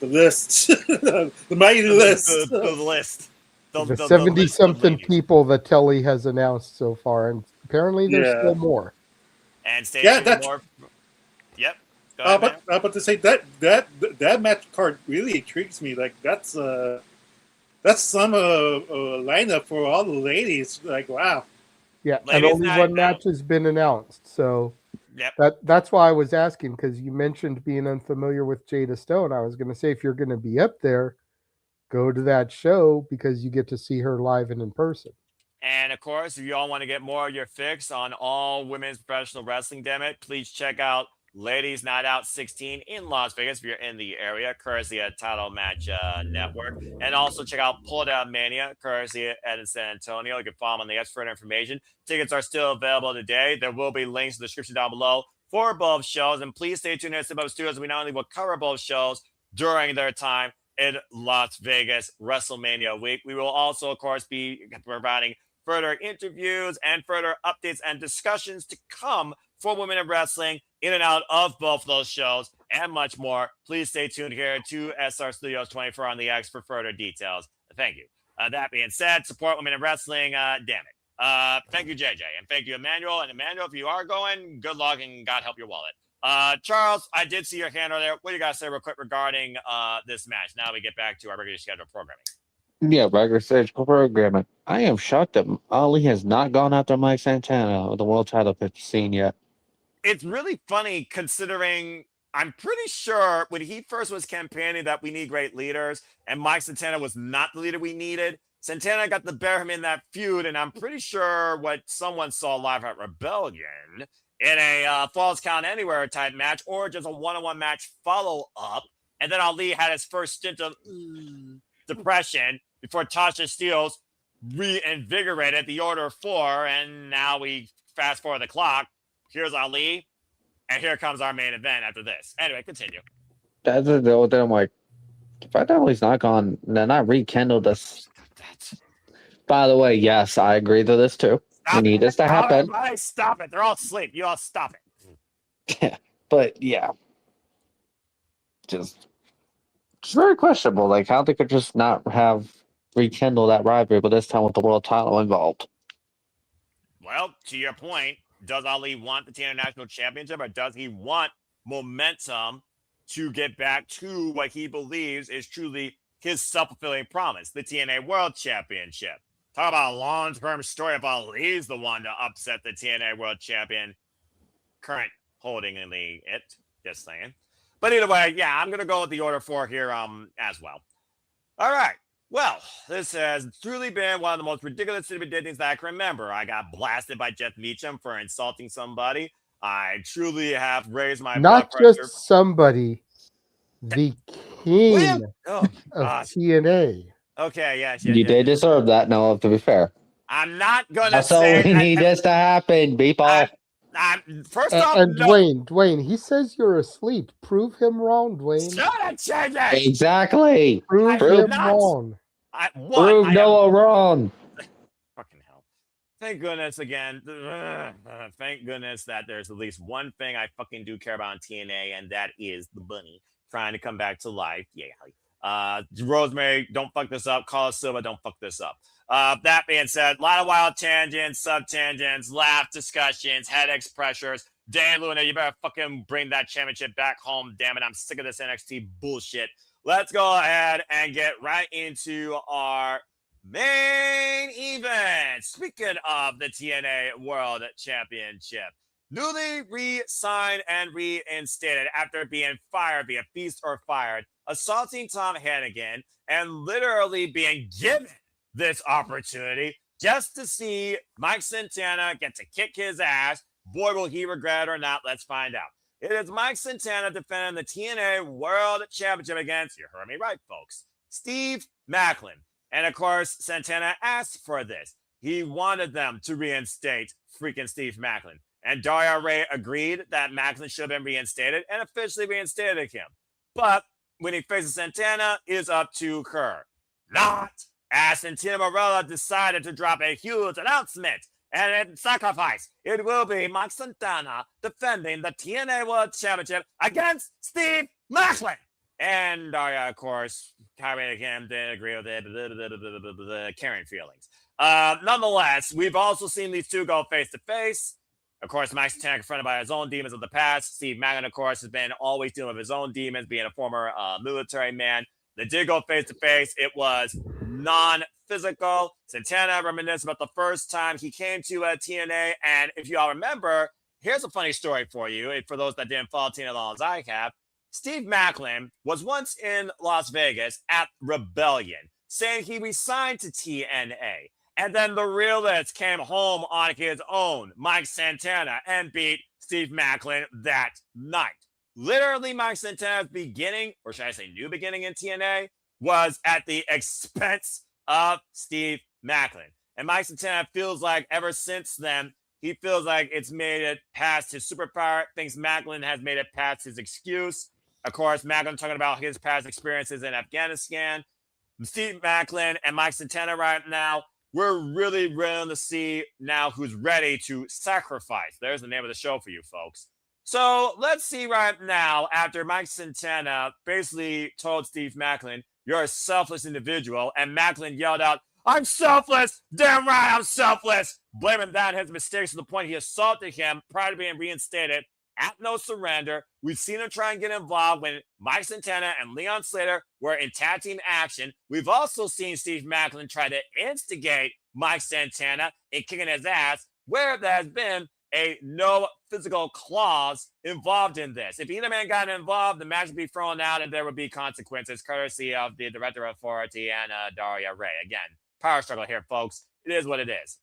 list, the mighty list, the list. The 70-something people that Telly has announced so far, and apparently there's still more. And stay tuned more. Yep. But to say that match card really intrigues me. Like that's some lineup for all the ladies. Like wow. Yeah, and only one match has been announced. So that's why I was asking, because you mentioned being unfamiliar with Jada Stone. I was going to say, if you're going to be up there, go to that show because you get to see her live and in person. And of course, if you all want to get more of your fix on all women's professional wrestling, damn it, please check out Ladies Night Out 16 in Las Vegas if you're in the area, courtesy of Title Match Network. And also check out Pull Down Mania, courtesy at San Antonio. You can follow them on the X for information. Tickets are still available today. There will be links in the description down below for both shows. And please stay tuned to Both Studios. We not only will cover both shows during their time in Las Vegas WrestleMania week, we will also, of course, be providing further interviews and further updates and discussions to come for women in wrestling in and out of both those shows and much more. Please stay tuned here to SR Studios 24 on the X for further details. Thank you. That being said, support women in wrestling. Damn it. Thank you, JJ. And thank you, Emmanuel. And Emmanuel, if you are going, good luck and God help your wallet. Charles, I did see your hand over there. What do you got to say real quick regarding this match? Now we get back to our regular scheduled programming. Yeah, regular scheduled programming. I am shocked that Ali has not gone after Mike Santana or the world title scene yet. It's really funny considering I'm pretty sure when he first was campaigning that we need great leaders and Mike Santana was not the leader we needed. Santana got to bear him in that feud, and I'm pretty sure what someone saw live at Rebellion in a Falls Count Anywhere type match or just a one-on-one match follow-up. And then Ali had his first stint of depression before Tasha Steelz reinvigorated the Order 4, and now we fast forward the clock. Here's Ali, and here comes our main event after this. Anyway, continue. That's the deal with them. Like, if I know he's not gone, then I rekindled this. By the way, yes, I agree to this too. We need this to happen. Stop it. They're all asleep. You all stop it. Yeah, but yeah. Just it's very questionable. Like, how they could just not have rekindled that rivalry, but this time with the world title involved. Well, to your point, does Ali want the TNA National Championship, or does he want momentum to get back to what he believes is truly his self-fulfilling promise, the TNA World Championship? Talk about a long-term story if Ali's the one to upset the TNA World Champion, current holding in the just saying. But either way, yeah, I'm going to go with the Order 4 here as well. All right. Well, this has truly been one of the most ridiculous things that I can remember. I got blasted by Jeff Meacham for insulting somebody. I truly have raised my not blood pressure. Just somebody, the king of TNA. Okay, yes. You did deserve that, Noah, to be fair. I'm not going to That's all say... we need this to happen, people. First off, And no. Dwayne, he says you're asleep. Prove him wrong, Dwayne. Shut up, JJ! Exactly. Prove him wrong. Prove Noah wrong. Fucking hell. Thank goodness again. Thank goodness that there's at least one thing I fucking do care about on TNA, and that is the bunny trying to come back to life. Yeah. Rosemary, don't fuck this up. Carlos Silva, don't fuck this up. That being said, a lot of wild tangents, sub-tangents, laugh discussions, headaches, pressures. Dan Luna, you better fucking bring that championship back home. Damn it, I'm sick of this NXT bullshit. Let's go ahead and get right into our main event. Speaking of the TNA World Championship, newly re-signed and reinstated after being fired via feast or fired, assaulting Tom Hannigan, and literally being given this opportunity just to see Mike Santana get to kick his ass. Boy, will he regret it or not. Let's find out. It is Mike Santana defending the TNA World Championship against, you heard me right, folks, Steve Maclin. And of course, Santana asked for this. He wanted them to reinstate freaking Steve Maclin. And Daria Ray agreed that Maclin should have been reinstated and officially reinstated him. But when he faces Santana, it is up to her. Not as Santana Marella decided to drop a huge announcement. And in sacrifice, it will be Mike Santana defending the TNA World Championship against Steve Maclin. And Daria, of course, Kyrie again didn't agree with it. The caring feelings. Nonetheless, we've also seen these two go face to face. Of course, Mike Santana confronted by his own demons of the past. Steve Maclin, of course, has been always dealing with his own demons, being a former military man. They did go face to face. It was non-physical. Santana reminisced about the first time he came to TNA. And if you all remember, here's a funny story for you. And for those that didn't follow TNA as long as I have, Steve Maclin was once in Las Vegas at Rebellion, saying he resigned to TNA. And then the realist came home on his own, Mike Santana, and beat Steve Maclin that night. Literally, Mike Santana's beginning, or should I say new beginning in TNA, was at the expense of Steve Maclin. And Mike Santana feels like ever since then, he feels like it's made it past his superpower, thinks Maclin has made it past his excuse. Of course, Maclin talking about his past experiences in Afghanistan. Steve Maclin and Mike Santana right now, we're really willing to see now who's ready to sacrifice. There's the name of the show for you folks. So let's see right now, after Mike Santana basically told Steve Maclin, you're a selfless individual, and Maclin yelled out, I'm selfless! Damn right, I'm selfless! Blaming that on his mistakes to the point he assaulted him prior to being reinstated at No Surrender. We've seen him try and get involved when Mike Santana and Leon Slater were in tag team action. We've also seen Steve Maclin try to instigate Mike Santana in kicking his ass, where there has been a no physical clause involved in this. If either man got involved, the match would be thrown out and there would be consequences, courtesy of the Director of Authority and Daria Ray. Again, power struggle here, folks. It is what it is.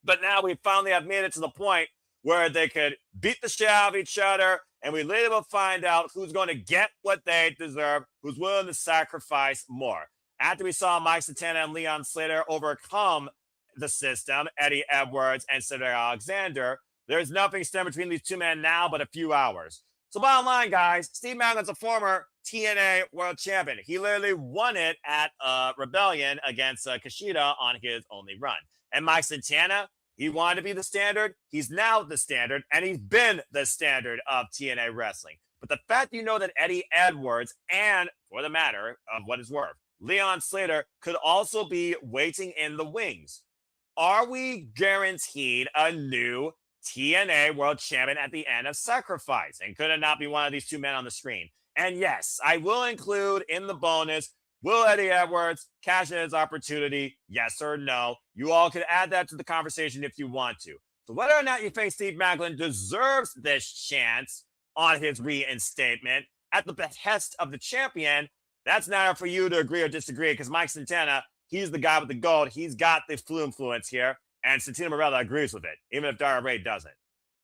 But now we finally have made it to the point where they could beat the shit out of each other, and we later will find out who's going to get what they deserve, who's willing to sacrifice more. After we saw Mike Santana and Leon Slater overcome the system, Eddie Edwards and Cedric Alexander, there's nothing standing between these two men now but a few hours. So bottom line, guys, Steve Maclin's a former TNA World Champion. He literally won it at Rebellion against Kushida on his only run. And Mike Santana, he wanted to be the standard. He's now the standard, and he's been the standard of TNA wrestling. But the fact you know that Eddie Edwards and, for the matter of what it's worth, Leon Slater could also be waiting in the wings. Are we guaranteed a new TNA World Champion at the end of Sacrifice? And could it not be one of these two men on the screen? And yes, I will include in the bonus, will Eddie Edwards cash in his opportunity? Yes or no? You all can add that to the conversation if you want to. So whether or not you think Steve Maclin deserves this chance on his reinstatement at the behest of the champion, that's not for you to agree or disagree, because Mike Santana, he's the guy with the gold. He's got the flu influence here, and Santana Marella agrees with it, even if Daria Ray doesn't.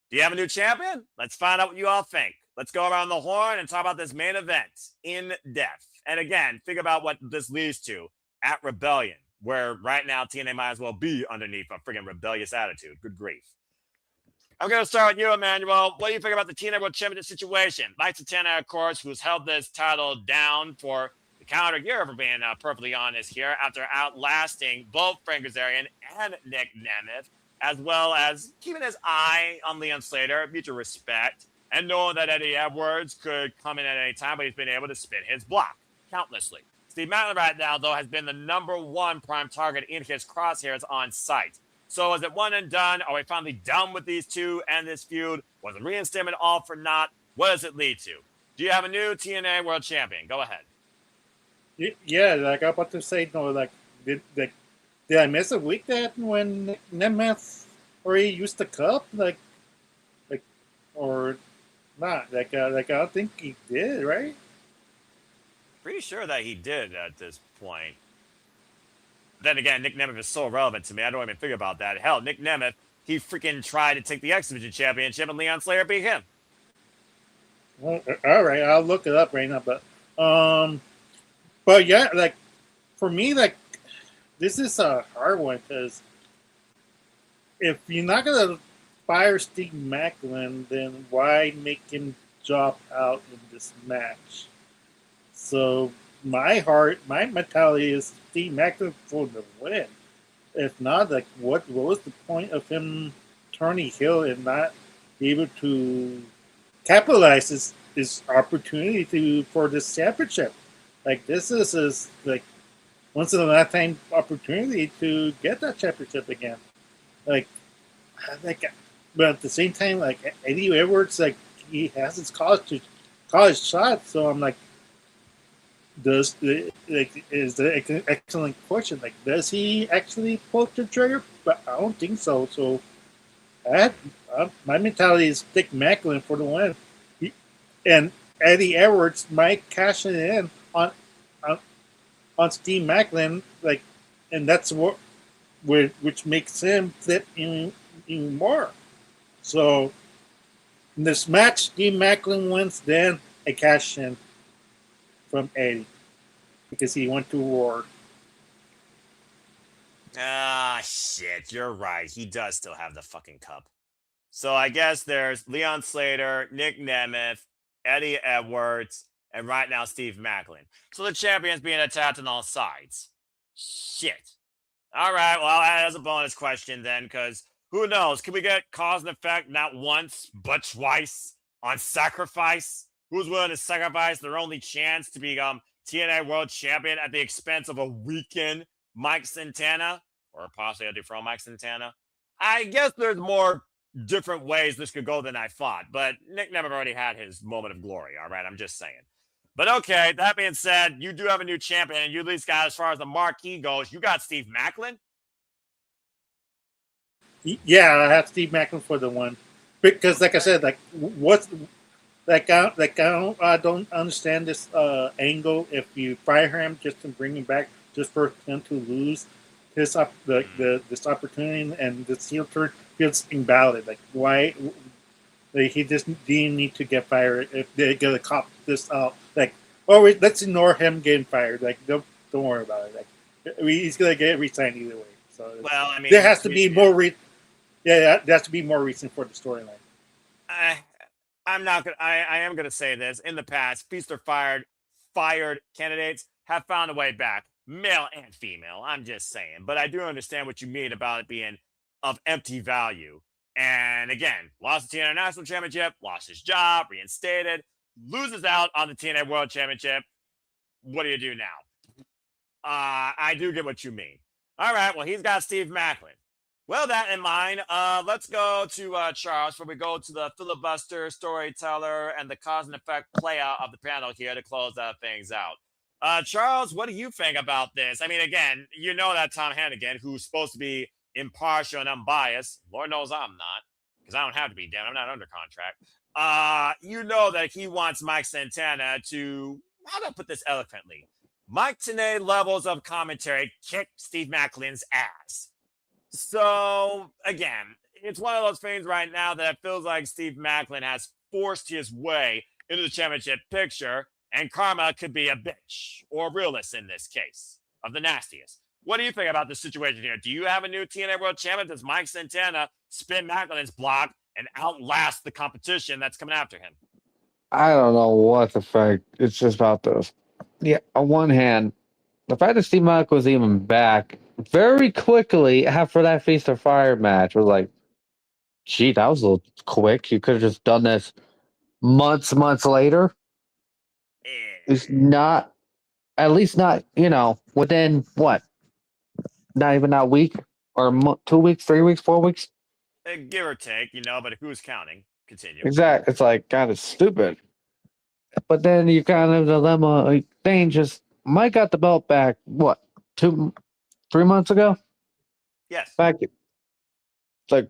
Do you have a new champion? Let's find out what you all think. Let's go around the horn and talk about this main event in depth. And again, think about what this leads to. at Rebellion, where right now TNA might as well be underneath a friggin' rebellious attitude. Good grief. I'm going to start with you, Emmanuel. What do you think about the TNA World Championship situation? Mike Santana, of course, who's held this title down for the calendar year, for being perfectly honest here, after outlasting both Frank Kazarian and Nick Nemeth, as well as keeping his eye on Leon Slater, mutual respect, and knowing that Eddie Edwards could come in at any time, but he's been able to spin his block countlessly. Steve Maclin right now, though, has been the #1 prime target in his crosshairs on site. So is it one and done? Are we finally done with these two and this feud? Was the reinstatement all for naught? What does it lead to? Do you have a new TNA World Champion? Go ahead. Yeah, like I'm about to say, no, like did I miss a week that when Nemeth already used the cup, like or not? Like I don't think he did, right? Pretty sure that he did at this point. Then again, Nick Nemeth is so relevant to me. I don't even think about that. Hell, Nick Nemeth, he freaking tried to take the X Division Championship, and Leon Slater beat him. Well, all right, I'll look it up right now. But yeah, like for me, like this is a hard one because if you're not gonna fire Steve Maclin, then why make him drop out in this match? So my mentality is Steve Maclin for the win. If not, like what was the point of him turning heel and not be able to capitalize his opportunity for this championship? Like this is like once in a lifetime opportunity to get that championship again. Like, but at the same time, like Eddie Edwards, like he has his college shot. So I'm like, is the excellent question. Like, does he actually pull the trigger? But I don't think so. So, my mentality is stick Maclin for the win, and Eddie Edwards might cash it in on Steve Maclin, like, and that's which makes him flip even more. So, in this match, Steve Maclin wins. Then a cash in from Eddie because he went to war. Ah, shit. You're right. He does still have the fucking cup. So I guess there's Leon Slater, Nick Nemeth, Eddie Edwards, and right now Steve Maclin. So the champion's being attacked on all sides. Shit. All right. Well, that is a bonus question then, because who knows? Can we get cause and effect not once, but twice on Sacrifice? Who's willing to sacrifice their only chance to become TNA World Champion at the expense of a weakened Mike Santana? Or possibly a different Mike Santana? I guess there's more different ways this could go than I thought, but Nick never already had his moment of glory, all right? I'm just saying. But okay, that being said, you do have a new champion, and you at least got, as far as the marquee goes, you got Steve Maclin? Yeah, I have Steve Maclin for the one. Because, like I said, like, what's... I don't understand this angle. If you fire him just to bring him back, just for him to lose this opportunity and this heel turn feels invalid. Like why? Like, he just didn't need to get fired if they're gonna cop this out. Like, let's ignore him getting fired. Like, don't worry about it. Like, he's gonna get re-signed either way. So, well, I mean, there has to be more. There has to be more reason for the storyline. I am gonna say this. In the past, feast or fired candidates have found a way back, male and female. I'm just saying, but I do understand what you mean about it being of empty value. And again, lost the TNA National Championship, lost his job, reinstated, loses out on the TNA World Championship. What do you do now? I do get what you mean. All right, well, he's got Steve Maclin. Well, that in mind, let's go to Charles, where we go to the filibuster, storyteller, and the cause and effect playout of the panel here to close things out. Charles, what do you think about this? I mean, again, you know that Tom Hannigan, who's supposed to be impartial and unbiased, Lord knows I'm not, because I don't have to be, damn, I'm not under contract. You know that he wants Mike Santana to, how do I put this eloquently? Mike Tenay levels of commentary kick Steve Maclin's ass. So, again, it's one of those things right now that it feels like Steve Maclin has forced his way into the championship picture, and karma could be a bitch, or realist in this case. of the nastiest. What do you think about the situation here? Do you have a new TNA World Champion? Does Mike Santana spin Maclin's block and outlast the competition that's coming after him? I don't know what the fuck. It's just about this. Yeah, on one hand, the fact that Steve Mike was even back very quickly after that Feast or Fire match was like, gee, that was a little quick. You could have just done this months later. It's not, at least not, within what? Not even that week or 2 weeks, 3 weeks, 4 weeks? Give or take, but who's counting? Continue. Exactly. It's like kind of stupid. But then you kind of dilemma thing. Just Mike got the belt back. What 2, 3 months ago? Yes. Back. It's like,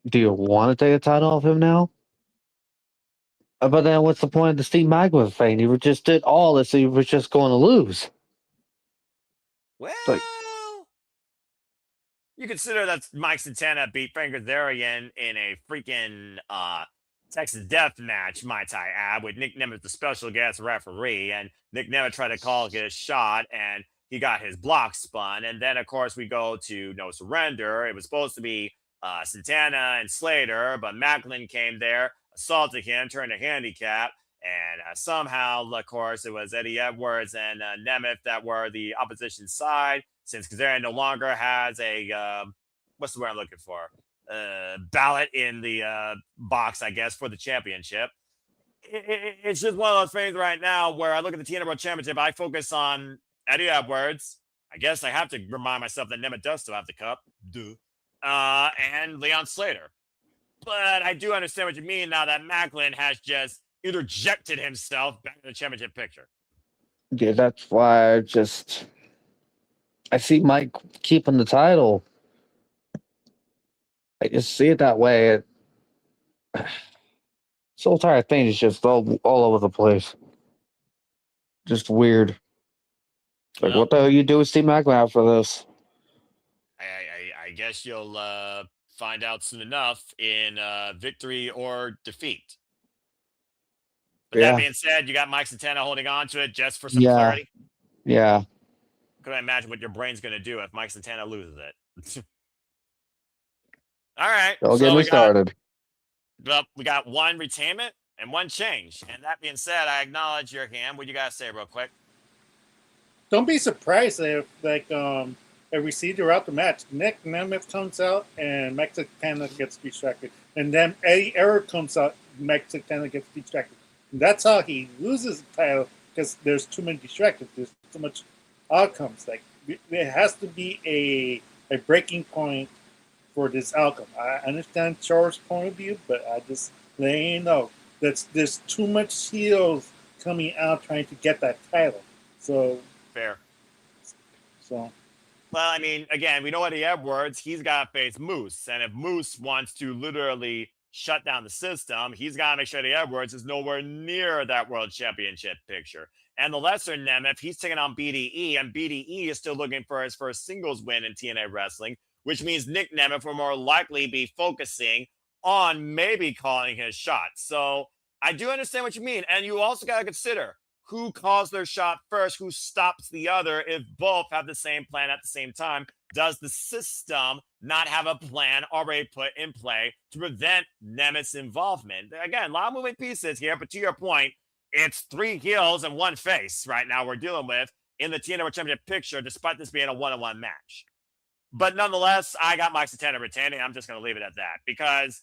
do you want to take the title off him now? But then, what's the point of the Steve Magwin thing? You just did all this, so you were just going to lose. Well, like, you consider that Mike Santana beat Frankie Kazarian in a freaking Texas Death match, might I add, with Nick Nemeth, the special guest referee, and Nick Nemeth tried to call his shot, and he got his block spun. And then, of course, we go to No Surrender. It was supposed to be Santana and Slater, but Maclin came there, assaulted him, turned a handicap, and somehow, of course, it was Eddie Edwards and Nemeth that were the opposition side, since Kazarian no longer has a, what's the word I'm looking for? Ballot in the box, I guess, for the championship. It's just one of those things right now where I look at the TNA World Championship, I focus on Eddie Edwards. I guess I have to remind myself that Nemeth does still have the cup. And Leon Slater. But I do understand what you mean now that Maclin has just interjected himself back in the championship picture. Yeah, that's why I see Mike keeping the title. I just see it that way. This whole entire thing is just all over the place. Just weird. Like, what the hell you do with Steve Maclin after this? I guess you'll find out soon enough in victory or defeat. But that being said, you got Mike Santana holding on to it just for some clarity. Yeah. Couldn't imagine what your brain's going to do if Mike Santana loses it. All right. Don't get me started. Well, we got one retainment and one change. And that being said, I acknowledge your hand. What do you guys say real quick? Don't be surprised if, we see throughout the match, Nick Nemeth comes out and Mike Santana gets distracted. And then Eddie Edwards comes out, Mike Santana gets distracted. And that's how he loses the title, because there's too many distractions. There's too much outcomes. Like, there has to be a breaking point for this outcome. I understand Charles' point of view, but I just let you know that there's too much heels coming out trying to get that title. So fair. So, well, I mean, again, we know Eddie Edwards. He's got to face Moose, and if Moose wants to literally shut down the system, he's got to make sure Eddie Edwards is nowhere near that world championship picture. And the lesser Nemeth, he's taking on BDE, and BDE is still looking for his first singles win in TNA wrestling, which means Nick Nemeth will more likely be focusing on maybe calling his shot. So I do understand what you mean. And you also got to consider who calls their shot first, who stops the other if both have the same plan at the same time. Does the system not have a plan already put in play to prevent Nemeth's involvement? Again, a lot of moving pieces here, but to your point, it's 3 heels and 1 face right now we're dealing with in the TNA World Championship picture, despite this being a 1-on-1 match. But nonetheless, I got Mike Santana retaining. I'm just going to leave it at that because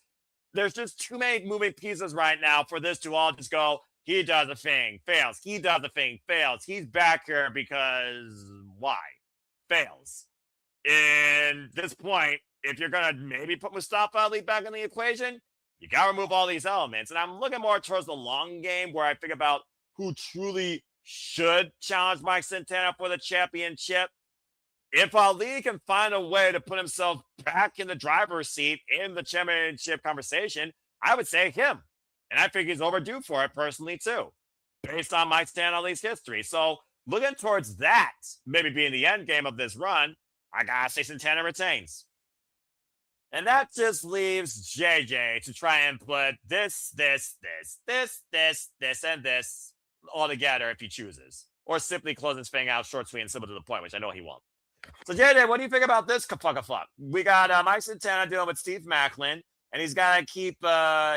there's just too many moving pieces right now for this to all just go, he does a thing, fails. He does a thing, fails. He's back here because why? Fails. And this point, if you're going to maybe put Mustafa Ali back in the equation, you got to remove all these elements. And I'm looking more towards the long game where I think about who truly should challenge Mike Santana for the championship. If Ali can find a way to put himself back in the driver's seat in the championship conversation, I would say him. And I think he's overdue for it personally, too, based on Mike Santana Ali's history. So looking towards that, maybe being the end game of this run, I got to say Santana retains. And that just leaves JJ to try and put this, and this all together if he chooses. or simply close this thing out short, sweet, and simple to the point, which I know he won't. So, JJ, what do you think about this fuck? We got Mike Santana dealing with Steve Maclin, and he's got to keep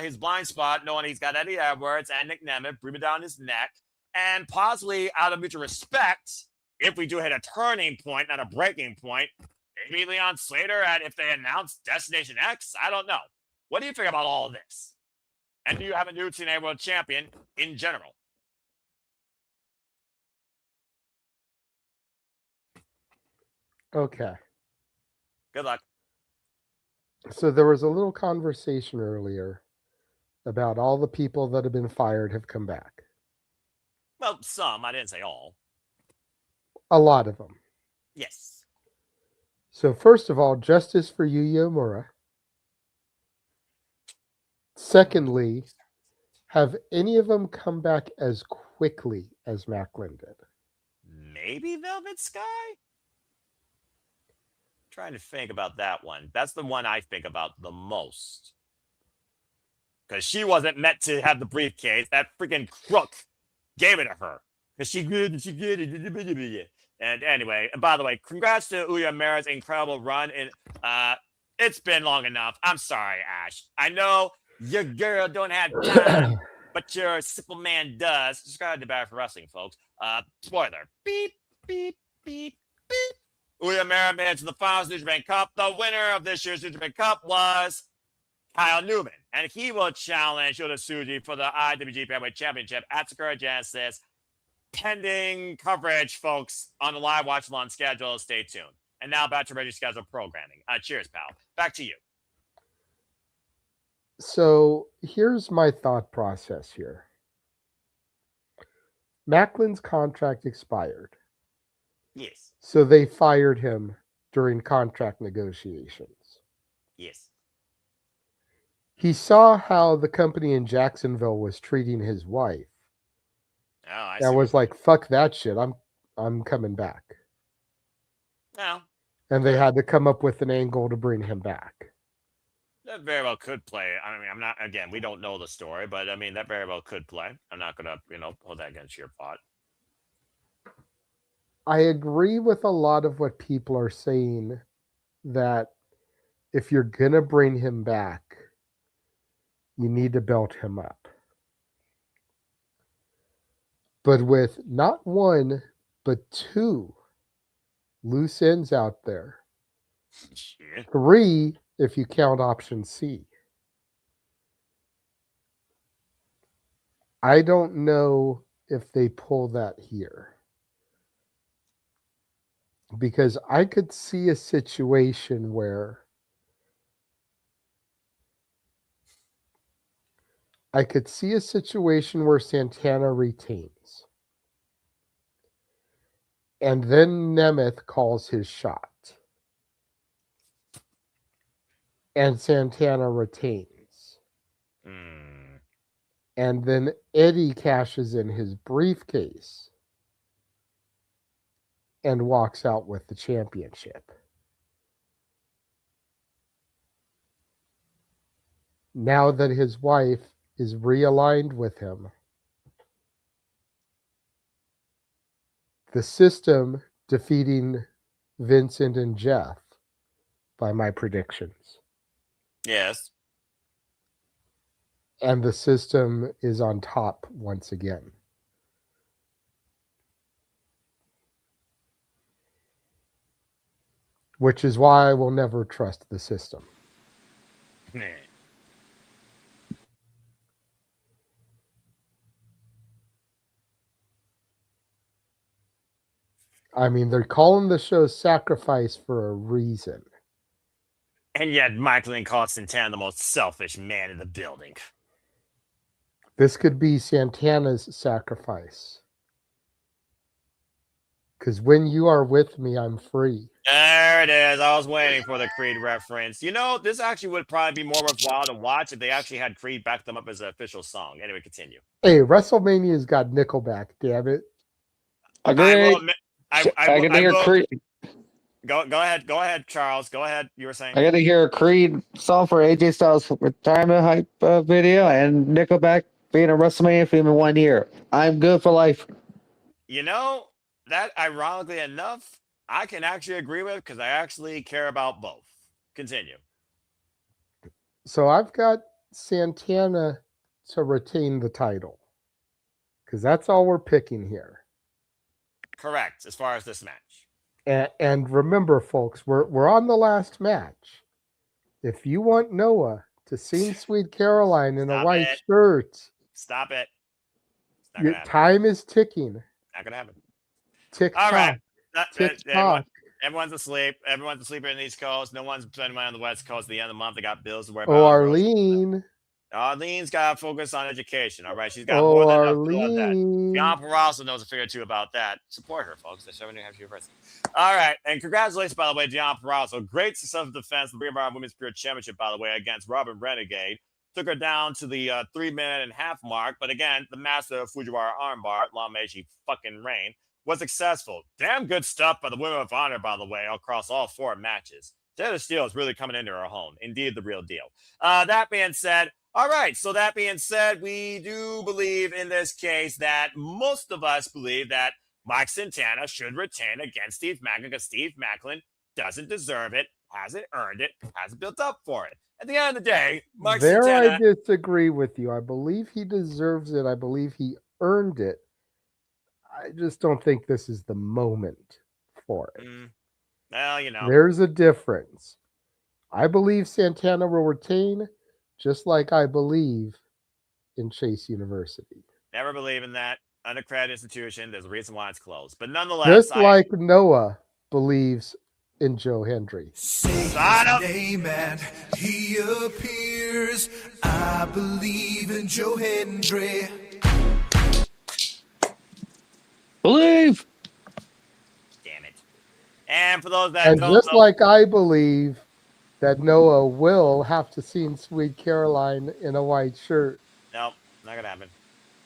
his blind spot, knowing he's got Eddie Edwards and Nick Nemeth breathing down his neck, and possibly out of mutual respect, if we do hit a turning point, not a breaking point, maybe Leon Slater, and if they announce Destination X, I don't know. What do you think about all of this? And do you have a new TNA World Champion in general? Okay. Good luck. So there was a little conversation earlier about all the people that have been fired have come back. Well, some. I didn't say all. A lot of them. Yes. So first of all, justice for Yuya Uemura. Secondly, have any of them come back as quickly as Maclin did? Maybe Velvet Sky? Trying to think about that one. That's the one I think about the most. Because she wasn't meant to have the briefcase. That freaking crook gave it to her. Because she good. And anyway, and by the way, congrats to Uemura's incredible run. And it's been long enough. I'm sorry, Ash. I know your girl don't have time, but your simple man does. Subscribe to Bad for Wrestling, folks. Spoiler. Beep, beep, beep, beep. Uemura made it to the finals of the New Japan Cup. The winner of this year's New Japan Cup was Kyle Newman, and he will challenge Yota Tsuji for the IWGP Heavyweight Championship at Sakura Genesis. Pending coverage, folks, on the live watch-along schedule. Stay tuned. And now back to regular scheduled programming. Cheers, pal. Back to you. So here's my thought process here. Maclin's contract expired. Yes. So they fired him during contract negotiations. Yes. He saw how the company in Jacksonville was treating his wife. Oh, I and see. Was like, fuck that shit. I'm coming back. No. And they had to come up with an angle to bring him back. That very well could play. I mean, I'm not, again, we don't know the story, but I mean, that very well could play. I'm not going to, hold that against your thought. I agree with a lot of what people are saying, that if you're going to bring him back, you need to build him up. But with not one, but two loose ends out there. Shit. 3, if you count option C. I don't know if they pull that here. Because I could see a situation where Santana retains. And then Nemeth calls his shot. And Santana retains. And then Eddie cashes in his briefcase and walks out with the championship. Now that his wife is realigned with him, the system defeating Vincent and Jeff by my predictions. Yes. And the system is on top once again. Which is why I will never trust the system. I mean, they're calling the show Sacrifice for a reason. And yet, Maclin called Santana the most selfish man in the building. This could be Santana's sacrifice. Because when you are with me, I'm free. There it is. I was waiting for the Creed reference. This actually would probably be more worthwhile to watch if they actually had Creed back them up as an official song. Anyway, continue. Hey, WrestleMania's got Nickelback, damn it. Agreed. I can hear Creed. Go ahead, Charles. Go ahead. You were saying. I got to hear a Creed song for AJ Styles' retirement hype video and Nickelback being a WrestleMania theme in 1 year. I'm good for life. You know, that ironically enough, I can actually agree with because I actually care about both. Continue. So I've got Santana to retain the title because that's all we're picking here. Correct, as far as this match. And remember, folks, we're on the last match. If you want Noah to sing "Sweet Caroline" in a white shirt, stop it. It's not gonna happen. Time is ticking. Not gonna happen. Tick all tock. Right. Tick tock. Everyone's asleep. Everyone's asleep in the East Coast. No one's spending money on the West Coast at the end of the month. They got bills to worry about. Oh, Arlene. Arlene's got to focus on education. All right, she's got more than enough to do that. John Peralta knows a figure or two about that. Support her, folks. That's 7 New Hampshire University. All right, and congratulations, by the way, John Peralta. Great successful defense in the Bar Women's Pure Championship, by the way, against Robin Renegade. Took her down to the 3.5-minute mark, but again, the master of Fujiwara armbar, long may she fucking reign, was successful. Damn good stuff by the Women of Honor, by the way, across all 4 matches. Jada Steelz really coming into her home. Indeed, the real deal. That being said, all right, so that being said, we do believe in this case that most of us believe that Mike Santana should retain against Steve Maclin because Steve Maclin doesn't deserve it, hasn't earned it, hasn't built up for it. At the end of the day, Mike Santana... I disagree with you. I believe he deserves it. I believe he earned it. I just don't think this is the moment for it. Well, you know. There's a difference. I believe Santana will retain, just like I believe in Chase University. Never believe in that. Unaccredited institution. There's a reason why it's closed. But nonetheless... Just like Noah believes in Joe Hendry. Say his name and he appears. I believe in Joe Hendry. Believe! Damn it. And for those that and don't just know, like I believe that Noah will have to sing Sweet Caroline in a white shirt. Nope, not going to happen.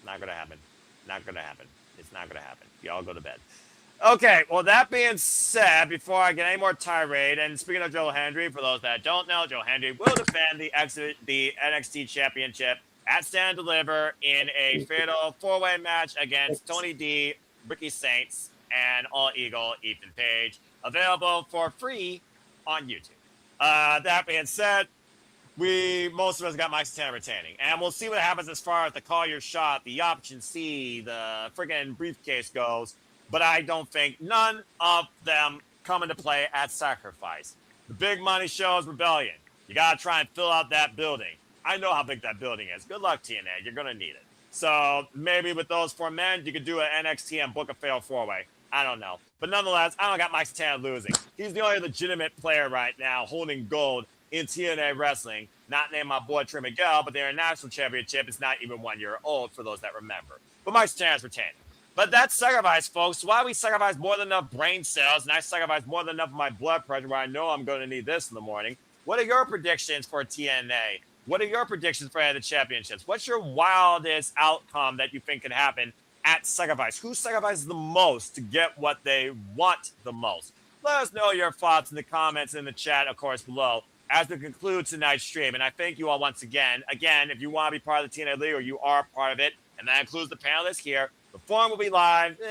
Not going to happen. Not going to happen. It's not going to happen. Y'all go to bed. Okay, well, that being said, before I get any more tirade, and speaking of Joe Hendry, for those that don't know, Joe Hendry will defend the NXT Championship at Stand and Deliver in a fatal 4-way match against Tony D, Ricky Saints, and All Eagle Ethan Page. Available for free on YouTube. That being said, most of us got Mike Santana retaining. And we'll see what happens as far as the call your shot, the option C, the friggin' briefcase goes. But I don't think none of them come into play at Sacrifice. The big money show is Rebellion. You got to try and fill out that building. I know how big that building is. Good luck, TNA. You're going to need it. So maybe with those 4 men, you could do an NXT and book a fatal 4-way. I don't know. But nonetheless, I don't got Mike Santana losing. He's the only legitimate player right now holding gold in TNA wrestling. Not named my boy Trey Miguel, but their international championship is not even 1 year old for those that remember. But Mike Santana's retained. But that's sacrifice, folks. Why we sacrifice more than enough brain cells, and I sacrifice more than enough of my blood pressure where I know I'm going to need this in the morning. What are your predictions for TNA? What are your predictions for the championships? What's your wildest outcome that you think could happen at Sacrifice? Who sacrifices the most to get what they want the most? Let us know your thoughts in the comments in the chat, of course, below as we conclude tonight's stream. And I thank you all once again. Again, if you want to be part of the TNA League or you are part of it, and that includes the panelists here, the forum will be live 9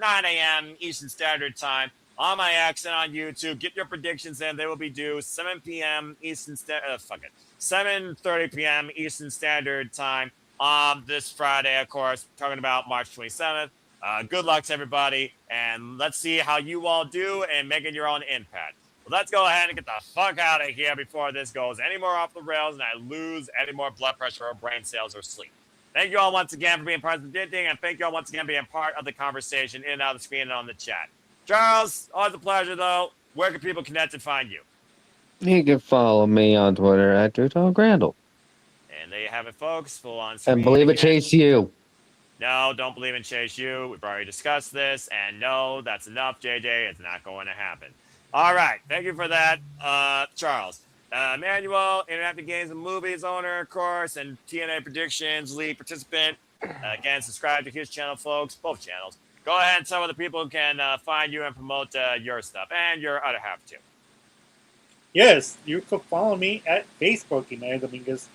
a.m. Eastern Standard Time on my X and on YouTube. Get your predictions in. They will be due 7 p.m. Eastern Standard. 7:30 p.m. Eastern Standard Time on this Friday, of course, talking about March 27th. Good luck to everybody, and let's see how you all do and making your own impact. Well, let's go ahead and get the fuck out of here before this goes any more off the rails and I lose any more blood pressure or brain cells or sleep. Thank you all once again for being part of the thing, and thank you all once again for being part of the conversation in and out of the screen and on the chat. Charles, always a pleasure, though. Where can people connect and find you? You can follow me on Twitter at DreWTalkRandall. And there you have it, folks. Full on screen. And believe it, Chase U. No, don't believe in Chase U. We've already discussed this. And no, that's enough, JJ. It's not going to happen. All right. Thank you for that, Charles. Emmanuel, Interactive Games and Movies owner, of course, and TNA Predictions League participant. Again, subscribe to his channel, folks. Both channels. Go ahead and tell other people who can find you and promote your stuff. And your other half, too. Yes, you can follow me at Facebook, Elayna Dominguez,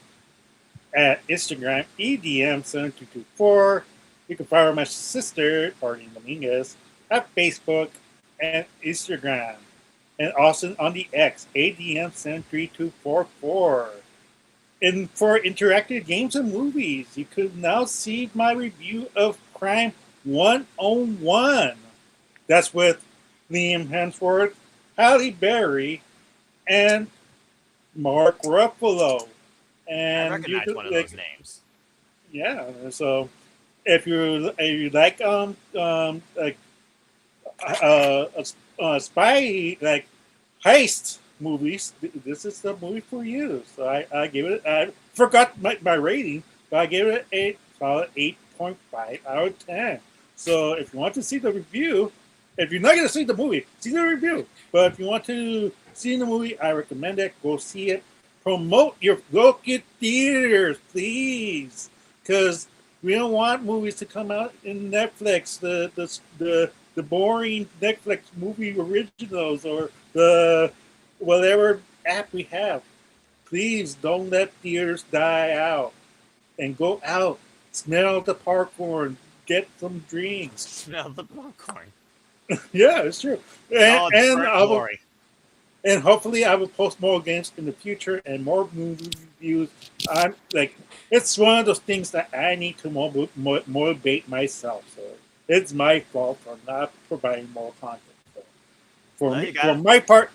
at Instagram, EDM7224, You can follow my sister, Arianna Dominguez, at Facebook and Instagram. And also on the X, ADM73244. And for interactive games and movies, you could now see my review of Crime 101. That's with Liam Hemsworth, Halle Berry, and Mark Ruffalo. And I recognize one of those names. Yeah, so if you like spy heist movies, this is the movie for you. So I gave it. I forgot my rating, but I gave it a solid 8.5 out of 10. So if you want to see the review, if you're not going to see the movie, see the review. But if you want to see the movie, I recommend it. Go see it. Promote your local theaters, please, because we don't want movies to come out in Netflix, the boring Netflix movie originals or the whatever app we have. Please don't let theaters die out, and go out, smell the popcorn, get some drinks. Smell the popcorn. Yeah, it's true. And hopefully I will post more games in the future and more movie reviews. I'm like, it's one of those things that I need to motivate myself. So it's my fault for not providing more content. So for my part,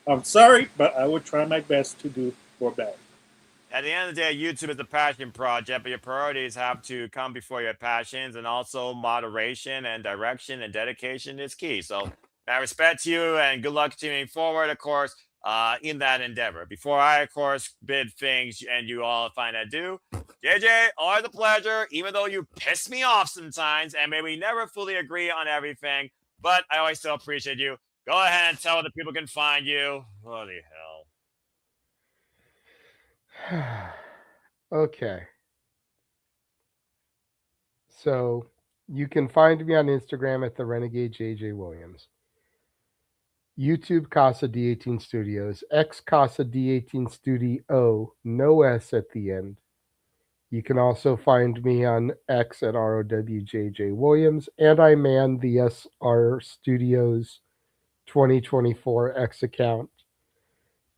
I'm sorry, but I will try my best to do more better. At the end of the day, YouTube is a passion project, but your priorities have to come before your passions, and also moderation and direction and dedication is key. So I respect you and good luck continuing forward, of course, in that endeavor. Before I, of course, bid things and you all find adieu, JJ, always a pleasure, even though you piss me off sometimes and maybe we never fully agree on everything, but I always still appreciate you. Go ahead and tell where the people can find you. Holy hell. Okay. So you can find me on Instagram at the Renegade JJ Williams. YouTube Casa D18 Studios, X Casa D18 Studio, no S at the end. You can also find me on X at ROWJJ Williams, and I man the SR Studios 2024 X account.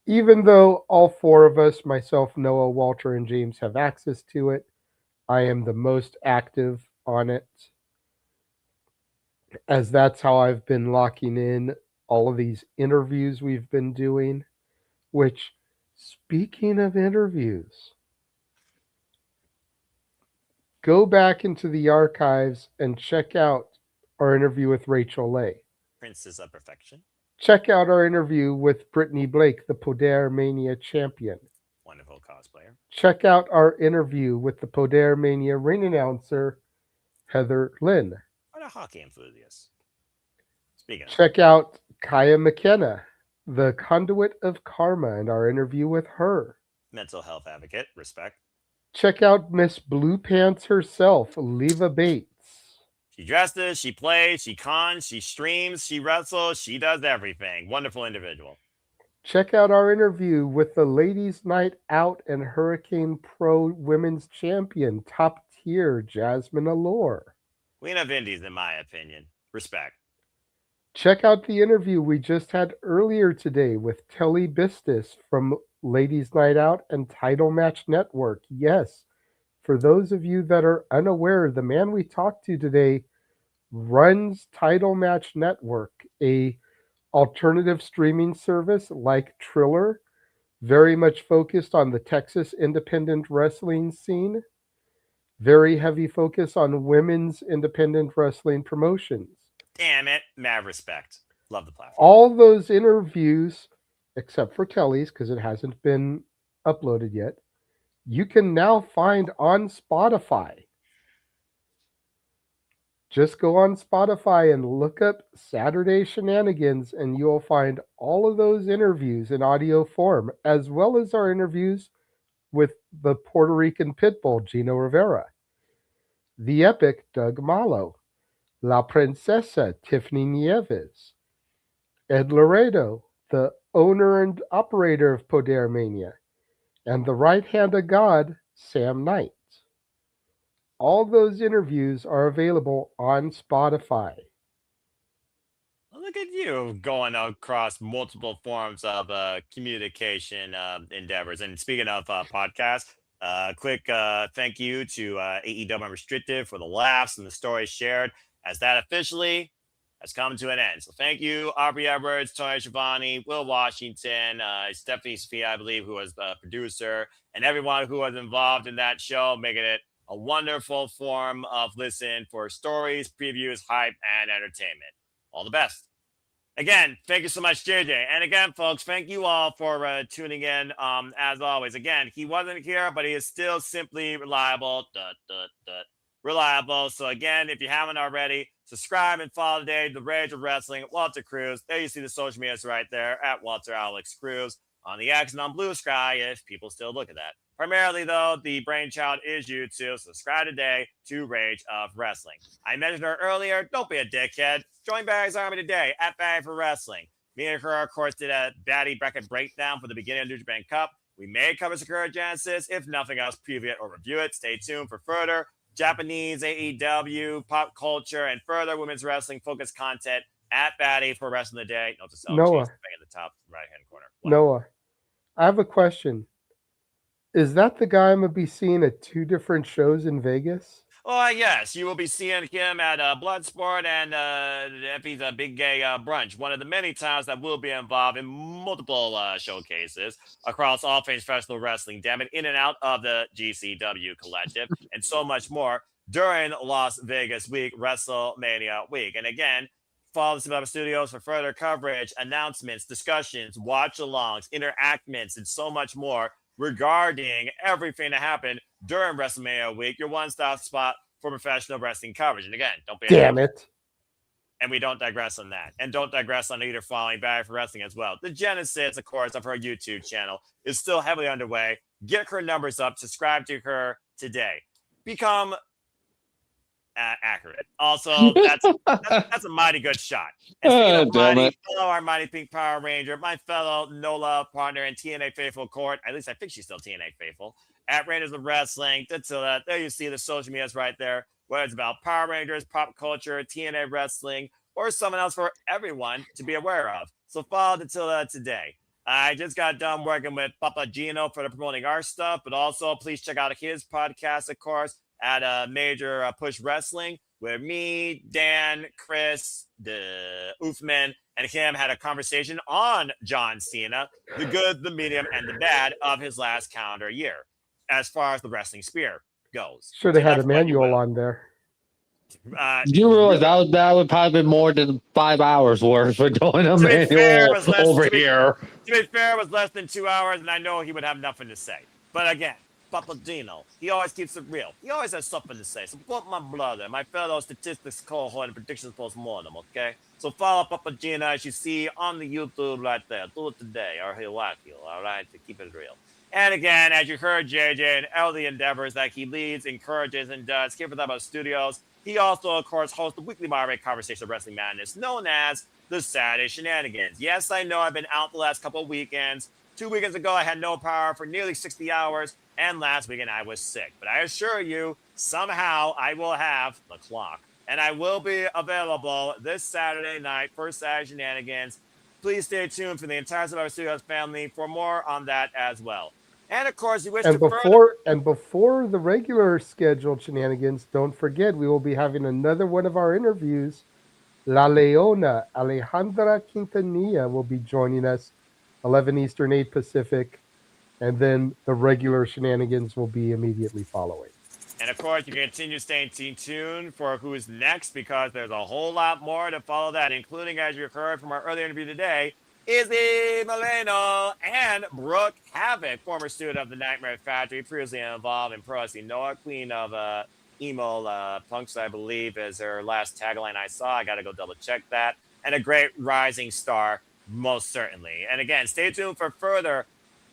Even though all four of us, myself, Noah, Walter, and James, have access to it, I am the most active on it, as that's how I've been locking in all of these interviews we've been doing, which, speaking of interviews, go back into the archives and check out our interview with Rachel Lay. Princess of Perfection. Check out our interview with Brittany Blake, the Poder Mania champion. Wonderful cosplayer. Check out our interview with the Poder Mania ring announcer, Heather Lynn. What a hockey enthusiast. Speaking of. Check out Kaya McKenna, the Conduit of Karma, and our interview with her. Mental health advocate. Respect. Check out Miss Blue Pants herself, Leva Bates. She dresses, she plays, she cons, she streams, she wrestles, she does everything. Wonderful individual. Check out our interview with the Ladies Night Out and Hurricane Pro Women's Champion, top tier Jasmine Allure. Queen of Indies, in my opinion. Respect. Check out the interview we just had earlier today with Telly Bistis from Ladies Night Out and Title Match Network. Yes, for those of you that are unaware, the man we talked to today runs Title Match Network, a alternative streaming service like Triller, very much focused on the Texas independent wrestling scene, very heavy focus on women's independent wrestling promotions. Damn it, mad respect. Love the platform. All those interviews, except for Telly's, because it hasn't been uploaded yet, you can now find on Spotify. Just go on Spotify and look up Saturday Shenanigans, and you'll find all of those interviews in audio form, as well as our interviews with the Puerto Rican Pitbull, Gino Rivera, the Epic, Doug Malo, La Princesa, Tiffany Nieves, Ed Laredo, the owner and operator of Poder Mania, and the right hand of God, Sam Knight. All those interviews are available on Spotify. Look at you going across multiple forms of communication endeavors. And speaking of podcasts, quick thank you to AEW Unrestricted for the laughs and the stories shared, as that officially has come to an end. So thank you, Aubrey Edwards, Tony Schiavone, Will Washington, Stephanie Sophia, I believe, who was the producer, and everyone who was involved in that show, making it a wonderful form of listen for stories, previews, hype, and entertainment. All the best. Again, thank you so much, JJ. And again, folks, thank you all for tuning in. As always, again, he wasn't here, but he is still simply reliable. Reliable. So again, if you haven't already, subscribe and follow today. The Rage of Wrestling, Walter Cruz. There you see the social medias right there at Walter Alex Cruz on the X and on Blue Sky, if people still look at that. Primarily, though, the brainchild is YouTube. Subscribe today to Rage of Wrestling. I mentioned her earlier. Don't be a dickhead. Join Barry's Army today at Barry for Wrestling. Me and her, of course, did a Batty bracket breakdown for the beginning of New Japan Cup. We may cover Sakura Genesis. If nothing else, preview it or review it. Stay tuned for further Japanese, AEW, pop culture, and further women's wrestling focused content at Batty for Wrestling today. Note to self, Noah. at the top right-hand corner. What? Noah, I have a question. Is that the guy I'm going to be seeing at 2 different shows in Vegas? Oh, yes. You will be seeing him at Bloodsport and Effie's Big Gay Brunch, one of the many times that will be involved in multiple showcases across all things professional wrestling, damn it, in and out of the GCW collective, and so much more during Las Vegas week, WrestleMania week. And again, follow the Cinema Studios for further coverage, announcements, discussions, watch-alongs, interactments, and so much more regarding everything that happened during WrestleMania week, your one-stop spot for professional wrestling coverage. And again, don't be Damn it. And we don't digress on that. And don't digress on either following Barry for Wrestling as well. The genesis, of course, of her YouTube channel is still heavily underway. Get her numbers up. Subscribe to her today. Become accurate. Also, that's a mighty good shot. And speaking of mighty, follow our Mighty Pink Power Ranger, my fellow NOLA partner and TNA Faithful Court. At least I think she's still TNA Faithful. At Rangers of Wrestling. There you see the social medias right there. Whether it's about Power Rangers, pop culture, TNA Wrestling, or someone else for everyone to be aware of. So follow Datilla today. I just got done working with Papa Gino for the promoting our stuff, but also please check out his podcast, of course, at Major Push Wrestling, where me, Dan, Chris, the Oofman, and him had a conversation on John Cena, the good, the medium, and the bad of his last calendar year, as far as the wrestling spear goes. Should have had a manual on there. You realize that would probably be more than 5 hours worth for doing a manual over here. To be fair, it was less than 2 hours, and I know he would have nothing to say. But again, Papadino, he always keeps it real. He always has something to say. Support my brother, my fellow statistics cohort and predictions post-mortem, okay? So follow Papadino as you see on the YouTube right there. Do it today, or he'll whack you, all right, to keep it real. And again, as you heard JJ and all the endeavors that he leads, encourages, and does here for the Studios, he also, of course, hosts the weekly moderate conversation of Wrestling Madness known as the Sade Shenanigans. Yes, I know I've been out the last couple of weekends. 2 weekends ago, I had no power for nearly 60 hours, and last weekend I was sick. But I assure you, somehow I will have the clock, and I will be available this Saturday night for Sade Shenanigans. Please stay tuned for the entire Survivor Studios family for more on that as well. And of course, you wish and before the regular scheduled shenanigans, don't forget we will be having another one of our interviews. La Leona, Alejandra Quintanilla, will be joining us 11 Eastern, 8 Pacific, and then the regular shenanigans will be immediately following. And of course, you can continue staying tuned for who's next, because there's a whole lot more to follow that, including, as you heard from our earlier interview today, Izzy Maleno and Brooke Havoc, former student of the Nightmare Factory, previously involved in Pro Wrestling Noah, queen of emo punks, I believe, is her last tagline I saw. I got to go double check that. And a great rising star, most certainly. And again, stay tuned for further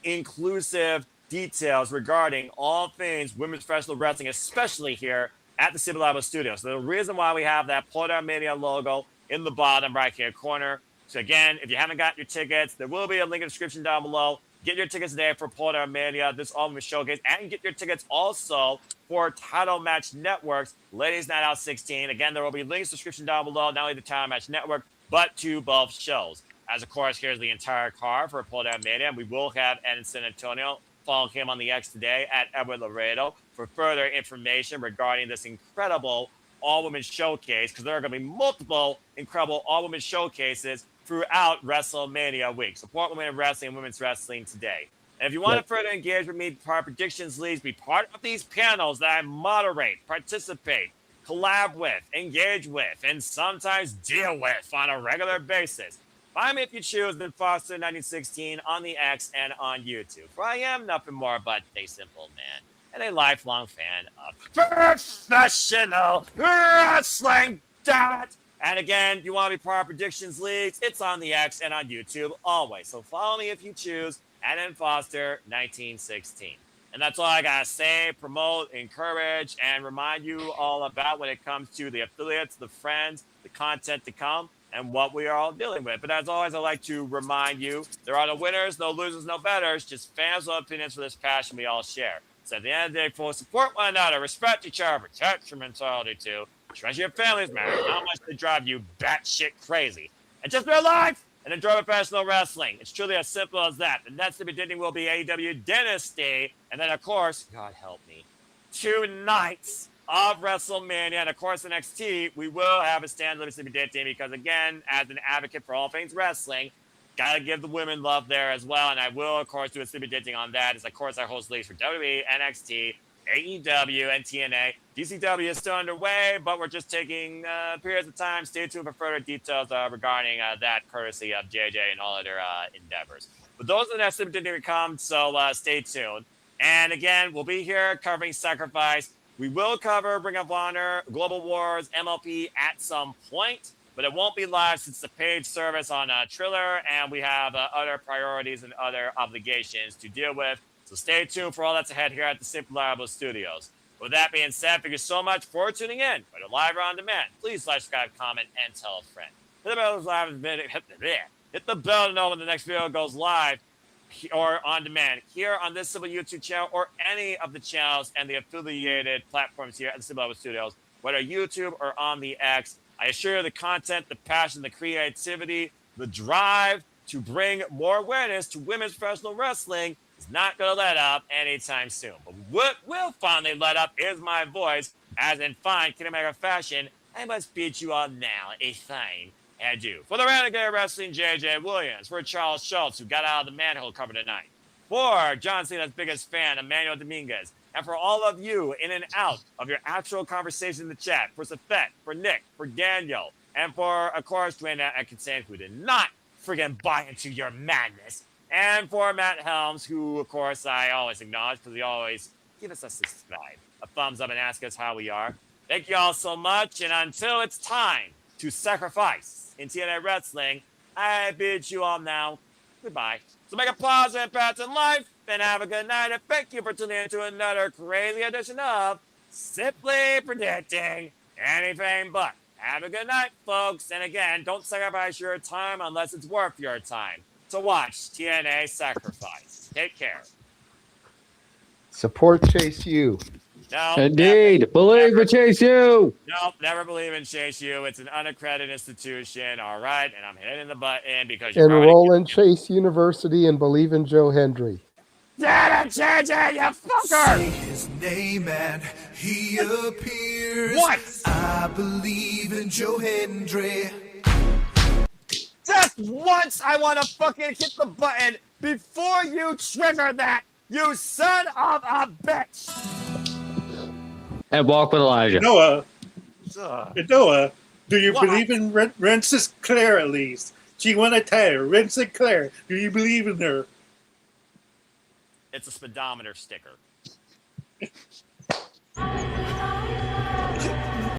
inclusive details regarding all things women's professional wrestling, especially here at the Cibolago Studios. So the reason why we have that Porter Media logo in the bottom right-hand corner. So again, if you haven't got your tickets, there will be a link in the description down below. Get your tickets today for Pull Down Mania, this All Women Showcase, and get your tickets also for Title Match Network's Ladies Night Out 16. Again, there will be links description down below, not only the Title Match Network, but to both shows. As of course, here's the entire card for Pull Down Mania. We will have Ed in San Antonio. Follow him on the X today at Edward Laredo for further information regarding this incredible all-women showcase, because there are going to be multiple incredible all-women showcases throughout WrestleMania week. Support women in wrestling and women's wrestling today. And if you want to further engage with me, part of predictions leagues, be part of these panels that I moderate, participate, collab with, engage with, and sometimes deal with on a regular basis. Find me if you choose, then Foster 1916 on the X and on YouTube. For I am nothing more but a simple man and a lifelong fan of professional wrestling. Damn it! And again, you want to be part of Predictions Leagues, it's on the X and on YouTube always. So follow me if you choose, and then Foster 1916. And that's all I got to say, promote, encourage, and remind you all about when it comes to the affiliates, the friends, the content to come, and what we are all dealing with. But as always, I'd like to remind you, there are no winners, no losers, no betters, just fans with opinions for this passion we all share. So at the end of the day, folks, support one another, respect each other, protect your mentality too, treasure your families, man, how much they drive you batshit crazy. And just be alive and enjoy professional wrestling. It's truly as simple as that. The next to be beginning will be AEW Dynasty, and then, of course, God help me, 2 nights of WrestleMania, and of course NXT, we will have a stand-up to be dating because, again, as an advocate for all things wrestling, gotta give the women love there as well, and I will, of course, do a sleepy dating on that. As of course, I host leagues for WWE, NXT, AEW, and TNA. DCW is still underway, but we're just taking periods of time. Stay tuned for further details regarding that, courtesy of JJ and all other endeavors. But those are the next sleepy dating to come, so stay tuned. And again, we'll be here covering Sacrifice. We will cover Ring of Honor, Global Wars, MLP at some point, but it won't be live since it's a paid service on Triller, and we have other priorities and other obligations to deal with. So stay tuned for all that's ahead here at the Simply Liable Studios. With that being said, thank you so much for tuning in. Whether live or on demand, please like, subscribe, comment, and tell a friend. Hit the bell to live hit the bell to know when the next video goes live or on demand here on this Simple YouTube channel or any of the channels and the affiliated platforms here at the Simple Liable Studios, whether YouTube or on the X. I assure you the content, the passion, the creativity, the drive to bring more awareness to women's professional wrestling is not going to let up anytime soon. But what will finally let up is my voice, as in fine kinematic fashion, I must bid you all now a fine adieu. For the Renegade Wrestling, JJ Williams. For Charles Schultz, who got out of the manhole cover tonight. For John Cena's biggest fan, Emmanuel Dominguez. And for all of you in and out of your actual conversation in the chat, for Safet, for Nick, for Daniel, and for, of course, Dwayne Atkinson, who did not friggin' buy into your madness. And for Matt Helms, who, of course, I always acknowledge because he always give us a subscribe, a thumbs up, and ask us how we are. Thank you all so much. And until it's time to sacrifice in TNA Wrestling, I bid you all now goodbye. So make a positive impact in life and have a good night. And thank you for tuning in to another crazy edition of Simply Predicting Anything But. Have a good night, folks. And again, don't sacrifice your time unless it's worth your time to watch TNA Sacrifice. Take care. Support Chase U. No, Indeed. Believe in Chase U. No, never believe in Chase U. It's an unaccredited institution. All right. And I'm hitting the button because you're Enroll in Chase University and believe in Joe Hendry. Damn it, JJ, you fucker! Say his name and he appears. What? I believe in Joe Hendry. Just once I want to fucking hit the button before you trigger that, you son of a bitch! And walk with Elijah. Noah, Ugh. do you What? believe in Ren Sinclair at least? She won a title. Ren Sinclair, do you believe in her? It's a speedometer sticker.